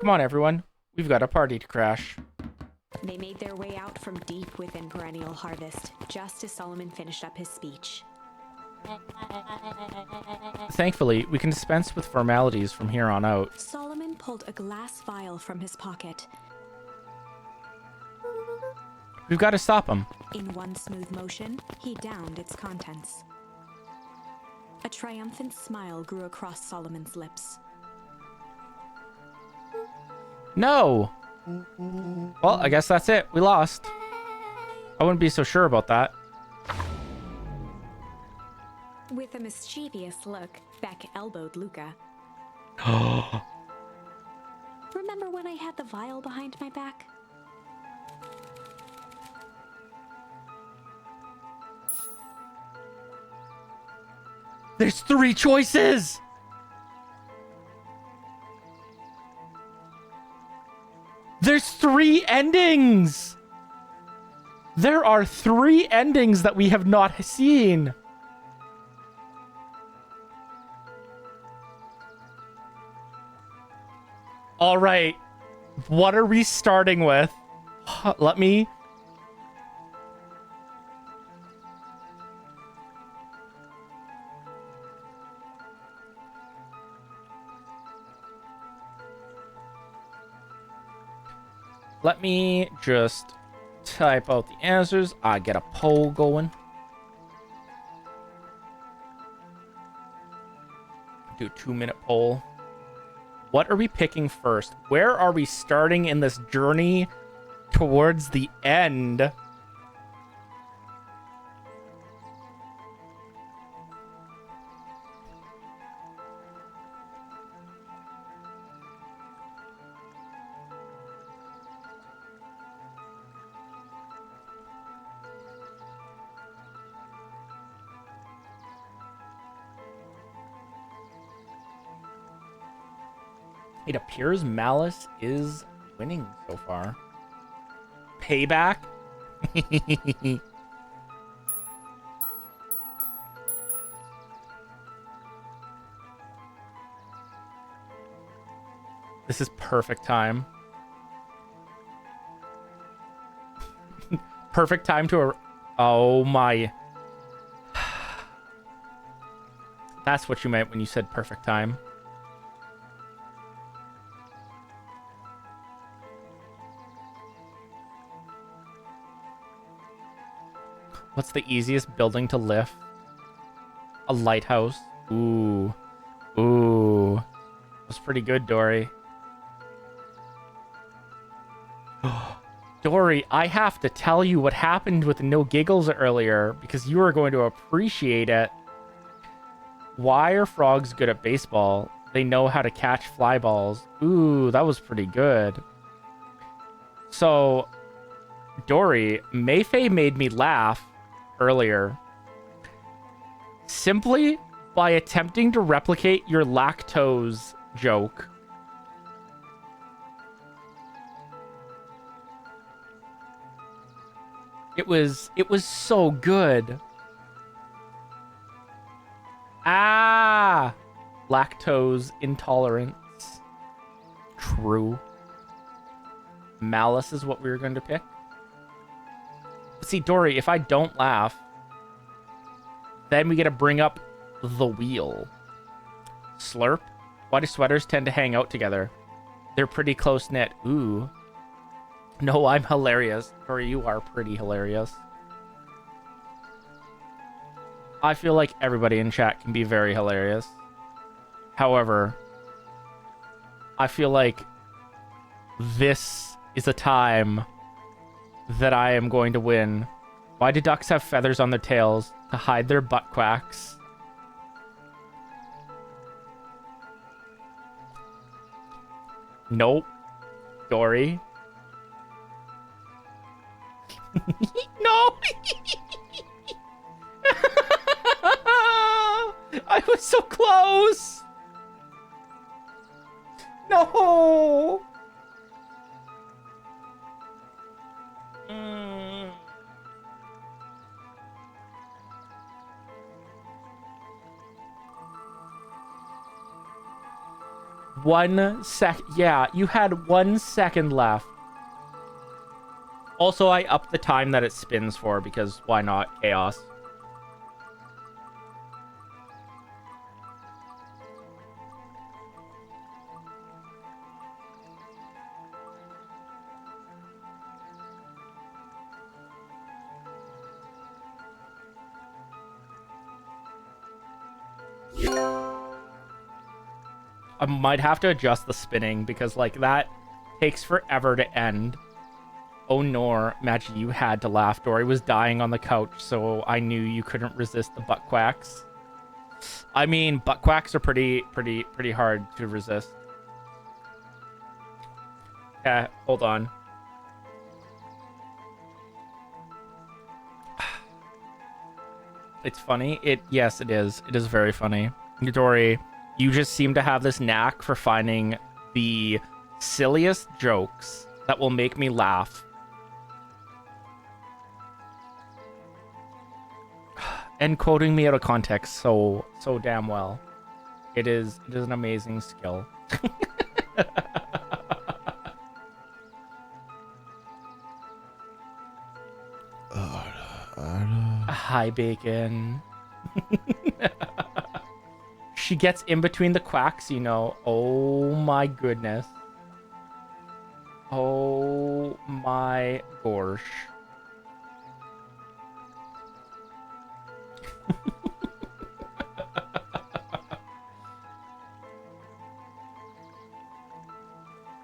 Come on, everyone. We've got a party to crash. They made their way out from deep within Perennial Harvest, just as Solomon finished up his speech. Thankfully, we can dispense with formalities from here on out. Solomon pulled a glass vial from his pocket. We've got to stop him. In one smooth motion, he downed its contents. A triumphant smile grew across Solomon's lips. No! Well, I guess that's it. We lost. I wouldn't be so sure about that. With a mischievous look, Beck elbowed Luca. Remember when I had the vial behind my back? There's 3 choices! There's 3 endings! There are 3 endings that we have not seen. All right. What are we starting with? Let me... Let me just type out the answers. I get a poll going. Do a 2-minute poll. What are we picking first? Where are we starting in this journey towards the end? It appears Malice is winning so far. Payback? This is perfect time. Perfect time to... Oh my... That's what you meant when you said perfect time. What's the easiest building to lift? A lighthouse. Ooh. Ooh. That's pretty good, Dory. Dory, I have to tell you what happened with No Giggles earlier because you are going to appreciate it. Why are frogs good at baseball? They know how to catch fly balls. Ooh, that was pretty good. So, Dory, Mayfei made me laugh earlier simply by attempting to replicate your lactose joke. It was so good. Ah, lactose intolerance. True. Malice is what we were going to pick. But see, Dory, if I don't laugh, then we get to bring up the wheel. Slurp. Why do sweaters tend to hang out together? They're pretty close-knit. Ooh. No, I'm hilarious. Dory, you are pretty hilarious. I feel like everybody in chat can be very hilarious. However, I feel like this is a time that I am going to win. Why do ducks have feathers on their tails? To hide their butt quacks. Nope. Dory. No! I was so close! No! Mm. 1 sec. Yeah, you had 1 second left. Also, I upped the time that it spins for because why not? Chaos. I might have to adjust the spinning because, like, that takes forever to end. Oh, nor, Maggie, you had to laugh. Dory was dying on the couch, so I knew you couldn't resist the butt quacks. I mean, butt quacks are pretty hard to resist. Yeah, hold on. It's funny. Yes, it is. It is very funny. Dory, you just seem to have this knack for finding the silliest jokes that will make me laugh. And quoting me out of context so damn well. It is an amazing skill. Hi, Bacon. She gets in between the quacks, you know. Oh my goodness. Oh my gosh.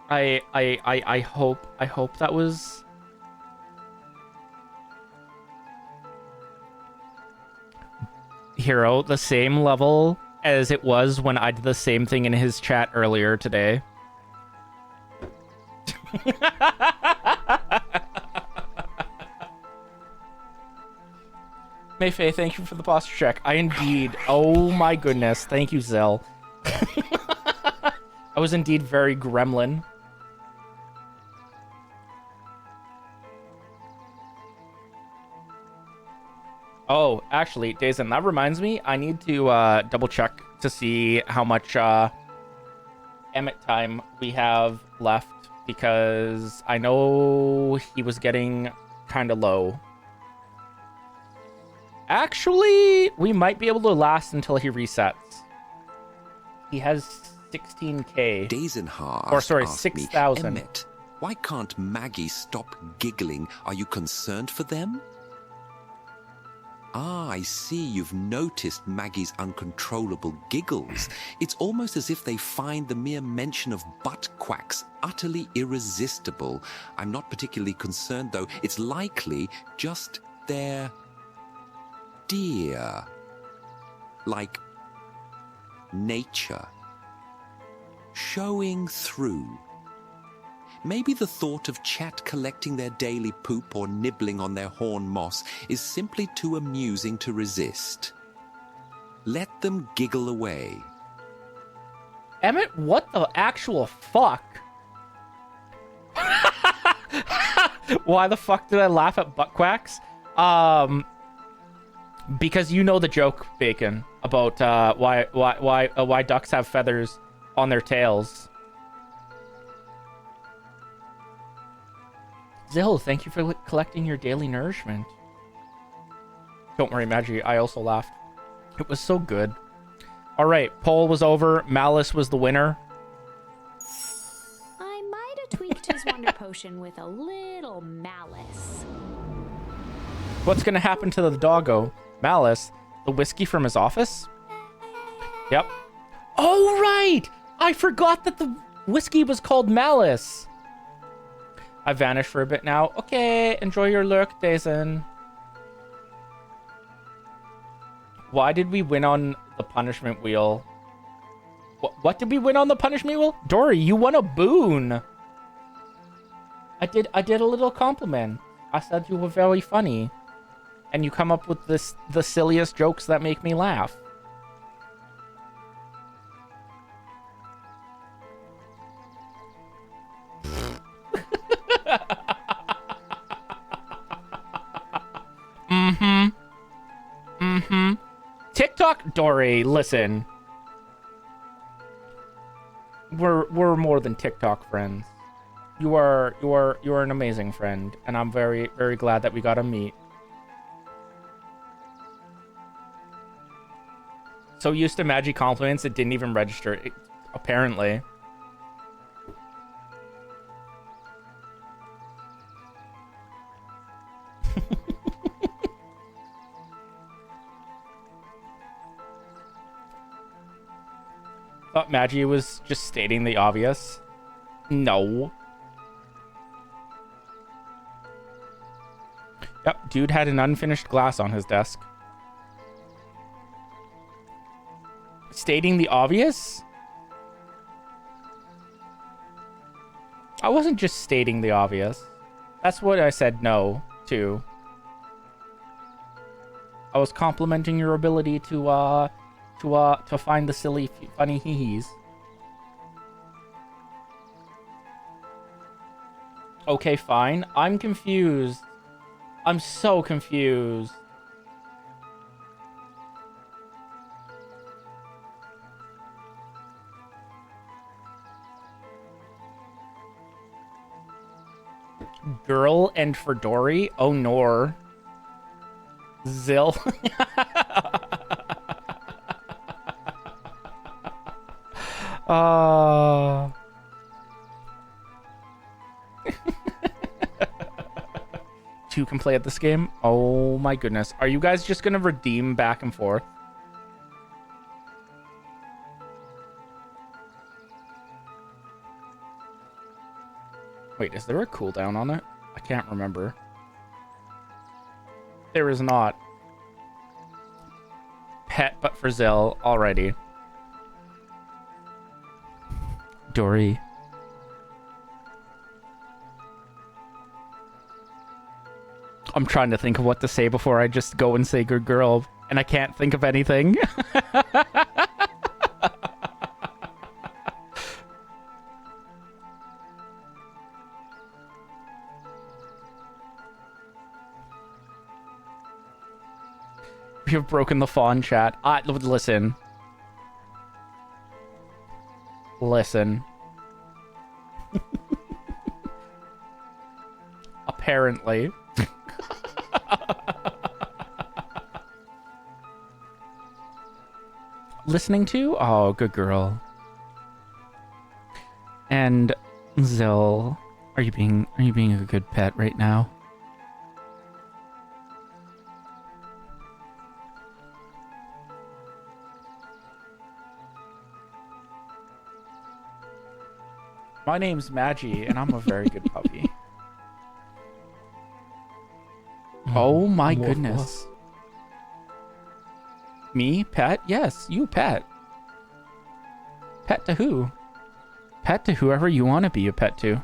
I hope that was Hero the same level as it was when I did the same thing in his chat earlier today. Mayfei, thank you for the posture check. I indeed. Oh my goodness. Thank you, Zell. I was indeed very gremlin. Oh, actually, Dazen, that reminds me, I need to double check to see how much Emmett time we have left, because I know he was getting kind of low. Actually, we might be able to last until he resets. He has 16k. Dazenhar or sorry, asked 6,000. me, Emmett, why can't Maggie stop giggling? Are you concerned for them? Ah, I see you've noticed Maggie's uncontrollable giggles. It's almost as if they find the mere mention of butt quacks utterly irresistible. I'm not particularly concerned, though. It's likely just their dear. Like nature. showing through. Maybe the thought of chat collecting their daily poop or nibbling on their horn moss is simply too amusing to resist. Let them giggle away. Emmett, what the actual fuck? Why the fuck did I laugh at butt quacks? Because you know the joke, Bacon, about why ducks have feathers on their tails. Zill, thank you for collecting your daily nourishment. Don't worry, Maggie, I also laughed. It was so good. All right, poll was over. Malice was the winner. I might have tweaked his wonder potion with a little malice. What's going to happen to the doggo? Malice, the whiskey from his office? Yep. Oh, right! I forgot that the whiskey was called Malice. I vanished for a bit now. Okay, enjoy your lurk, Dazen. Why did we win on the punishment wheel? What did we win on the punishment wheel? Dory, you won a boon. I did a little compliment. I said you were very funny. And you come up with the silliest jokes that make me laugh. TikTok, Dory, listen. We're more than TikTok friends. You are an amazing friend, and I'm very, very glad that we got to meet. So used to Maggie compliments, it didn't even register, apparently. Thought Maggie was just stating the obvious. No. Yep, dude had an unfinished glass on his desk. Stating the obvious? I wasn't just stating the obvious. That's what I said no to. I was complimenting your ability to find the silly, funny hee-hees. Okay, fine. I'm confused. I'm so confused. Girl and for Dory? Oh, nor. Zill. Two can play at this game? Oh my goodness. Are you guys just gonna redeem back and forth? Wait, is there a cooldown on it? I can't remember. There is not. Pet, but for Zill. Alrighty. Dory. I'm trying to think of what to say before I just go and say good girl, and I can't think of anything. We have broken the Faun chat. Listen. Listen. Apparently. Listening to? Oh, good girl. And Zill, are you being a good pet right now? My name's Maggie, and I'm a very good puppy. Oh my goodness. Me? Pet? Yes, you pet. Pet to who? pet to whoever you want to be a pet to.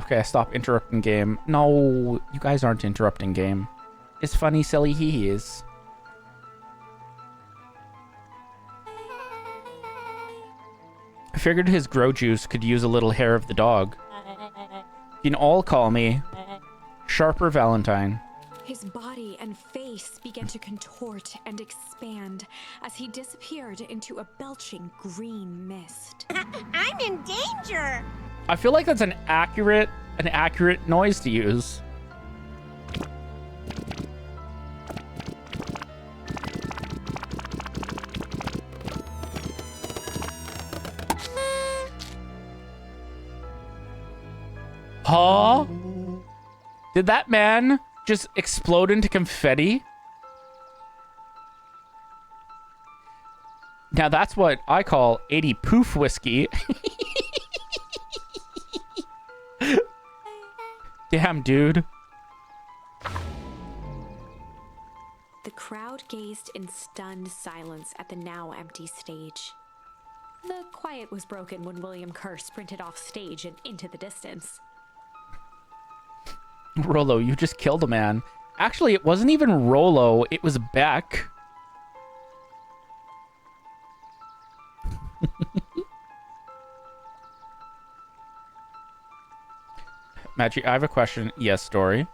Okay, stop interrupting game. No, you guys aren't interrupting game. It's funny, silly he is. I figured his grow juice could use a little hair of the dog. You can all call me Sharper Valentine. His body and face began to contort and expand as he disappeared into a belching green mist. I'm in danger! I feel like that's an accurate noise to use. Huh? Did that man just explode into confetti? Now that's what I call 80 poof whiskey. Damn, dude. The crowd gazed in stunned silence at the now empty stage. The quiet was broken when William Kerr sprinted off stage and into the distance. Rolo, you just killed a man. Actually, it wasn't even Rolo, it was Beck. Magic, I have a question. Yes, Story.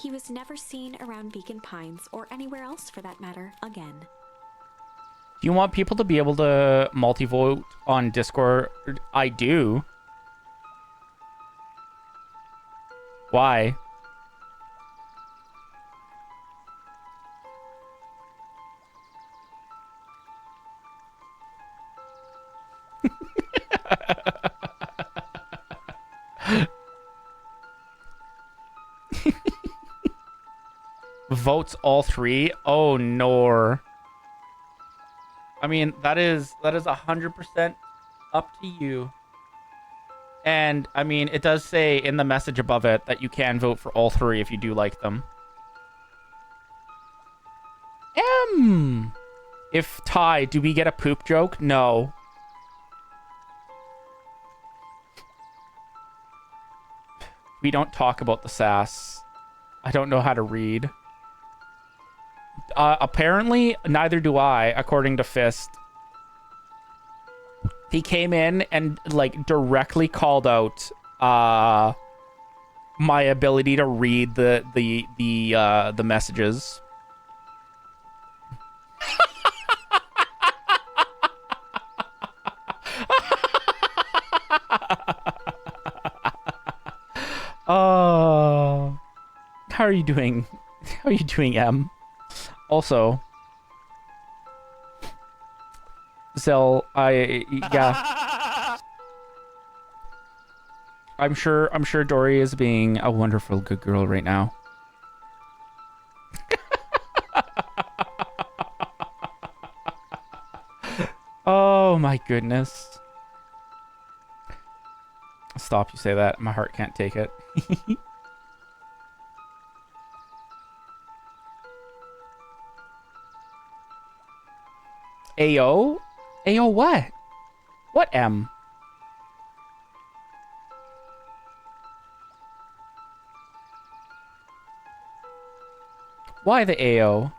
He was never seen around Beacon Pines or anywhere else for that matter again. Do you want people to be able to multi-vote on Discord? I do. Why? Votes all three? Oh no. I mean, that is 100% up to you. And I mean, it does say in the message above it that you can vote for all three if you do like them. If Ty, do we get a poop joke? No. We don't talk about the sass. I don't know how to read. Apparently, neither do I, according to Fist. He came in and, like, directly called out my ability to read the messages. Oh, how are you doing? How are you doing, Em? Also, Zell, yeah. I'm sure Dory is being a wonderful good girl right now. Oh my goodness. Stop, you say that. My heart can't take it. AO? AO what? What M? Why the AO?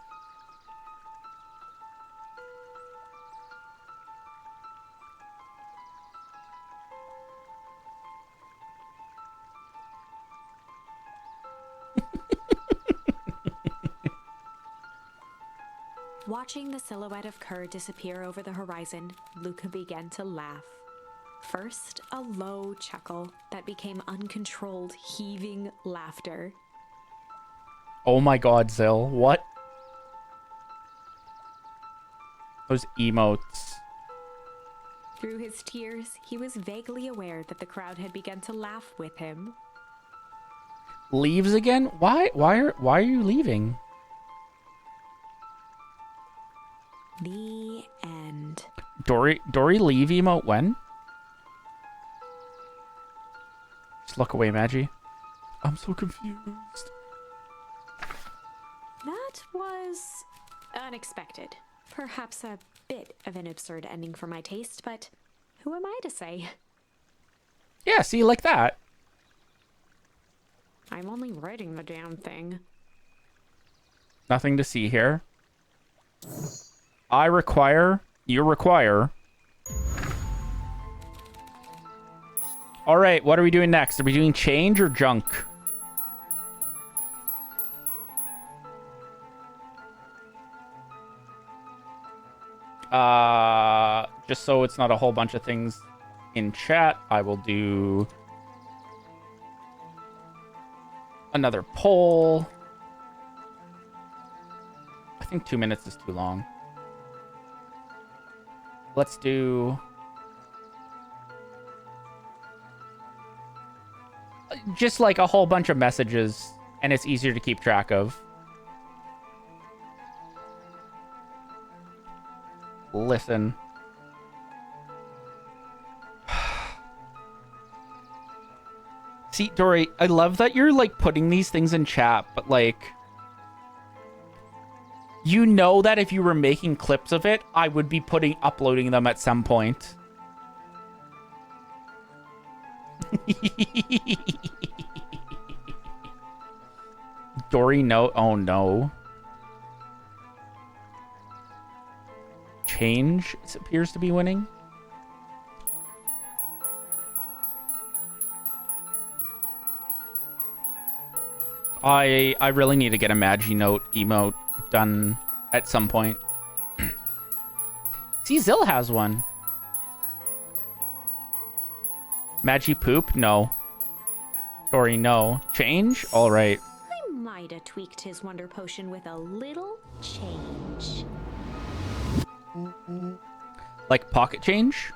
Watching the silhouette of Kerr disappear over the horizon, Luca began to laugh. First, a low chuckle that became uncontrolled, heaving laughter. Oh my god, Zill. What? Those emotes. Through his tears, he was vaguely aware that the crowd had begun to laugh with him. Leaves again? Why are you leaving? The end. Dory leave emote when? Just look away, Maggie. I'm so confused. That was unexpected. Perhaps a bit of an absurd ending for my taste, but who am I to say? Yeah, see, like that. I'm only writing the damn thing. Nothing to see here. You require. All right, what are we doing next? Are we doing change or junk? Just so it's not a whole bunch of things in chat, I will do another poll. I think 2 minutes is too long. Let's do just like a whole bunch of messages, and it's easier to keep track of. Listen. See, Dory, I love that you're like putting these things in chat, but like, you know that if you were making clips of it, I would be uploading them at some point. Dory, no. Oh, no. Change appears to be winning. I really need to get a Magi Note emote done at some point. See, Zill has one. Magi Poop? No. Dory, no. Change? All right. I might have tweaked his wonder potion with a little change. Like pocket change?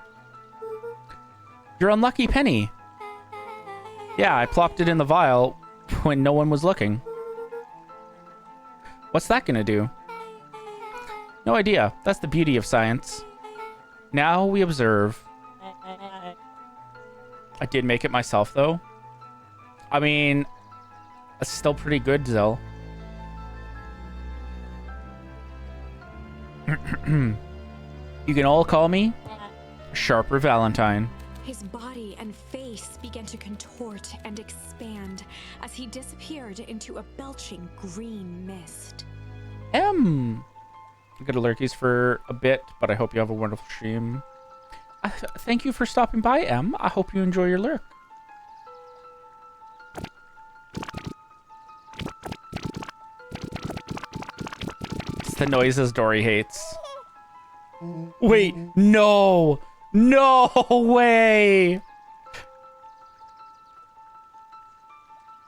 Your unlucky penny. Yeah, I plopped it in the vial when no one was looking. What's that gonna do? No idea. That's the beauty of science. Now we observe. I did make it myself, though. I mean, it's still pretty good, Zill. You can all call me Sharper Valentine. His body and face began to contort and expand as he disappeared into a belching green mist. I'm gonna lurkies for a bit, but I hope you have a wonderful stream. Thank you for stopping by, Em. I hope you enjoy your lurk. It's the noises Dory hates. Wait, no! No way!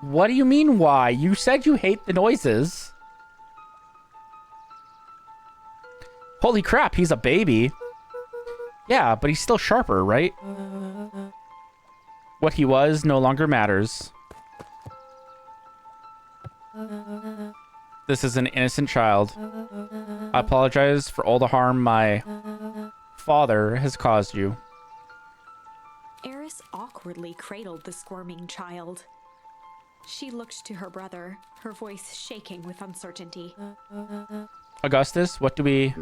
What do you mean, why? You said you hate the noises. Holy crap, he's a baby. Yeah, but he's still Sharper, right? What he was no longer matters. This is an innocent child. I apologize for all the harm my father has caused you. Eris awkwardly cradled the squirming child. She looked to her brother, her voice shaking with uncertainty. Augustus, what do we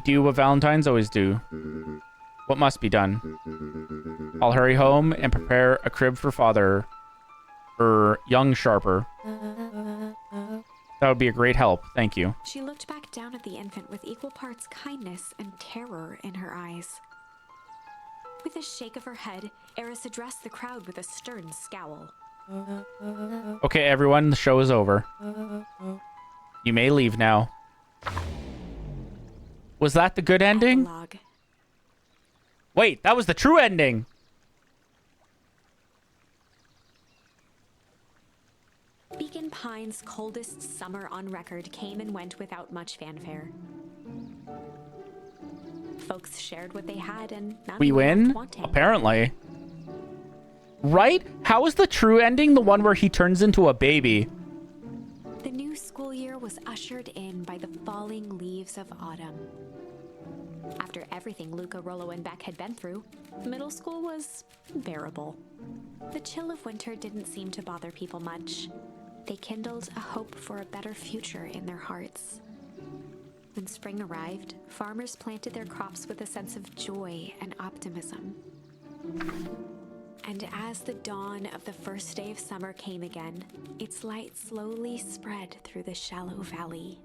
do what Valentines always do. What must be done? I'll hurry home and prepare a crib for father. Young Sharper. That would be a great help. Thank you. She looked back down at the infant with equal parts kindness and terror in her eyes. With a shake of her head, Eris addressed the crowd with a stern scowl. Okay, everyone, the show is over. You may leave now. Was that the good ending? Epilogue. Wait, that was the true ending. Beacon Pine's coldest summer on record came and went without much fanfare. Folks shared what they had and none We were left win? wanting. Apparently. Right? How is the true ending the one where he turns into a baby? The new school year was ushered in by the fall falling leaves of autumn. After everything Luca, Rollo, and Beck had been through, middle school was bearable. The chill of winter didn't seem to bother people much. They kindled a hope for a better future in their hearts. When spring arrived, farmers planted their crops with a sense of joy and optimism. And as the dawn of the first day of summer came again, its light slowly spread through the shallow valley.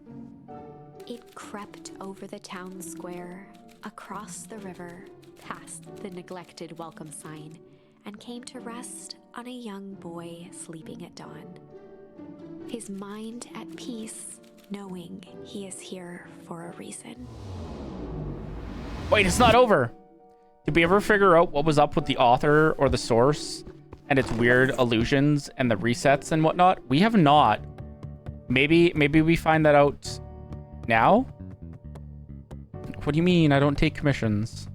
It crept over the town square, across the river, past the neglected welcome sign, and came to rest on a young boy sleeping at dawn. His mind at peace, knowing he is here for a reason. Wait, it's not over. Did we ever figure out what was up with the author or the source and its weird illusions and the resets and whatnot? We have not. Maybe we find that out now? What do you mean I don't take commissions?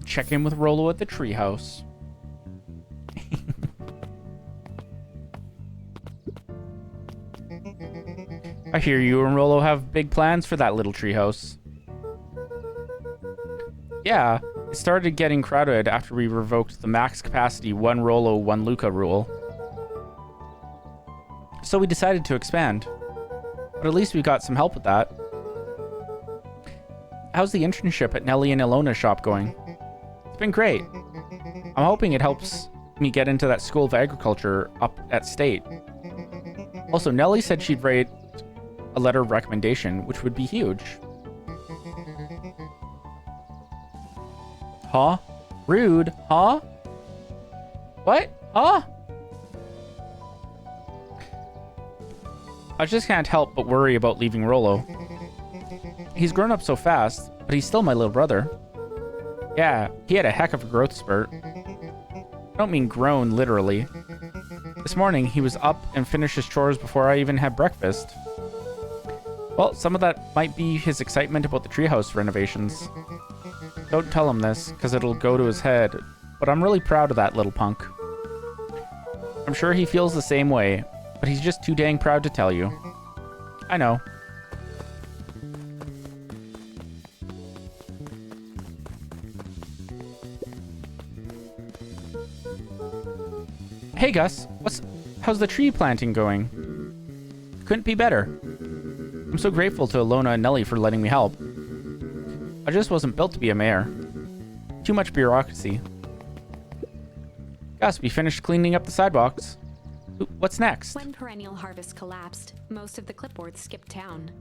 Check in with Rollo at the treehouse. I hear you and Rollo have big plans for that little treehouse. Yeah, it started getting crowded after we revoked the max capacity 1 Rollo, 1 Luca rule. So we decided to expand. But at least we got some help with that. How's the internship at Nellie and Ilona's shop going? It's been great. I'm hoping it helps me get into that school of agriculture up at State. Also, Nellie said she'd write a letter of recommendation, which would be huge. Huh? Rude, huh? What? Huh? I just can't help but worry about leaving Rollo. He's grown up so fast, but he's still my little brother. Yeah, he had a heck of a growth spurt. I don't mean grown, literally. This morning, he was up and finished his chores before I even had breakfast. Well, some of that might be his excitement about the treehouse renovations. Don't tell him this, because it'll go to his head, but I'm really proud of that little punk. I'm sure he feels the same way, but he's just too dang proud to tell you. I know. Hey Gus, how's the tree planting going? Couldn't be better. I'm so grateful to Ilona and Nellie for letting me help. I just wasn't built to be a mayor. Too much bureaucracy. Gus, we finished cleaning up the sidewalks. What's next? When Perennial Harvest collapsed, most of the clipboards skipped town.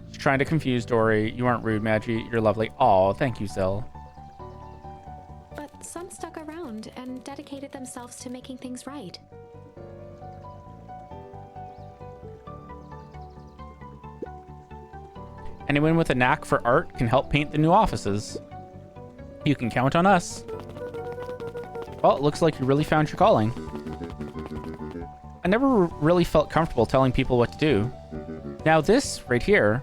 Just trying to confuse Dory. You aren't rude, Maggie. You're lovely. Aw, thank you, Zill. But some stuck around and dedicated themselves to making things right. Anyone with a knack for art can help paint the new offices. You can count on us. Well, it looks like you really found your calling. I never really felt comfortable telling people what to do. Now this, right here,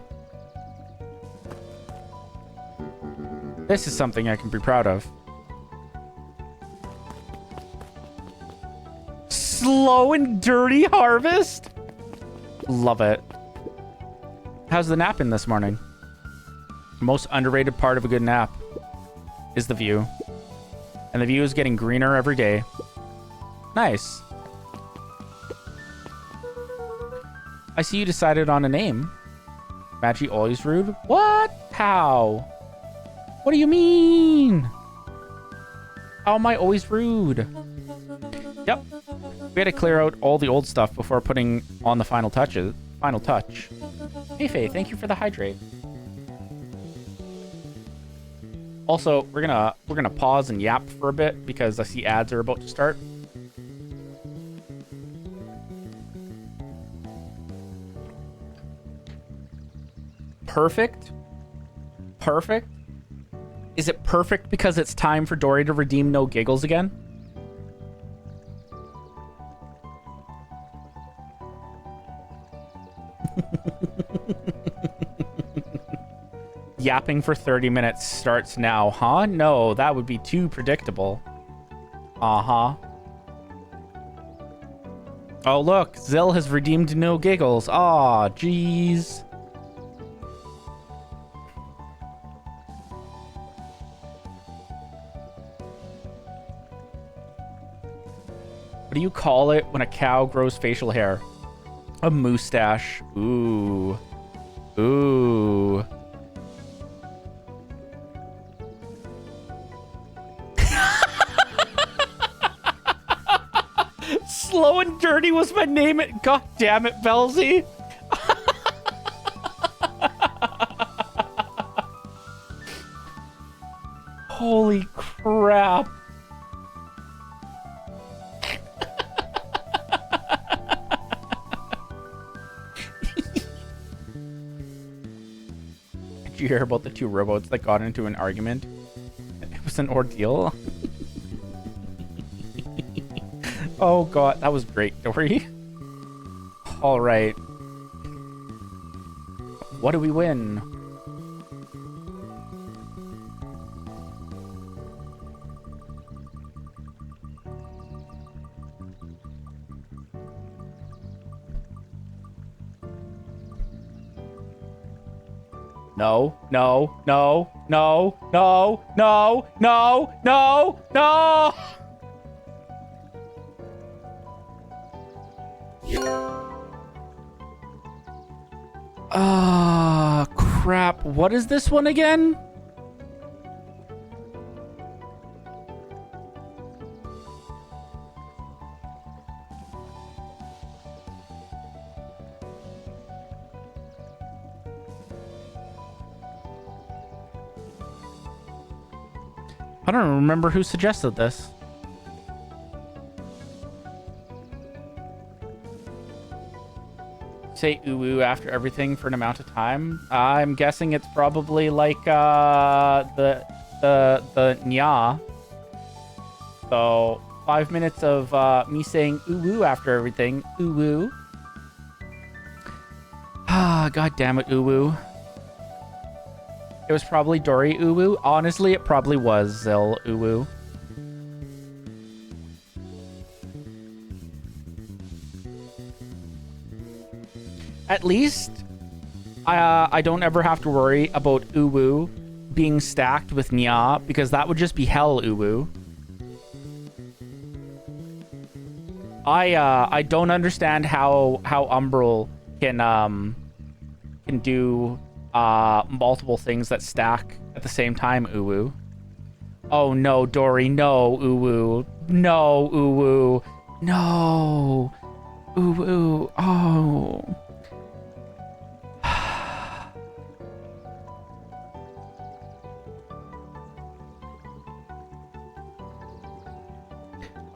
this is something I can be proud of. Slow and dirty harvest? Love it. How's the nap in this morning? The most underrated part of a good nap is the view. And the view is getting greener every day. Nice. I see you decided on a name. Maggie always rude? What? How? What do you mean? How am I always rude? Yep. We had to clear out all the old stuff before putting on the final touch. Hey Faye, thank you for the hydrate. Also, we're gonna pause and yap for a bit because I see ads are about to start. Perfect? Perfect? Is it perfect because it's time for Dory to redeem no giggles again? Yapping for 30 minutes starts now, huh? No, that would be too predictable. Uh-huh. Oh, look. Zill has redeemed no giggles. Aw, jeez. What do you call it when a cow grows facial hair? A moustache. Ooh. Ooh. Slow and Dirty was my name. God damn it, Belzy. Holy crap. Did you hear about the two robots that got into an argument? It was an ordeal. Oh god, that was great, Dory. All right. What do we win? No, no, no, no, no, no, no, no, no! Ah, crap. What is this one again? I don't remember who suggested this. Say ooh after everything for an amount of time. I'm guessing it's probably like the nya. So 5 minutes of me saying ooh after everything. Ooh. Ah, god damn it, ooh. It was probably Dory ooh. Honestly, it probably was Zill ooh. At least, I don't ever have to worry about uwu being stacked with nya, because that would just be hell uwu. I don't understand how Umbral can do multiple things that stack at the same time uwu. Oh no, Dory, no uwu, no uwu, no uwu, oh.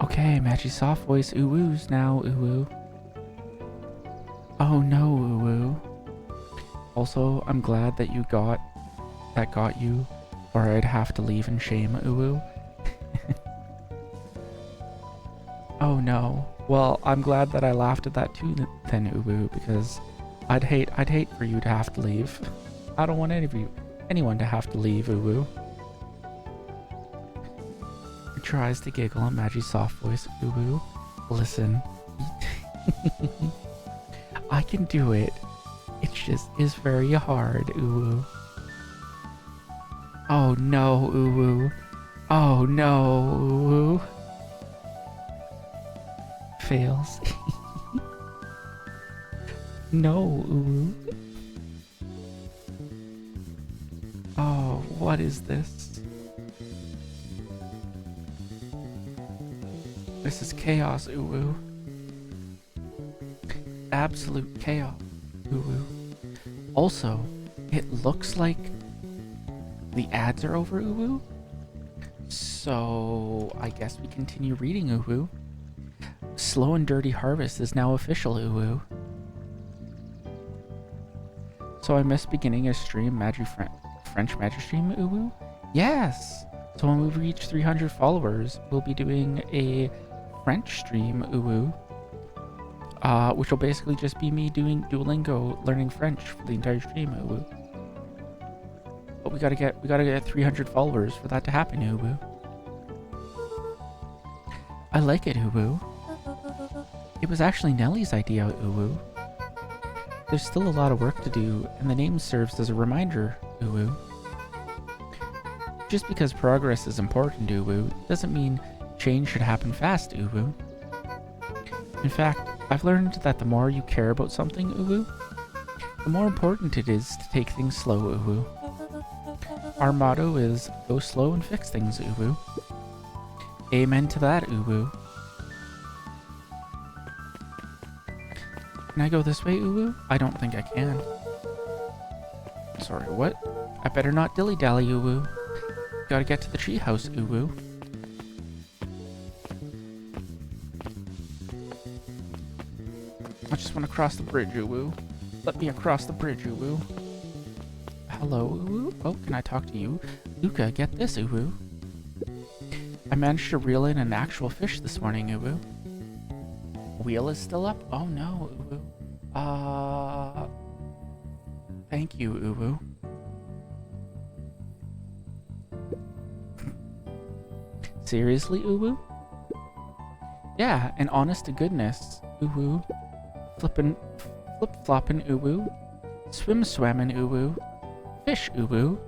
Okay, Maggie soft voice ooh-woos now, ooh-woo. Oh no, ooh-woo. Also, I'm glad that got you, or I'd have to leave in shame, ooh-woo. Oh no. Well, I'm glad that I laughed at that too then, ooh-woo, because I'd hate for you to have to leave. I don't want anyone to have to leave, ooh-woo. Tries to giggle at Maggie's soft voice. Ooh, listen. I can do it. It just is very hard. Ooh. Oh no, ooh. Oh no, ooh. Fails. No, ooh. Oh, what is this? This is chaos, ooh. Absolute chaos, ooh. Also, it looks like the ads are over, ooh. So, I guess we continue reading, ooh. Slow and Dirty Harvest is now official, ooh. So I missed beginning a stream, French Magic stream, ooh. Yes! So when we reach 300 followers, we'll be doing a French stream, ooh, which will basically just be me doing Duolingo, learning French for the entire stream, ooh. But we gotta get 300 followers for that to happen, ooh. I like it, ooh. It was actually Nellie's idea, Uwu. There's still a lot of work to do, and the name serves as a reminder, Uwu. Just because progress is important, Uwu, doesn't mean change should happen fast, Uwu. In fact, I've learned that the more you care about something, Uwu, the more important it is to take things slow, Uwu. Our motto is, go slow and fix things, Uwu. Amen to that, Uwu. Can I go this way, Uwu? I don't think I can. Sorry, what? I better not dilly-dally, Uwu. Gotta get to the treehouse, Uwu. I just want to cross the bridge, Uwu. Let me across the bridge, Uwu. Hello, Uwu? Oh, can I talk to you? Luca, get this, Uwu. I managed to reel in an actual fish this morning, Uwu. Wheel is still up? Oh no, Uwu. Thank you, Uwu. Seriously, Uwu? Yeah, and honest to goodness, Uwu. Flip-floppin' Uwu. Swim-swammin' Uwu. Fish, Uwu.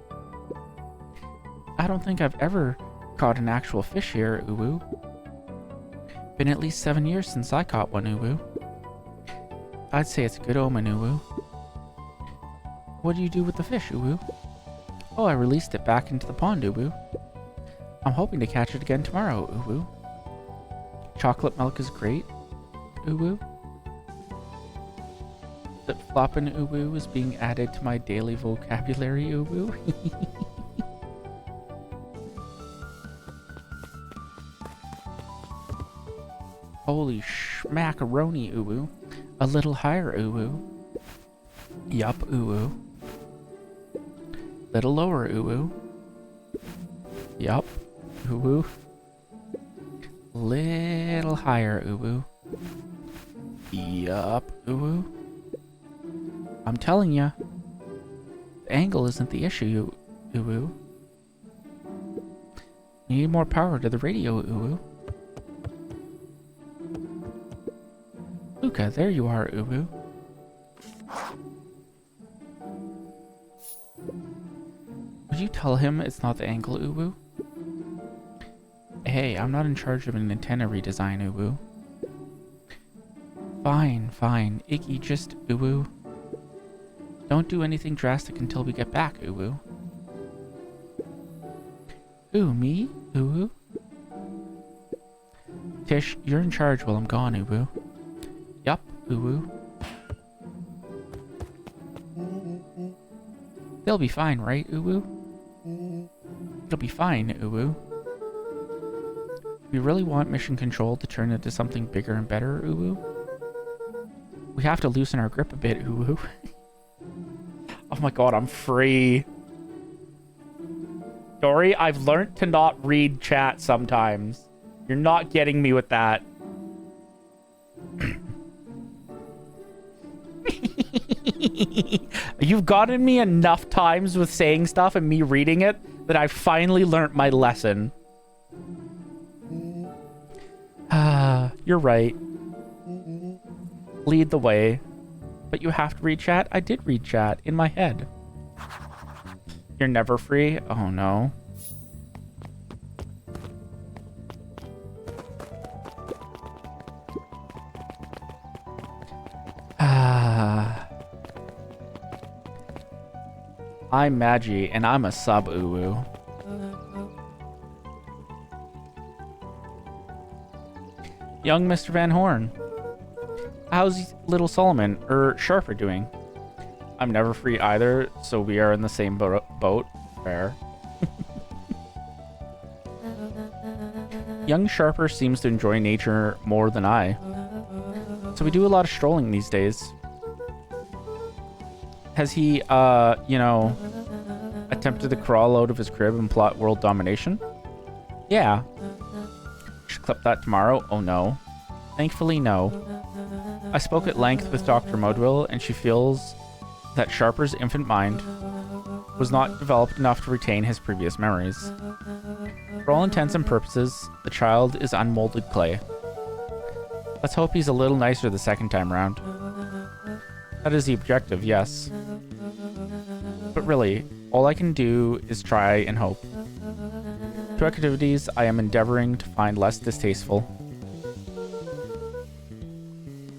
I don't think I've ever caught an actual fish here, Uwu. Been at least 7 years since I caught one, Uwu. I'd say it's a good omen, Uwu. What do you do with the fish, Uwu? Oh, I released it back into the pond, Uwu. I'm hoping to catch it again tomorrow, Uwu. Chocolate milk is great, Uwu. Flip-floppin' Uwu is being added to my daily vocabulary, Uwu. Holy schmackaroni, Uwu. A little higher, Uwu. Yup, Uwu. Little lower, Uwu. Yup, Uwu. Little higher, Uwu. Yup, Uwu. I'm telling ya, the angle isn't the issue, Uwu. You need more power to the radio, Uwu. Luca, there you are, Uwu. Would you tell him it's not the angle, Uwu? Hey, I'm not in charge of an antenna redesign, Uwu. Fine, fine. Iggy, just, Uwu. Don't do anything drastic until we get back, Uwu. Ooh, me? Uwu? Tish, you're in charge while I'm gone, Uwu. Yup, Uwu. They'll be fine, right, Uwu? It'll be fine, Uwu. We really want mission control to turn into something bigger and better, Uwu. We have to loosen our grip a bit, Uwu. Oh my god, I'm free. Dory, I've learned to not read chat sometimes. You're not getting me with that. You've gotten me enough times with saying stuff and me reading it that I've finally learnt my lesson. You're right. Lead the way. But you have to read chat? I did read chat in my head. You're never free? Oh no. I'm Magi, and I'm a sub Uwu. Young Mr. Van Horn. How's little Solomon, Sharper doing? I'm never free either, so we are in the same boat. Fair. Young Sharper seems to enjoy nature more than I. So we do a lot of strolling these days. Has he, you know, attempted to crawl out of his crib and plot world domination? Yeah. Should clip that tomorrow? Oh no. Thankfully, no. I spoke at length with Dr. Modwell, and she feels that Sharper's infant mind was not developed enough to retain his previous memories. For all intents and purposes, the child is unmolded clay. Let's hope he's a little nicer the second time round. That is the objective, yes. But really, all I can do is try and hope. Two activities I am endeavoring to find less distasteful.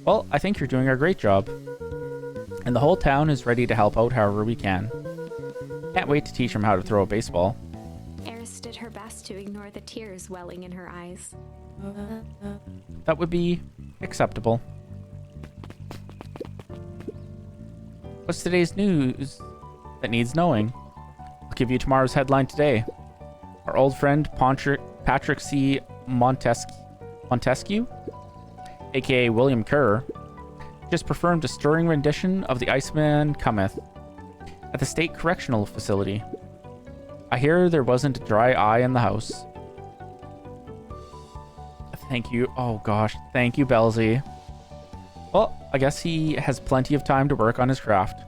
Well, I think you're doing a great job. And the whole town is ready to help out however we can. Can't wait to teach him how to throw a baseball. Eris did her best to ignore the tears welling in her eyes. That would be acceptable. What's today's news that needs knowing? I'll give you tomorrow's headline today. Our old friend Patrick C. Montesquieu, aka William Kerr, just performed a stirring rendition of The Iceman Cometh at the State Correctional Facility. I hear there wasn't a dry eye in the house. Thank you. Oh gosh, thank you, Belzy. Well, I guess he has plenty of time to work on his craft.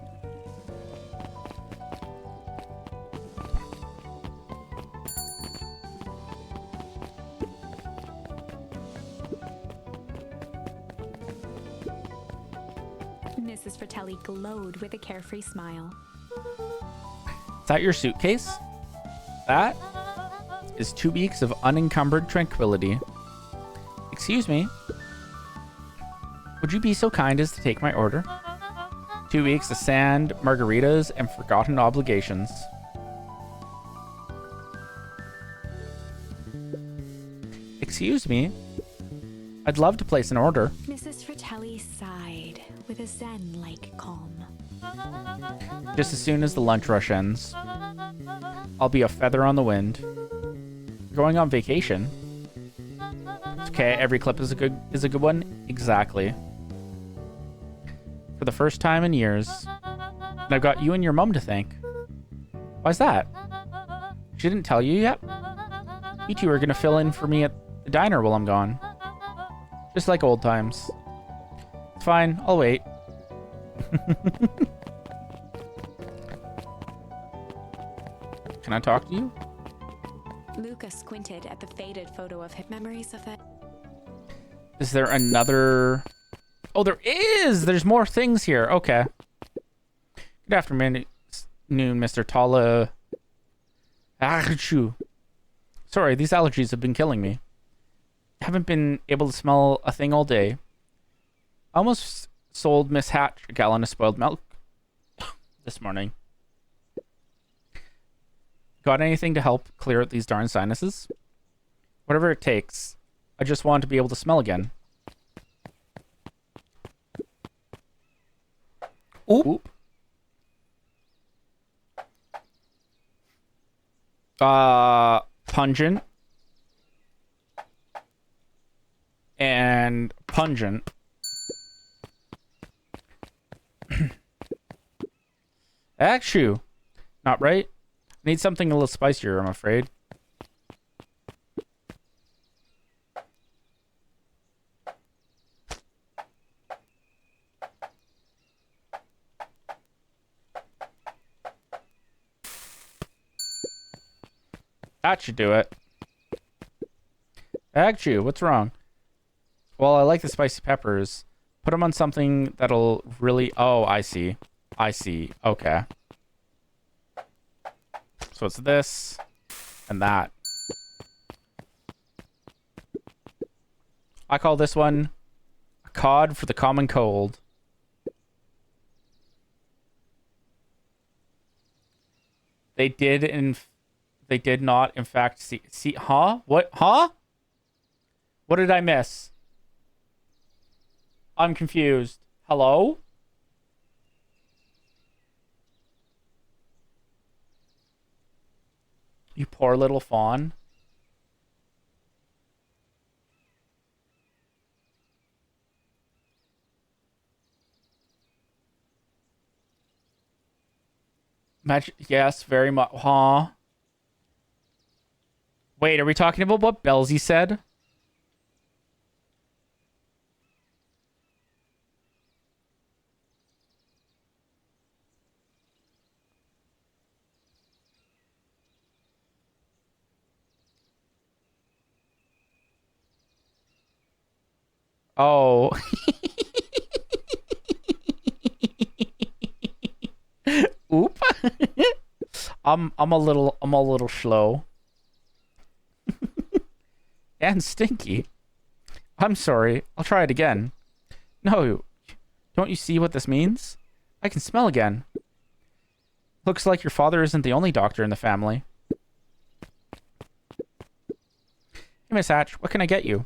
Mrs. Fratelli glowed with a carefree smile. Is that your suitcase? That is 2 weeks of unencumbered tranquility. Excuse me. Would you be so kind as to take my order? 2 weeks of sand, margaritas, and forgotten obligations. Excuse me. I'd love to place an order. Mrs. Fratelli sighed with a zen-like calm. Just as soon as the lunch rush ends. I'll be a feather on the wind. Going on vacation? Okay, every clip is a good one. Exactly. For the first time in years. And I've got you and your mum to thank. Why's that? She didn't tell you yet? You two are gonna fill in for me at the diner while I'm gone. Just like old times. It's fine, I'll wait. Can I talk to you? Luca squinted at the faded photo of him. Memories of that. Is there another... Oh, there is! There's more things here. Okay. Good afternoon, Mr. Tala... Achoo. Sorry, these allergies have been killing me. Haven't been able to smell a thing all day. I almost sold Miss Hatch a gallon of spoiled milk this morning. Got anything to help clear out these darn sinuses? Whatever it takes. I just want to be able to smell again. Oop. Pungent. And pungent. Achoo. Not right? Need something a little spicier, I'm afraid. That should do it. Achoo, what's wrong? Well, I like the spicy peppers. Put them on something that'll really... Oh, I see. I see. Okay. So it's this and that. I call this one a cod for the common cold. They did not in fact see huh? What? Huh? What did I miss? I'm confused. Hello? You poor little fawn. Yes, very much. Huh? Wait, are we talking about what Belzy said? Oh. Oop. I'm a little slow. And stinky. I'm sorry. I'll try it again. No. Don't you see what this means? I can smell again. Looks like your father isn't the only doctor in the family. Hey, Miss Hatch, what can I get you?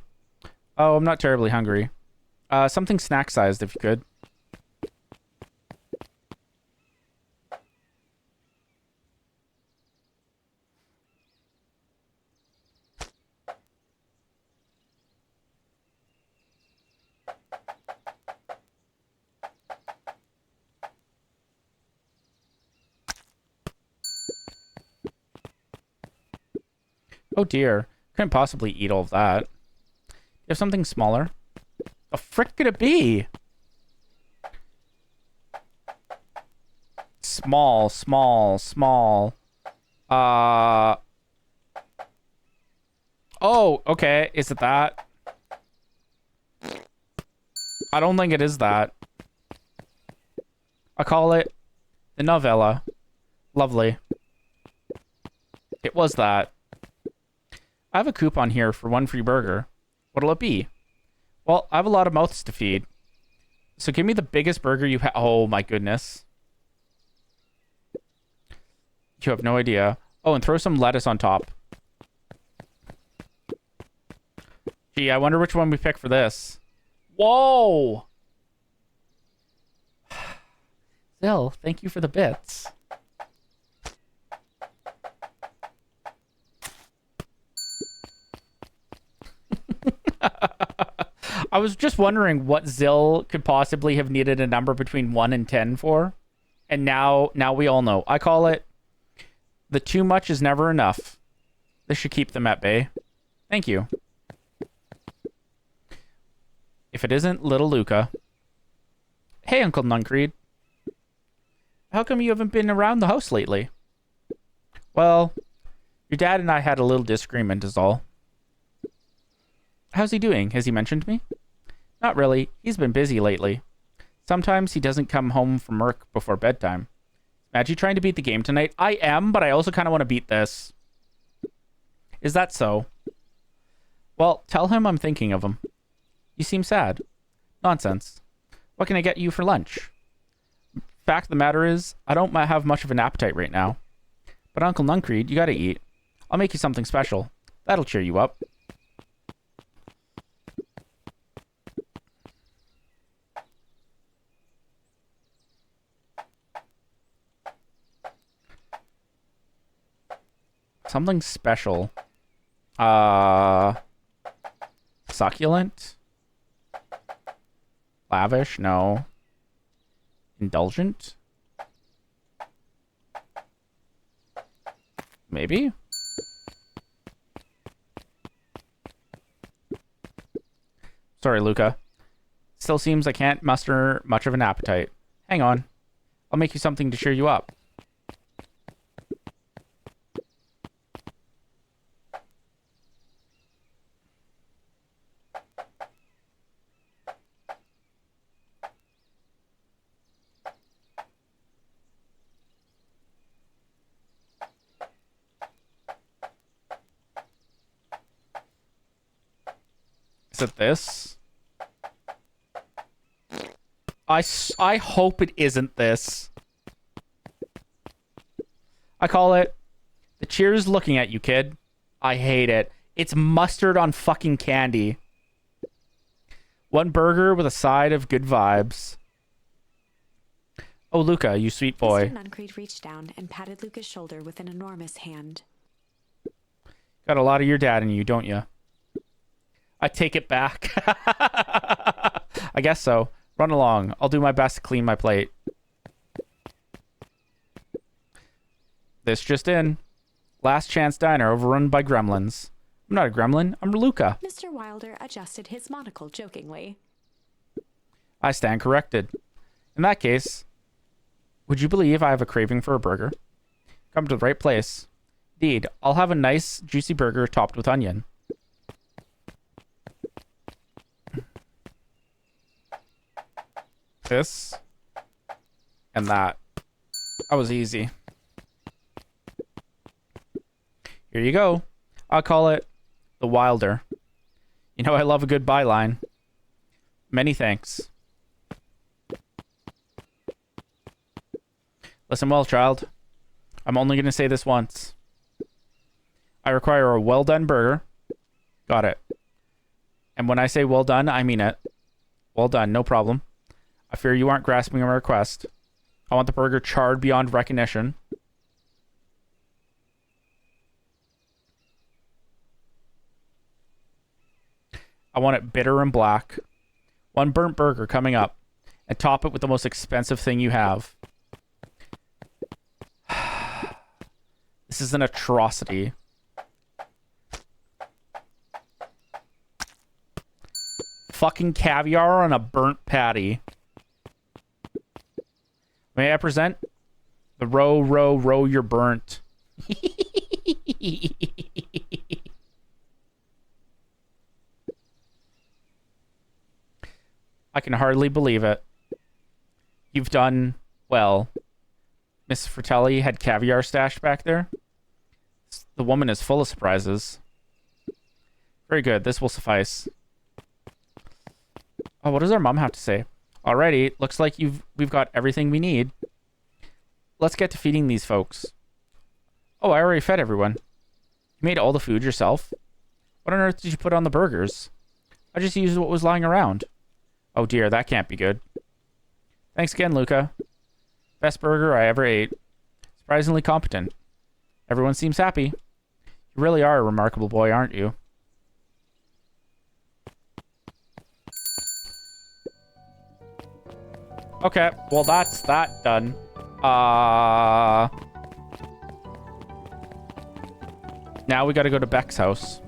Oh, I'm not terribly hungry. Something snack-sized, if you could. Oh dear. Couldn't possibly eat all of that. You have something smaller? The frick could it be? Small, small, small. Oh, okay. Is it that? I don't think it is that. I call it the novella. Lovely. It was that. I have a coupon here for one free burger. What'll it be? Well, I have a lot of mouths to feed. So give me the biggest burger you have. Oh my goodness. You have no idea. Oh, and throw some lettuce on top. Gee, I wonder which one we pick for this. Whoa! Still, thank you for the bits. I was just wondering what Zill could possibly have needed a number between 1 and 10 for. And now we all know. I call it the too much is never enough. This should keep them at bay. Thank you. If it isn't little Luca. Hey, Uncle Nuncreed. How come you haven't been around the house lately? Well, your dad and I had a little disagreement is all. How's he doing? Has he mentioned me? Not really. He's been busy lately. Sometimes he doesn't come home from work before bedtime. Imagine trying to beat the game tonight. I am, but I also kind of want to beat this. Is that so? Well, tell him I'm thinking of him. You seem sad. Nonsense. What can I get you for lunch? Fact of the matter is, I don't have much of an appetite right now. But Uncle Nuncreed, you gotta eat. I'll make you something special. That'll cheer you up. Something special. Succulent? Lavish? No. Indulgent? Maybe? Sorry, Luca. Still seems I can't muster much of an appetite. Hang on. I'll make you something to cheer you up. Is it this? I hope it isn't this. I call it the cheers looking at you, kid. I hate it. It's mustard on fucking candy. One burger with a side of good vibes. Oh, Luca, you sweet boy. Mr. Nuncreed reached down and patted Luca's shoulder with an enormous hand. Got a lot of your dad in you, don't you? I take it back. I guess so. Run along. I'll do my best to clean my plate. This just in. Last chance diner overrun by gremlins. I'm not a gremlin. I'm Luca. Mr. Wilder adjusted his monocle jokingly. I stand corrected. In that case, would you believe I have a craving for a burger? Come to the right place. Indeed, I'll have a nice, juicy burger topped with onion. this and that. That was easy. Here you go. I'll call it the Wilder. You know I love a good byline. Many thanks. Listen well, child. I'm only going to say this once. I require a well-done burger. Got it. And when I say well done, I mean it. Well done, no problem. I fear you aren't grasping my request. I want the burger charred beyond recognition. I want it bitter and black. One burnt burger coming up. And top it with the most expensive thing you have. This is an atrocity. Fucking caviar on a burnt patty. May I present the row you're burnt. I can hardly believe it. You've done well. Miss Fratelli had caviar stashed back there. The woman is full of surprises. Very good. This will suffice. Oh, what does our mom have to say? Alrighty, looks like we've got everything we need. Let's get to feeding these folks. Oh, I already fed everyone. You made all the food yourself? What on earth did you put on the burgers? I just used what was lying around. Oh dear, that can't be good. Thanks again, Luca. Best burger I ever ate. Surprisingly competent. Everyone seems happy. You really are a remarkable boy, aren't you? Okay, well that's that done. Now we gotta go to Beck's house.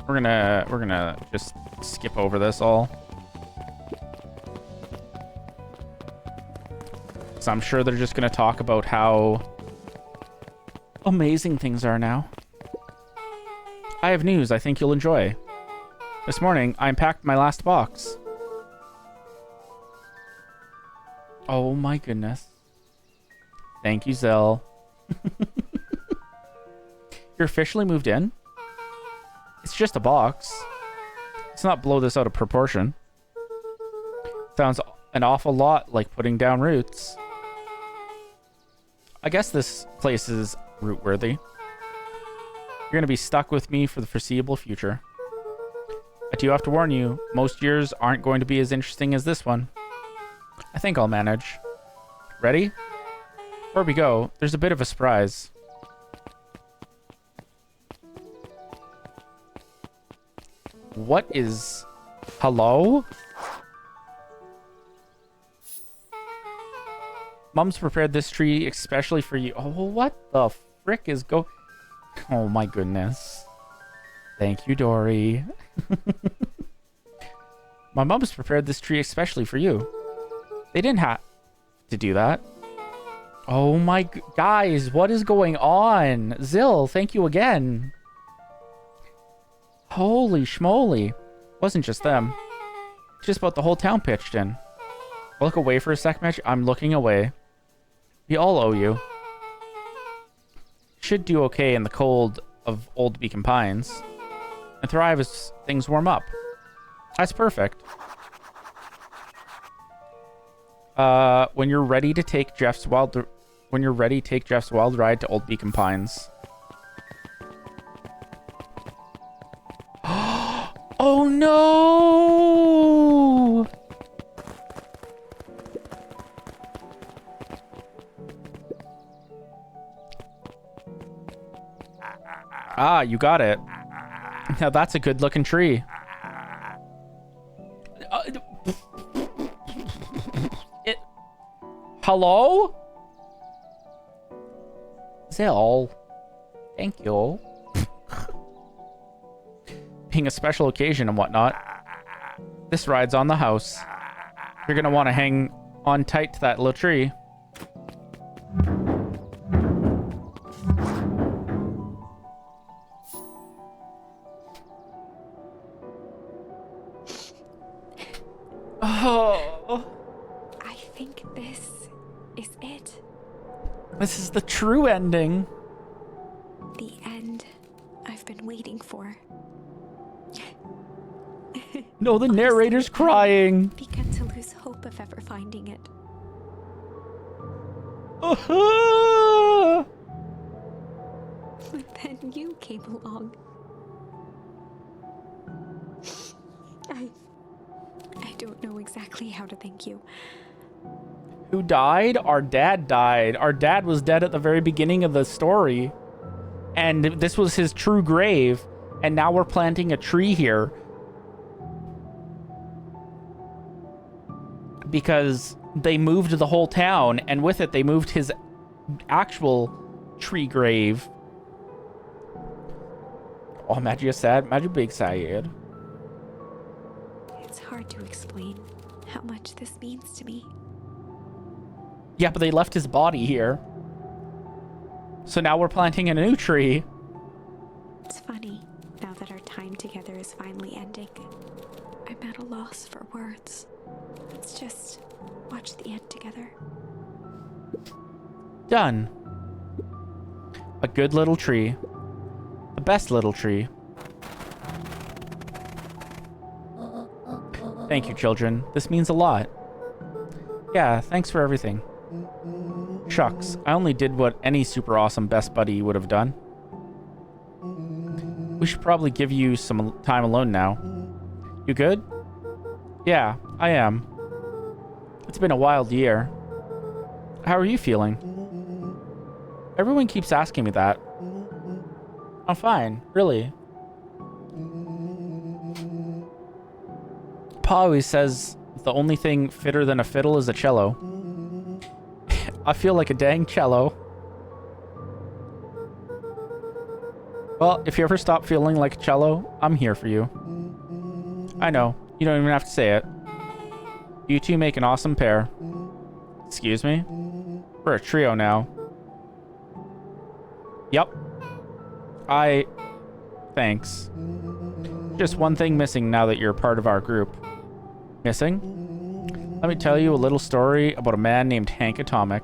We're gonna just skip over this all. So I'm sure they're just gonna talk about how amazing things are now. I have news I think you'll enjoy. This morning, I unpacked my last box. Oh my goodness. Thank you, Zell. You're officially moved in? It's just a box. Let's not blow this out of proportion. Sounds an awful lot like putting down roots. I guess this place is root-worthy. You're going to be stuck with me for the foreseeable future. I do have to warn you, most years aren't going to be as interesting as this one. I think I'll manage. Ready? Before we go, there's a bit of a surprise. What is... Hello? Mom's prepared this tree especially for you. Oh, what the frick is go... Oh my goodness. Thank you, Dory. My mom's prepared this tree especially for you. They didn't have to do that. Oh my... Guys, what is going on? Zill, thank you again. Holy schmoly. Wasn't just them. Just about the whole town pitched in. I'll look away for a sec, Mitch. I'm looking away. We all owe you. Should do okay in the cold of Old Beacon Pines. And thrive as things warm up. That's perfect. When you're ready to take Jeff's wild ride to Old Beacon Pines. Oh no! Ah, you got it. Now that's a good looking tree. Hello? Zill. Thank you. Being a special occasion and whatnot, this ride's on the house. You're gonna want to hang on tight to that little tree. Oh, I think this is it. this is the true ending. The end I've been waiting for. No, the narrator's crying. Began to lose hope of ever finding it. But then you came along. I don't know exactly how to thank you. Who died? Our dad died. Our dad was dead at the very beginning of the story. And this was his true grave. And now we're planting a tree here. Because they moved the whole town, and with it, they moved his actual tree grave. Oh, imagine you're sad. Imagine being sad. It's hard to explain how much this means to me. Yeah, but they left his body here. So now we're planting a new tree. It's funny, now that our time together is finally ending. I'm at a loss for words. Let's just watch the end together. Done. A good little tree. The best little tree. Thank you, children. This means a lot. Yeah, thanks for everything. Shucks, I only did what any super awesome best buddy would have done. We should probably give you some time alone now. You good? Yeah, I am. It's been a wild year. How are you feeling? Everyone keeps asking me that. I'm fine, really. Pa always says the only thing fitter than a fiddle is a cello. I feel like a dang cello. Well, if you ever stop feeling like a cello, I'm here for you. I know, you don't even have to say it. You two make an awesome pair. Excuse me? We're a trio now. Yep. Thanks. Just one thing missing now that you're part of our group. Missing? Let me tell you a little story about a man named Hank Atomic.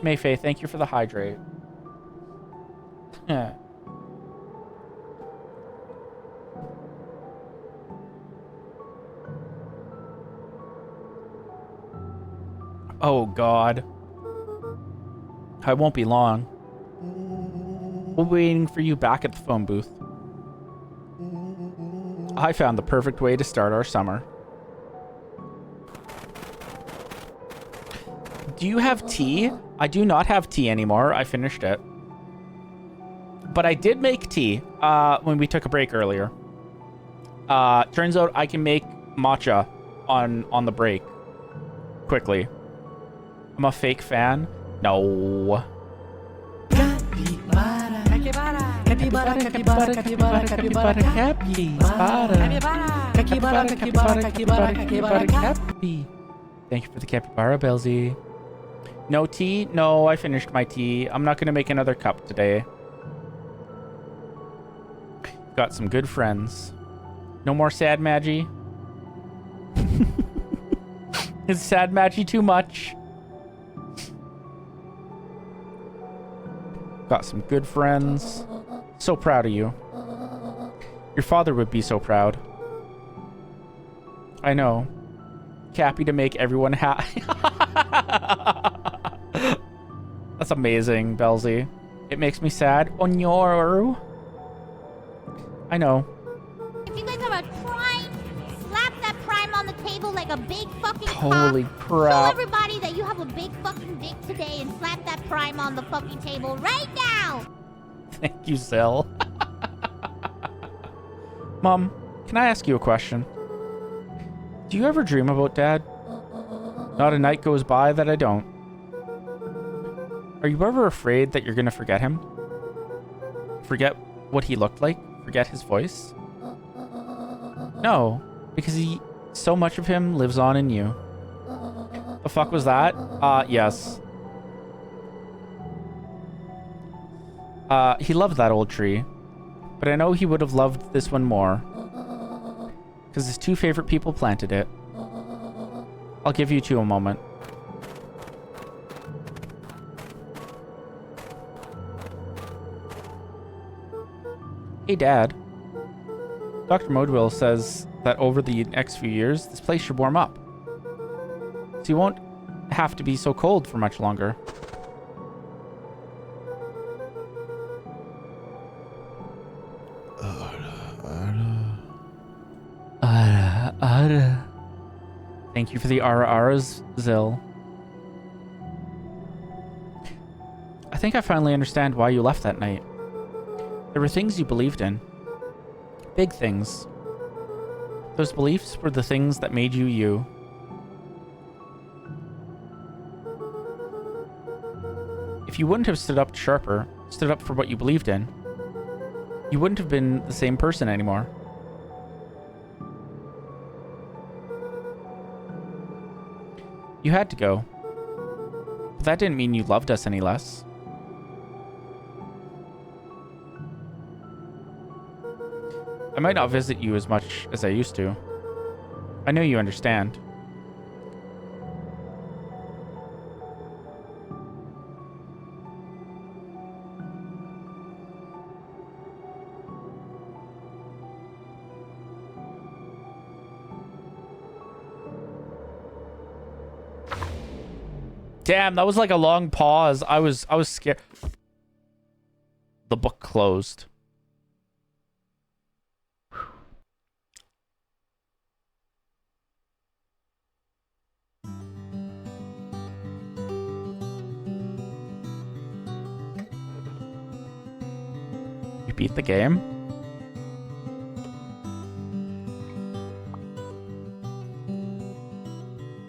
Mayfaye, thank you for the hydrate. Yeah. Oh, God. I won't be long. We'll be waiting for you back at the phone booth. I found the perfect way to start our summer. Do you have tea? I do not have tea anymore. I finished it. But I did make tea when we took a break earlier. Turns out I can make matcha on the break quickly. I'm a fake fan. No. Thank you for the capybara, Belzy. No tea? No, I finished my tea. I'm not going to make another cup today. Got some good friends. No more sad Maggie. Is sad Maggie too much? Got some good friends. So proud of you. Your father would be so proud. I know. Happy to make everyone happy. That's amazing, Belzy. It makes me sad. Onyoru. I know. If you guys have a prime, slap that prime on the table like a big fucking Holy cock. crap. Show everybody that you have a big fucking dick today and slap that prime on the fucking table right now. Thank you, Zell. Mom, can I ask you a question? Do you ever dream about Dad? Not a night goes by that I don't. Are you ever afraid that you're gonna forget him? Forget what he looked like? Forget his voice? No, because so much of him lives on in you. The fuck was that? Yes. He loved that old tree, but I know he would have loved this one more, because his two favorite people planted it. I'll give you two a moment. Hey, Dad. Dr. Modwell says that over the next few years, this place should warm up. So you won't have to be so cold for much longer. Thank you for the Ara-Aras, Zill. I think I finally understand why you left that night. There were things you believed in. Big things. Those beliefs were the things that made you you. If you wouldn't have stood up sharper, stood up for what you believed in, you wouldn't have been the same person anymore. You had to go. But that didn't mean you loved us any less. I might not visit you as much as I used to. I know you understand. Damn, that was like a long pause. I was scared. The book closed. You beat the game?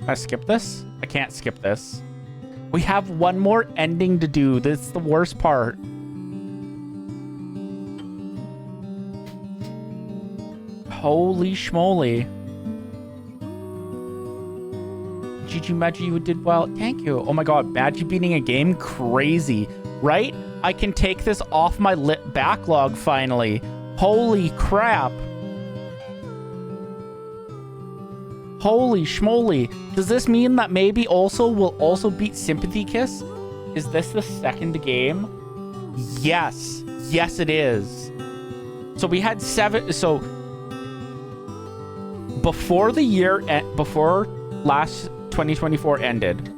Can I skip this? I can't skip this. We have one more ending to do. This is the worst part. Holy schmoly. GG Magi, you did well. Thank you. Oh my god, Magi beating a game? Crazy. Right? I can take this off my backlog finally. Holy crap. Holy schmoly. Does this mean that maybe we'll also beat Sympathy Kiss? Is this the second game? Yes. Yes, it is. So we had 7. So before the year, before last 2024 ended,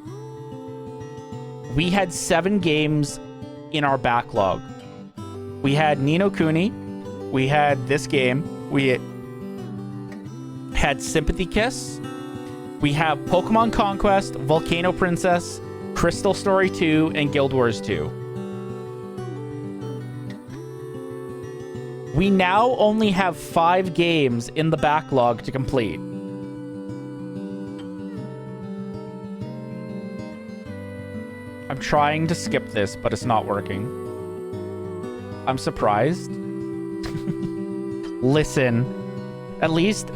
we had 7 games in our backlog. We had Ni no Kuni. We had this game. We had Sympathy Kiss. We have Pokemon Conquest, Volcano Princess, Crystal Story 2, and Guild Wars 2. We now only have 5 games in the backlog to complete. I'm trying to skip this, but it's not working. I'm surprised. Listen. At least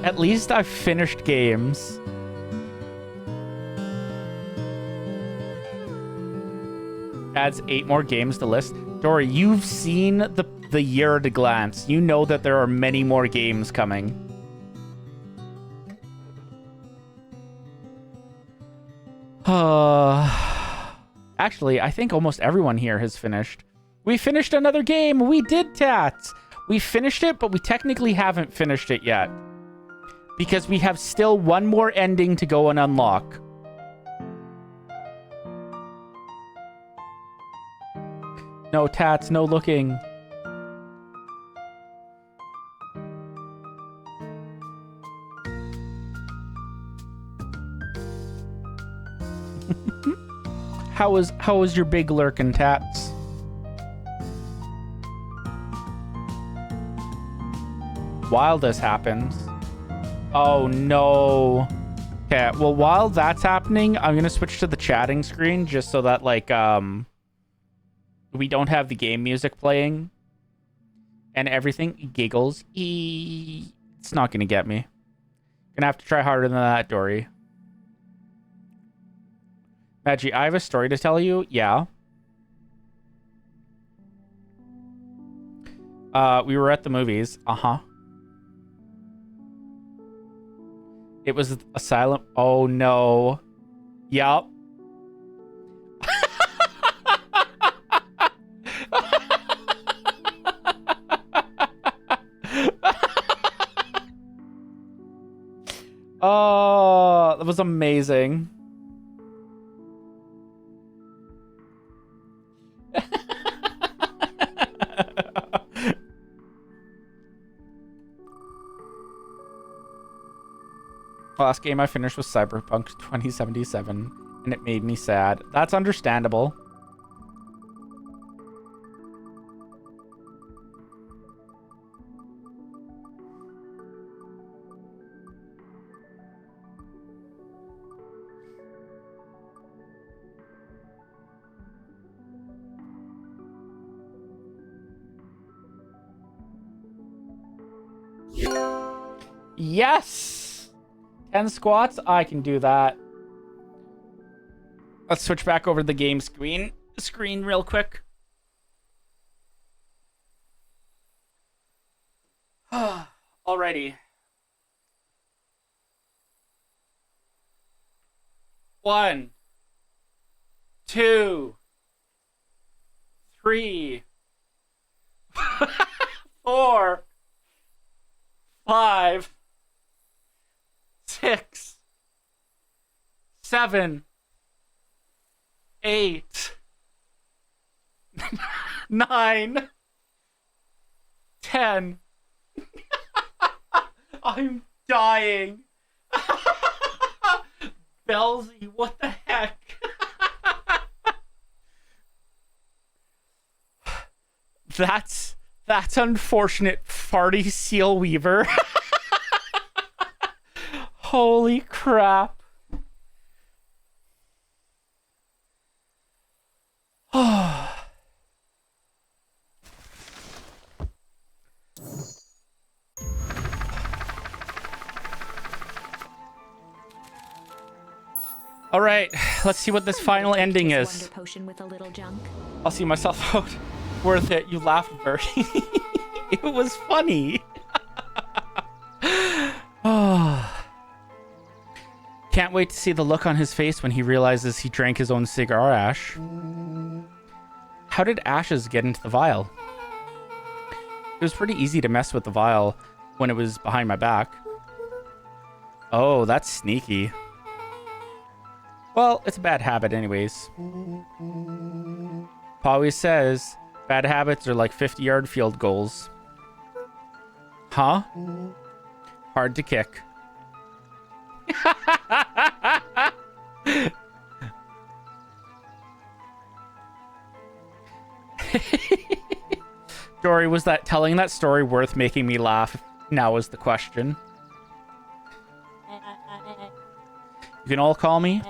I've finished games. Adds 8 more games to list. Dory, you've seen the year at a glance. You know that there are many more games coming. Actually, I think almost everyone here has finished. We finished another game. We did, Tats. We finished it, but we technically haven't finished it yet. Because we have still one more ending to go and unlock. No, Tats, no looking. How was your big lurkin', Tats? While this happens. Oh no. Okay, well while that's happening, I'm gonna switch to the chatting screen just so that like we don't have the game music playing and everything. Giggles. It's not gonna get me. Gonna have to try harder than that, Dory. Magi, I have a story to tell you. Yeah. We were at the movies. Uh-huh. It was a silent... Oh, no. Yup. Oh, that was amazing. Last game I finished was Cyberpunk 2077, and it made me sad. That's understandable. Yes! 10 squats? I can do that. Let's switch back over to the game screen real quick. Alrighty. 1, 2, 3, 4, 5, 6, 7, 8, 9, 10. I'm dying. Belzy, what the heck? That's unfortunate, farty seal weaver. Holy crap. All right, let's see what this final ending is. Wonder potion with a little junk. I'll see myself out. Worth it. You laughed, Bertie. It was funny. Can't wait to see the look on his face when he realizes he drank his own cigar ash. How did ashes get into the vial? It was pretty easy to mess with the vial when it was behind my back. Oh, that's sneaky. Well, it's a bad habit anyways. Pa always says, bad habits are like 50-yard field goals. Huh? Hard to kick. Dory, was that telling that story worth making me laugh? Now is the question. You can all call me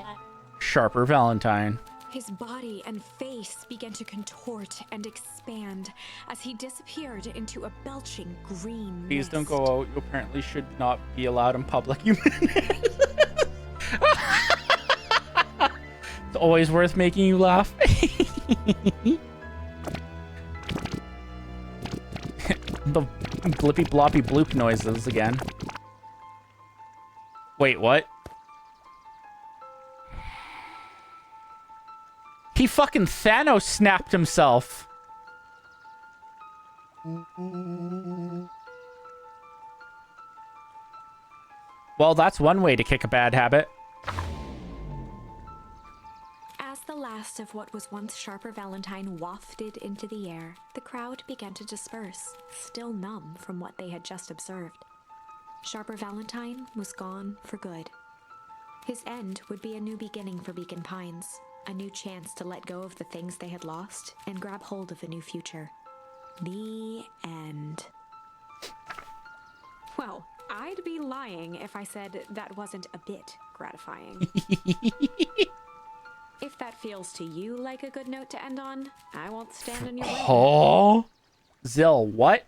Sharper Valentine. His body and face began to contort and expand as he disappeared into a belching green Please mist. don't go out. You apparently should not be allowed in public. You It's always worth making you laugh. The blippy bloppy bloop noises again. Wait, what? He fucking Thanos snapped himself. Well, that's one way to kick a bad habit. As the last of what was once Sharper Valentine wafted into the air, the crowd began to disperse, still numb from what they had just observed. Sharper Valentine was gone for good. His end would be a new beginning for Beacon Pines, a new chance to let go of the things they had lost and grab hold of a new future. The end. Well, I'd be lying if I said that wasn't a bit gratifying. If that feels to you like a good note to end on, I won't stand in your way. Oh, Zill, what?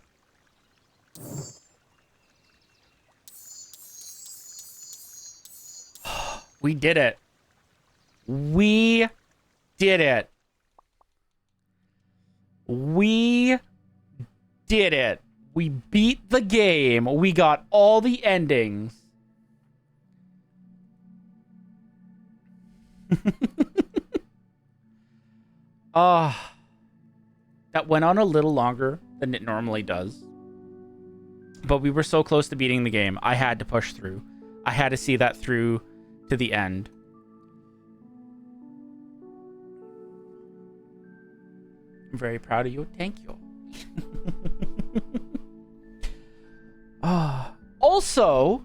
We did it. We did it. We did it. We beat the game. We got all the endings. That went on a little longer than it normally does. But we were so close to beating the game. I had to push through. I had to see that through to the end. I'm very proud of you. Thank you. Also,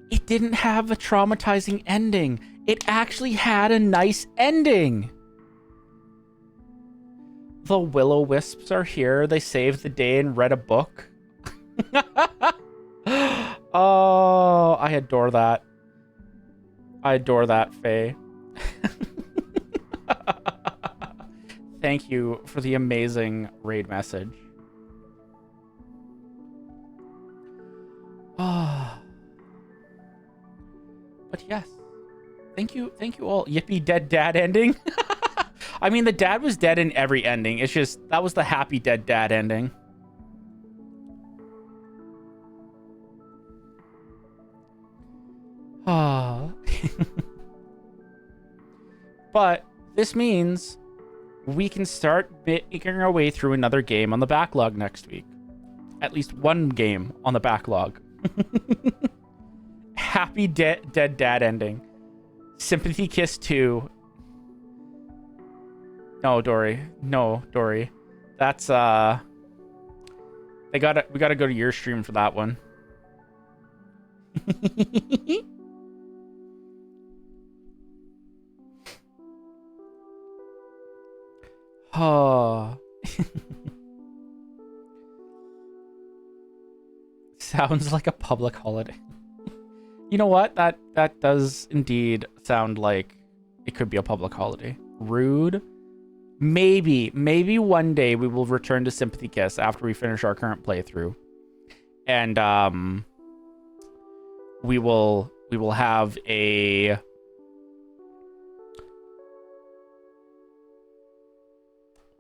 it didn't have a traumatizing ending. It actually had a nice ending. The Will-O-Wisps are here. They saved the day and read a book. Oh, I adore that. I adore that, Faye. Thank you for the amazing raid message. But yes, thank you all. Yippee dead dad ending. I mean, the dad was dead in every ending. It's just that was the happy dead dad ending. But this means we can start making our way through another game on the backlog next week. At least one game on the backlog. Happy dead dad ending. Sympathy Kiss 2. No, Dory. That's we gotta go to your stream for that one. Oh. Sounds like a public holiday. You know what? That does indeed sound like it could be a public holiday. Rude. Maybe one day we will return to Sympathy Kiss after we finish our current playthrough. And we will have a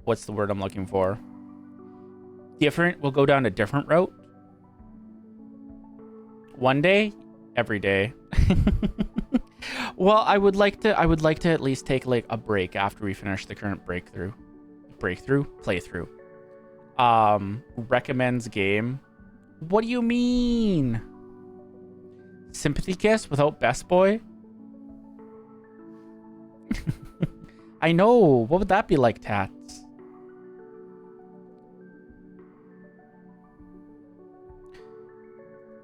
what's the word I'm looking for? We'll go down a different route. One day, every day. Well, I would like to at least take like a break after we finish the current playthrough. Recommends game. What do you mean? Sympathy Kiss without Best Boy? I know. What would that be like, Tats?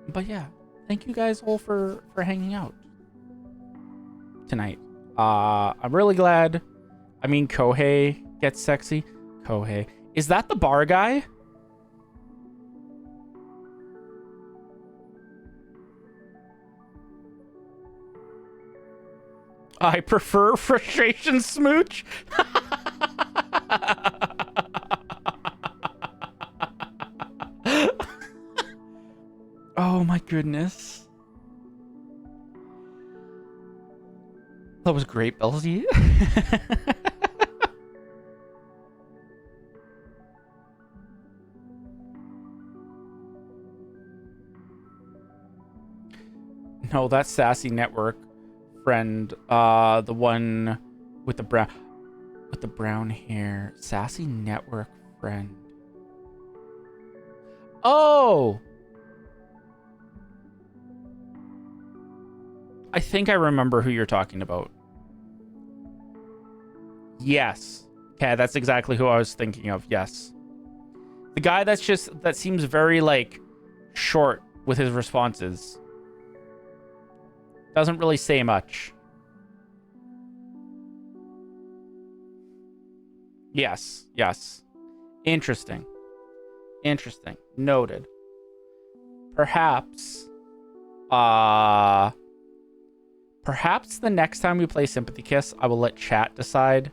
But yeah, thank you guys all for hanging out tonight. I'm really glad. I mean, Kohei gets sexy. Kohei. Is that the bar guy? I prefer frustration smooch. Oh my goodness. That was great, Belzy. No, that's Sassy Network friend. The one with the brown hair. Sassy Network friend. Oh! I think I remember who you're talking about. Yes. Okay, that's exactly who I was thinking of. Yes. The guy that seems very, like, short with his responses. Doesn't really say much. Yes. Interesting. Noted. Perhaps the next time we play Sympathy Kiss, I will let chat decide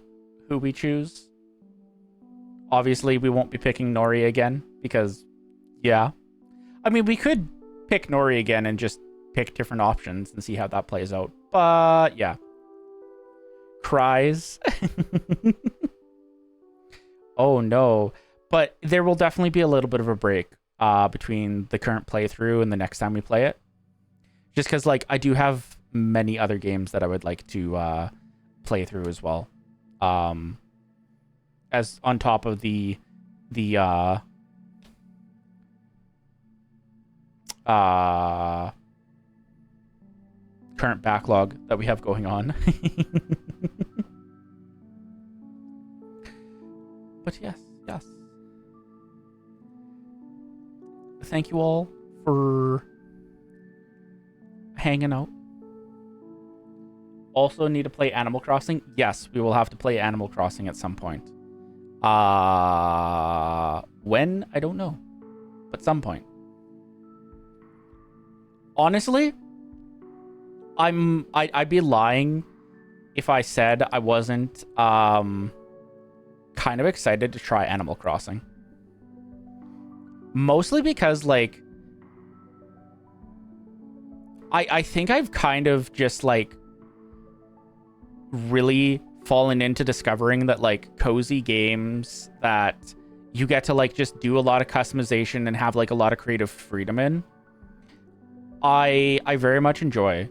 who we choose. Obviously, we won't be picking Nori again, because, yeah. I mean, we could pick Nori again and just pick different options and see how that plays out. But, yeah. Cries. Oh, no. But there will definitely be a little bit of a break between the current playthrough and the next time we play it. Just because, like, I do have many other games that I would like to play through as well. As on top of the current backlog that we have going on. But yes. Thank you all for hanging out. Also need to play Animal Crossing. Yes, we will have to play Animal Crossing at some point. When? I don't know. But some point. Honestly, I'd be lying if I said I wasn't kind of excited to try Animal Crossing. Mostly because, like, I think I've kind of just, like, really fallen into discovering that, like, cozy games that you get to, like, just do a lot of customization and have, like, a lot of creative freedom in, I very much enjoy.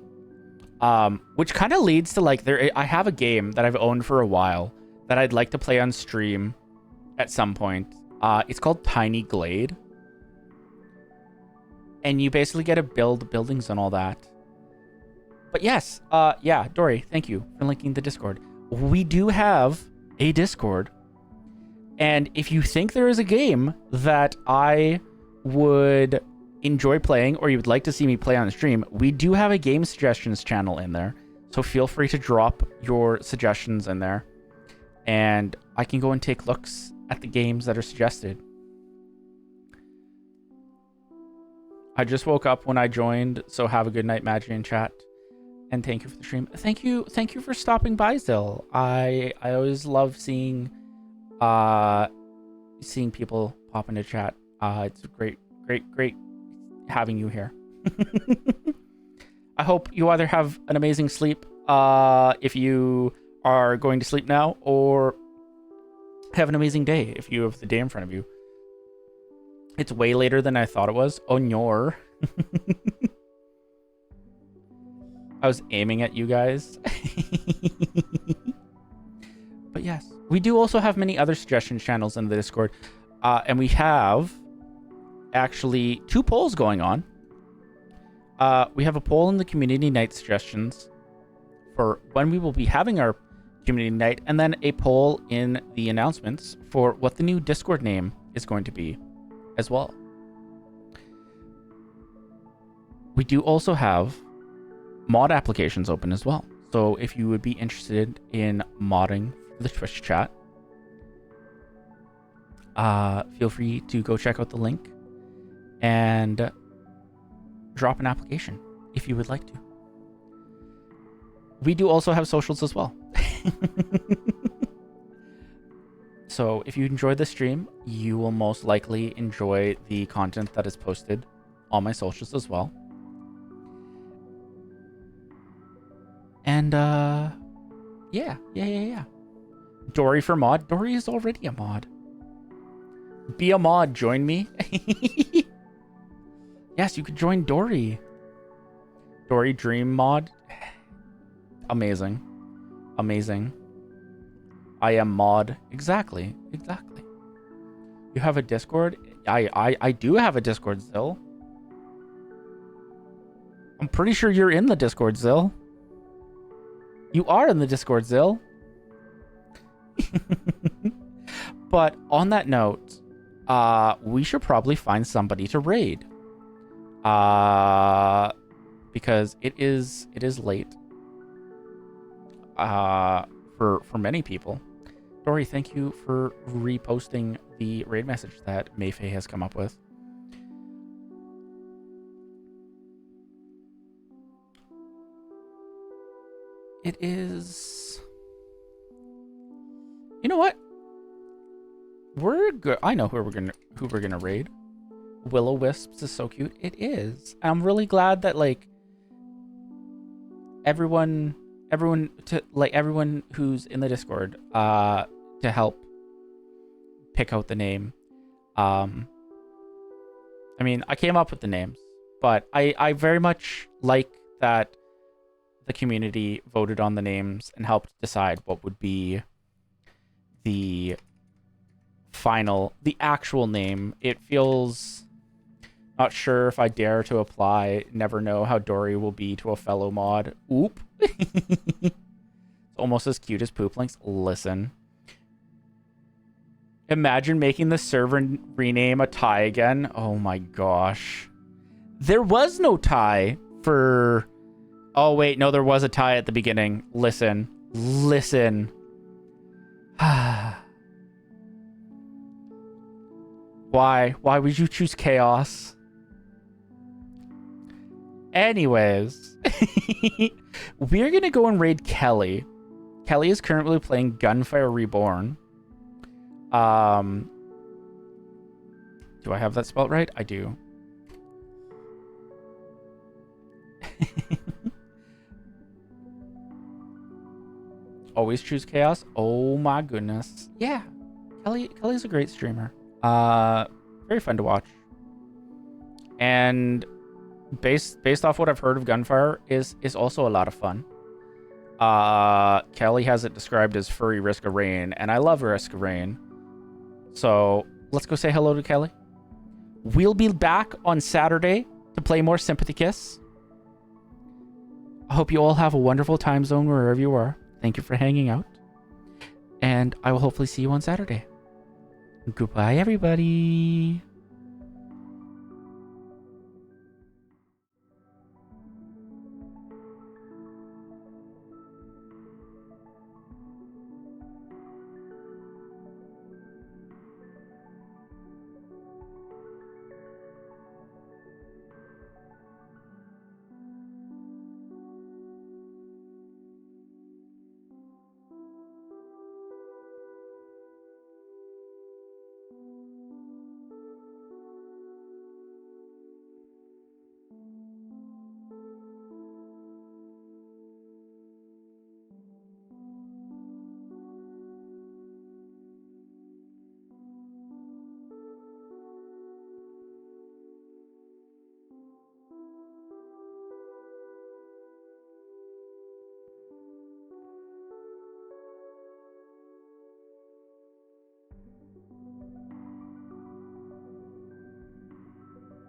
Which kind of leads to, like, I have a game that I've owned for a while that I'd like to play on stream at some point. It's called Tiny Glade. And you basically get to build buildings and all that. But yes, yeah, Dory, thank you for linking the Discord. We do have a Discord. And if you think there is a game that I would enjoy playing or you would like to see me play on stream, we do have a game suggestions channel in there. So feel free to drop your suggestions in there. And I can go and take looks at the games that are suggested. I just woke up when I joined, so have a good night, Magi in chat. And thank you for the stream. Thank you for stopping by, Zill. I always love seeing people pop into chat. It's great having you here. I hope you either have an amazing sleep if you are going to sleep now, or have an amazing day if you have the day in front of you. It's way later than I thought it was. Oh, nyor. I was aiming at you guys. But yes, we do also have many other suggestion channels in the Discord. And we have actually 2 polls going on. We have a poll in the community night suggestions for when we will be having our community night, and then a poll in the announcements for what the new Discord name is going to be as well. We do also have mod applications open as well. So if you would be interested in modding the Twitch chat, feel free to go check out the link and drop an application if you would like to. We do also have socials as well. So if you enjoyed the stream, you will most likely enjoy the content that is posted on my socials as well. And yeah. Dory for mod. Dory is already a mod. Be a mod, join me. Yes, you could join Dory. Dory Dream mod. Amazing. I am mod. Exactly. You have a Discord? I do have a Discord, Zill. I'm pretty sure you're in the Discord, Zill. You are in the Discord, Zill. But on that note, we should probably find somebody to raid. Because it is late. For many people. Dory, thank you for reposting the raid message that Mayfei has come up with. It is... You know what? We're good. I know who we're gonna raid. Willow Wisps is so cute. It is. I'm really glad that, like, everyone who's in the Discord to help pick out the name. I mean, I came up with the names, but I very much like that the community voted on the names and helped decide what would be the actual name. It feels not sure if I dare to apply. Never know how Dory will be to a fellow mod. Oop. It's almost as cute as Poop Links. Listen. Imagine making the server rename a tie again. Oh my gosh. There was no tie for... Oh wait, no, there was a tie at the beginning. Listen. Listen. Why? Why would you choose chaos? Anyways. We're gonna go and raid Kelly. Kelly is currently playing Gunfire Reborn. Do I have that spelled right? I do. Always choose chaos. Oh my goodness. Yeah. Kelly's a great streamer. Very fun to watch. And based off what I've heard of Gunfire is also a lot of fun. Kelly has it described as furry Risk of Rain, and I love Risk of Rain. So let's go say hello to Kelly. We'll be back on Saturday to play more Sympathy Kiss. I hope you all have a wonderful time zone wherever you are. Thank you for hanging out. And I will hopefully see you on Saturday. Goodbye, everybody.